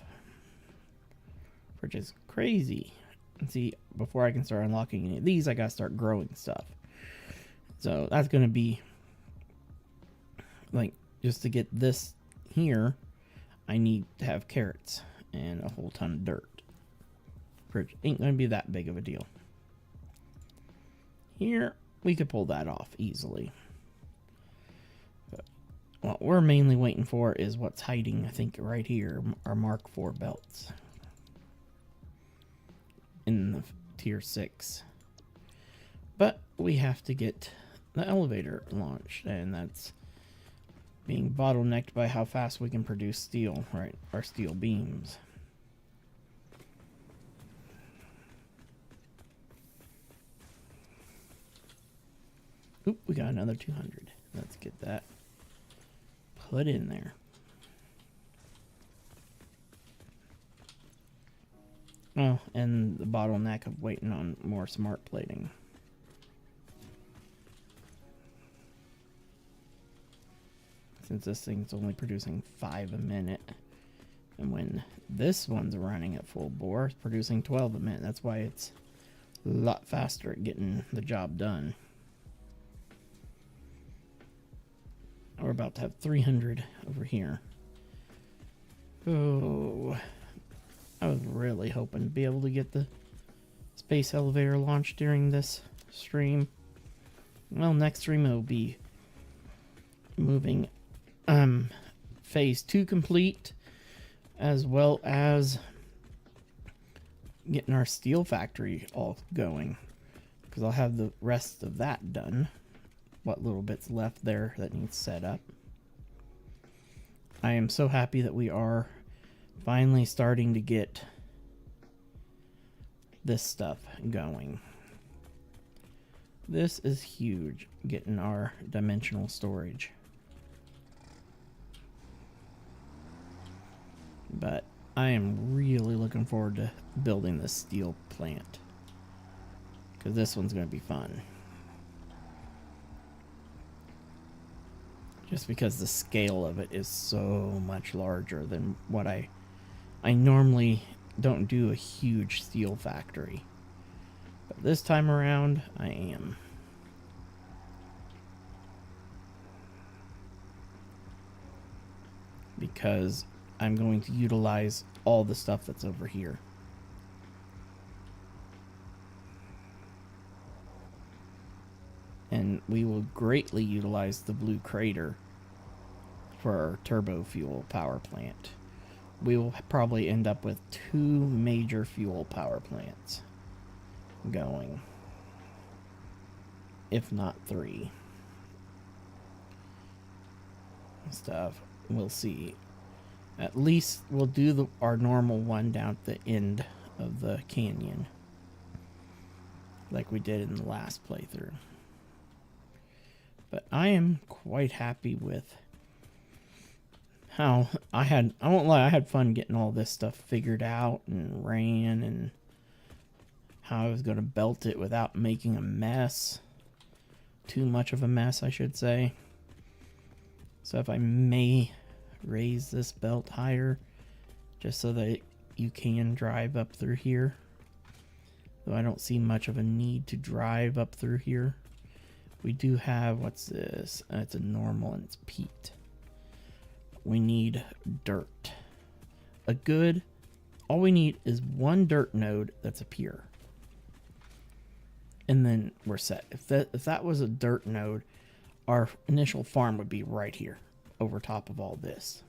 which is crazy. And see, before I can start unlocking any of these, I gotta start growing stuff. So that's gonna be like, just to get this here, I need to have carrots and a whole ton of dirt, which ain't gonna be that big of a deal. Here, we could pull that off easily. But what we're mainly waiting for is what's hiding, I think, right here, our Mark IV belts in the tier 6. But we have to get the elevator launched, and that's being bottlenecked by how fast we can produce steel, right? Our steel beams. Oop, we got another 200. Let's get that put in there. Oh, and the bottleneck of waiting on more smart plating. Since this thing's only producing 5 a minute. And when this one's running at full bore, it's producing 12 a minute. That's why it's a lot faster at getting the job done. We're about to have 300 over here. Oh, I was really hoping to be able to get the space elevator launched during this stream. Well, next stream will be moving phase 2 complete, as well as getting our steel factory all going, because I'll have the rest of that done. What little bits left there that needs set up. I am so happy that we are finally starting to get this stuff going. This is huge, getting our dimensional storage. But I am really looking forward to building this steel plant, because this one's going to be fun. Just because the scale of it is so much larger than what I normally don't do a huge steel factory. But this time around, I am. Because I'm going to utilize all the stuff that's over here. And we will greatly utilize the blue crater for our turbo fuel power plant. We will probably end up with 2 major fuel power plants going, if not 3. Stuff. we'll see. At least we'll do our normal one down at the end of the canyon, like we did in the last playthrough. But I am quite happy with how I won't lie, I had fun getting all this stuff figured out and ran, and how I was going to belt it without making a mess. Too much of a mess, I should say. So if I may raise this belt higher, just so that you can drive up through here. Though I don't see much of a need to drive up through here. We do have, what's this? It's a normal and it's peat. We need dirt. All we need is one dirt node that's a pure. And then we're set. If that was a dirt node, our initial farm would be right here, over top of all this.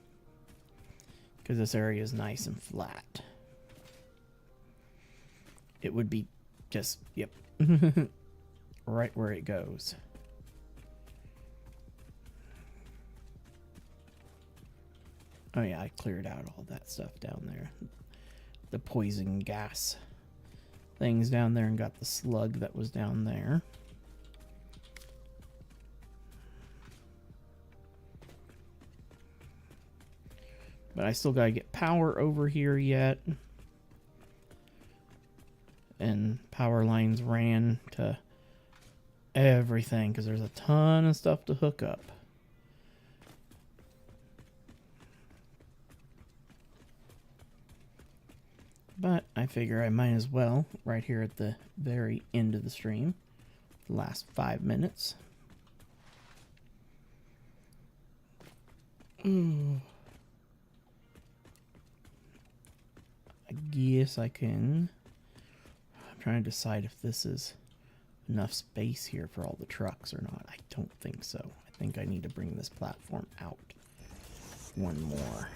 Because this area is nice and flat. It would be just, yep, right where it goes. Oh yeah, I cleared out all that stuff down there. The poison gas things down there, and got the slug that was down there. But I still gotta get power over here yet. And power lines ran to everything, because there's a ton of stuff to hook up. But I figure I might as well, right here at the very end of the stream, the last 5 minutes. I guess I can. I'm trying to decide if this is enough space here for all the trucks or not. I don't think so. I think I need to bring this platform out one more.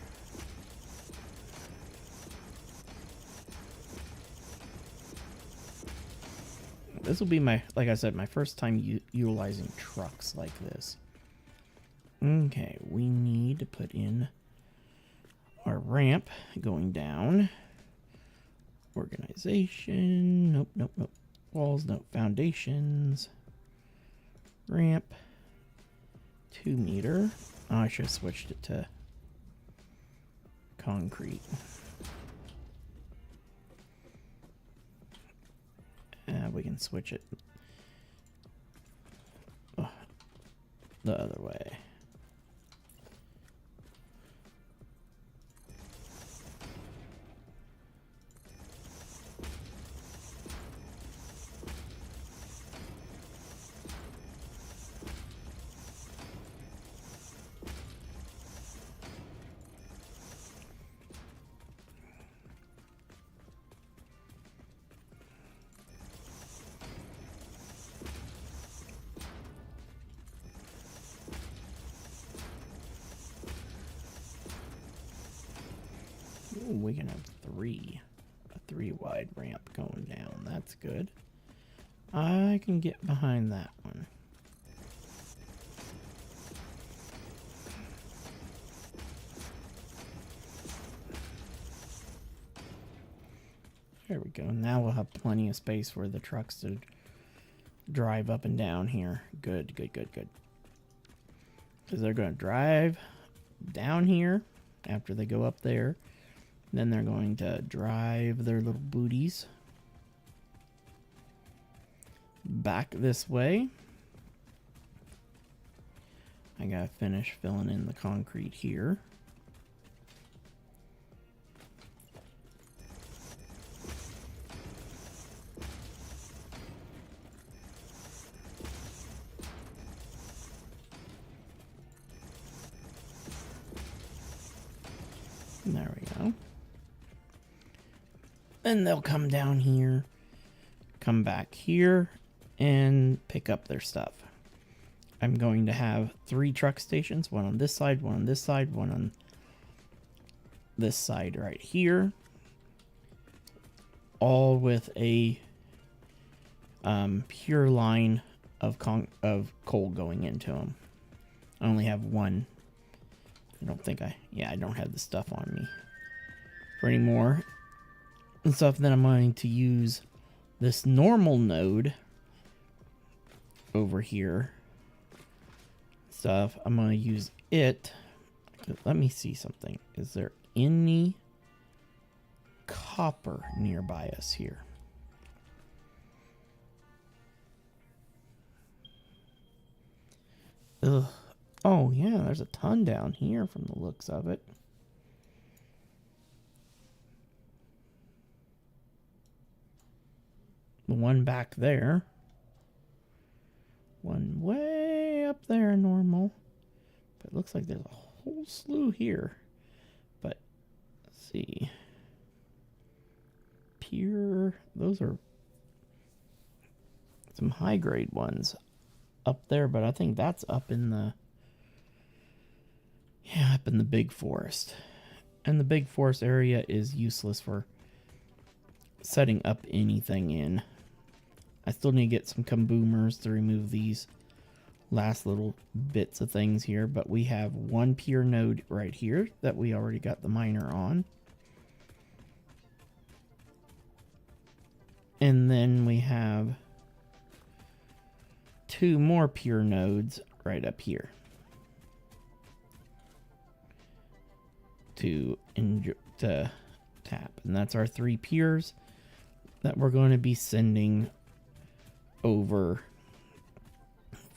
This will be my, like I said, my first time utilizing trucks like this. Okay, we need to put in our ramp going down. Organization. Nope, nope, nope. Walls, nope. Foundations. Ramp. 2 meter. Oh, I should have switched it to concrete. We can switch it the other way. Ooh, we can have a 3 wide ramp going down. That's good. I can get behind that one. There we go. Now we'll have plenty of space for the trucks to drive up and down here. Good, good, good, good. Because they're going to drive down here after they go up there. Then they're going to drive their little booties back this way. I gotta finish filling in the concrete here. There we go. Then they'll come down here, come back here, and pick up their stuff. I'm going to have 3 truck stations, one on this side, one on this side, one on this side right here. All with a pure line of coal going into them. I only have one I don't have the stuff on me for any more and stuff. Then I'm going to use this normal node over here. Stuff. I'm going to use it. Let me see something. Is there any copper nearby us here? Ugh. Oh, yeah, there's a ton down here from the looks of it. The one back there. One way up there, normal. But it looks like there's a whole slew here. But, let's see. Pure. Those are some high-grade ones up there, but I think that's up in the... Yeah, up in the big forest. And the big forest area is useless for setting up anything in. I still need to get some kaboomers to remove these last little bits of things here, but we have one pure node right here that we already got the miner on. And then we have 2 more pure nodes right up here to tap. And that's our 3 pures that we're going to be sending over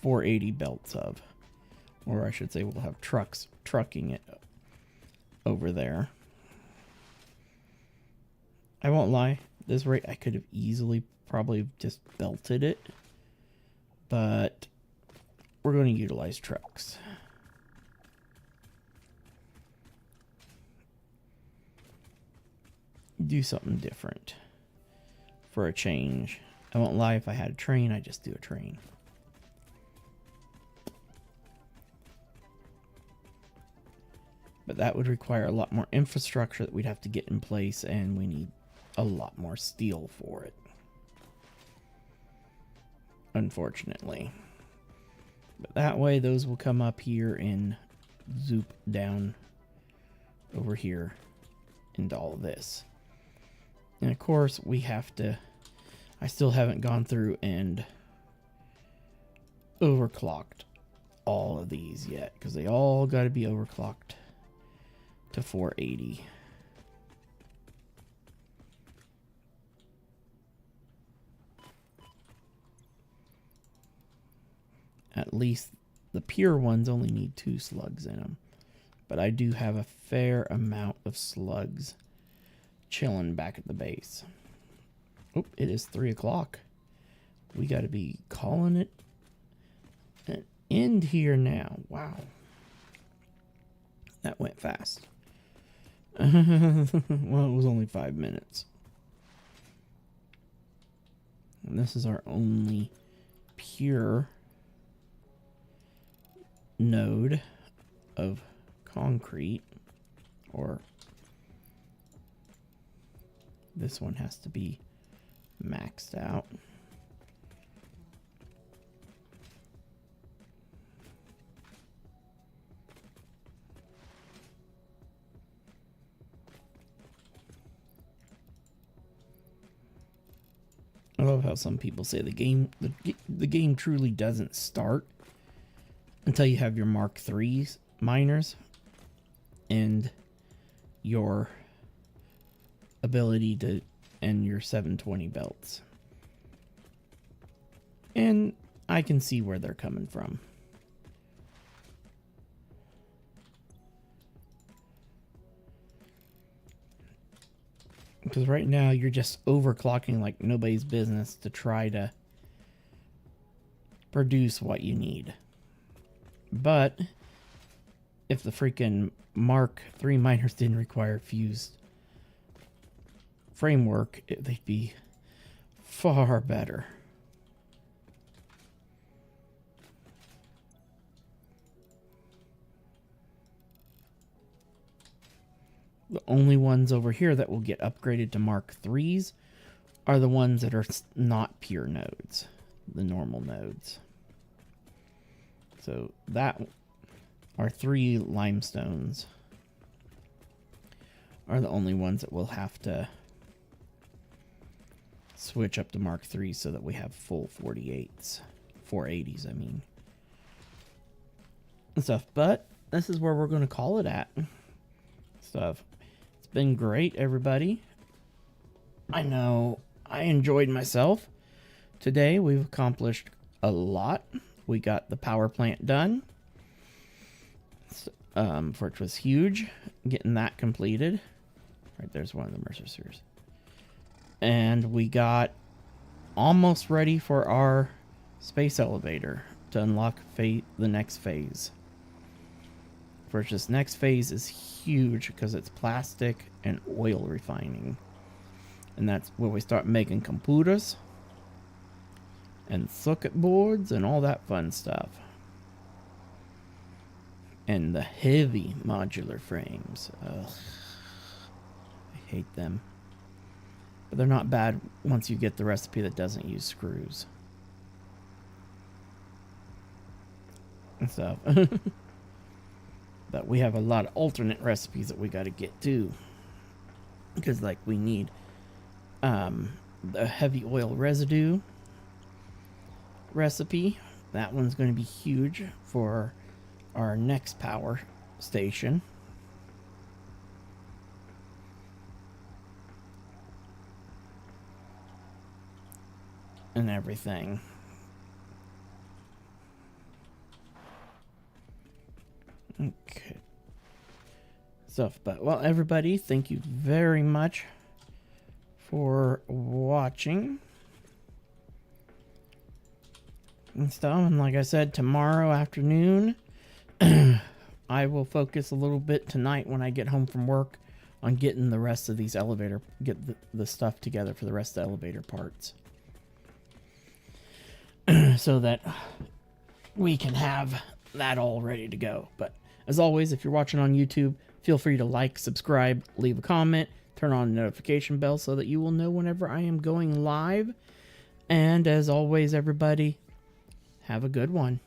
480 belts of. Or I should say we'll have trucks trucking it over there. I won't lie, this rate I could have easily probably just belted it. But we're going to utilize trucks. Do something different for a change. I won't lie, if I had a train, I'd just do a train. But that would require a lot more infrastructure that we'd have to get in place, and we need a lot more steel for it. Unfortunately. But that way, those will come up here and zoop down over here into all of this. And of course, we have to... I still haven't gone through and overclocked all of these yet, because they all got to be overclocked to 480. At least the pure ones only need 2 slugs in them. But I do have a fair amount of slugs chilling back at the base. Oh, it is 3 o'clock. We got to be calling it an end here now. Wow. That went fast. Well, it was only 5 minutes. And this is our only pure node of concrete, or this one has to be maxed out. I love how some people say the game truly doesn't start until you have your Mark III's miners and your ability to end your 720 belts. And I can see where they're coming from. Because right now you're just overclocking like nobody's business to try to produce what you need. But if the freaking Mark III miners didn't require fused framework, they'd be far better. The only ones over here that will get upgraded to Mark III's are the ones that are not pure nodes, the normal nodes. So that our 3 limestones are the only ones that we'll have to switch up to Mark III so that we have full 48s. 480s, I mean. And stuff. But this is where we're going to call it at. Stuff. It's been great, everybody. I know I enjoyed myself. Today we've accomplished a lot. We got the power plant done, which was huge. Getting that completed. Right there's one of the Mercer Sewers. And we got almost ready for our space elevator to unlock the next phase. Which this next phase is huge because it's plastic and oil refining. And that's where we start making computers and circuit boards and all that fun stuff. And the heavy modular frames. Ugh. I hate them. But they're not bad once you get the recipe that doesn't use screws. And stuff. But we have a lot of alternate recipes that we got to get to. Because like we need the heavy oil residue recipe. That one's going to be huge for our next power station. And everything. Okay. Stuff, but well, everybody, thank you very much for watching and stuff. And like I said, tomorrow afternoon, I will focus a little bit tonight when I get home from work on getting the rest of these get the stuff together for the rest of the elevator parts. So that we can have that all ready to go. But as always, if you're watching on YouTube, feel free to like, subscribe, leave a comment, turn on the notification bell so that you will know whenever I am going live. And as always, everybody, have a good one.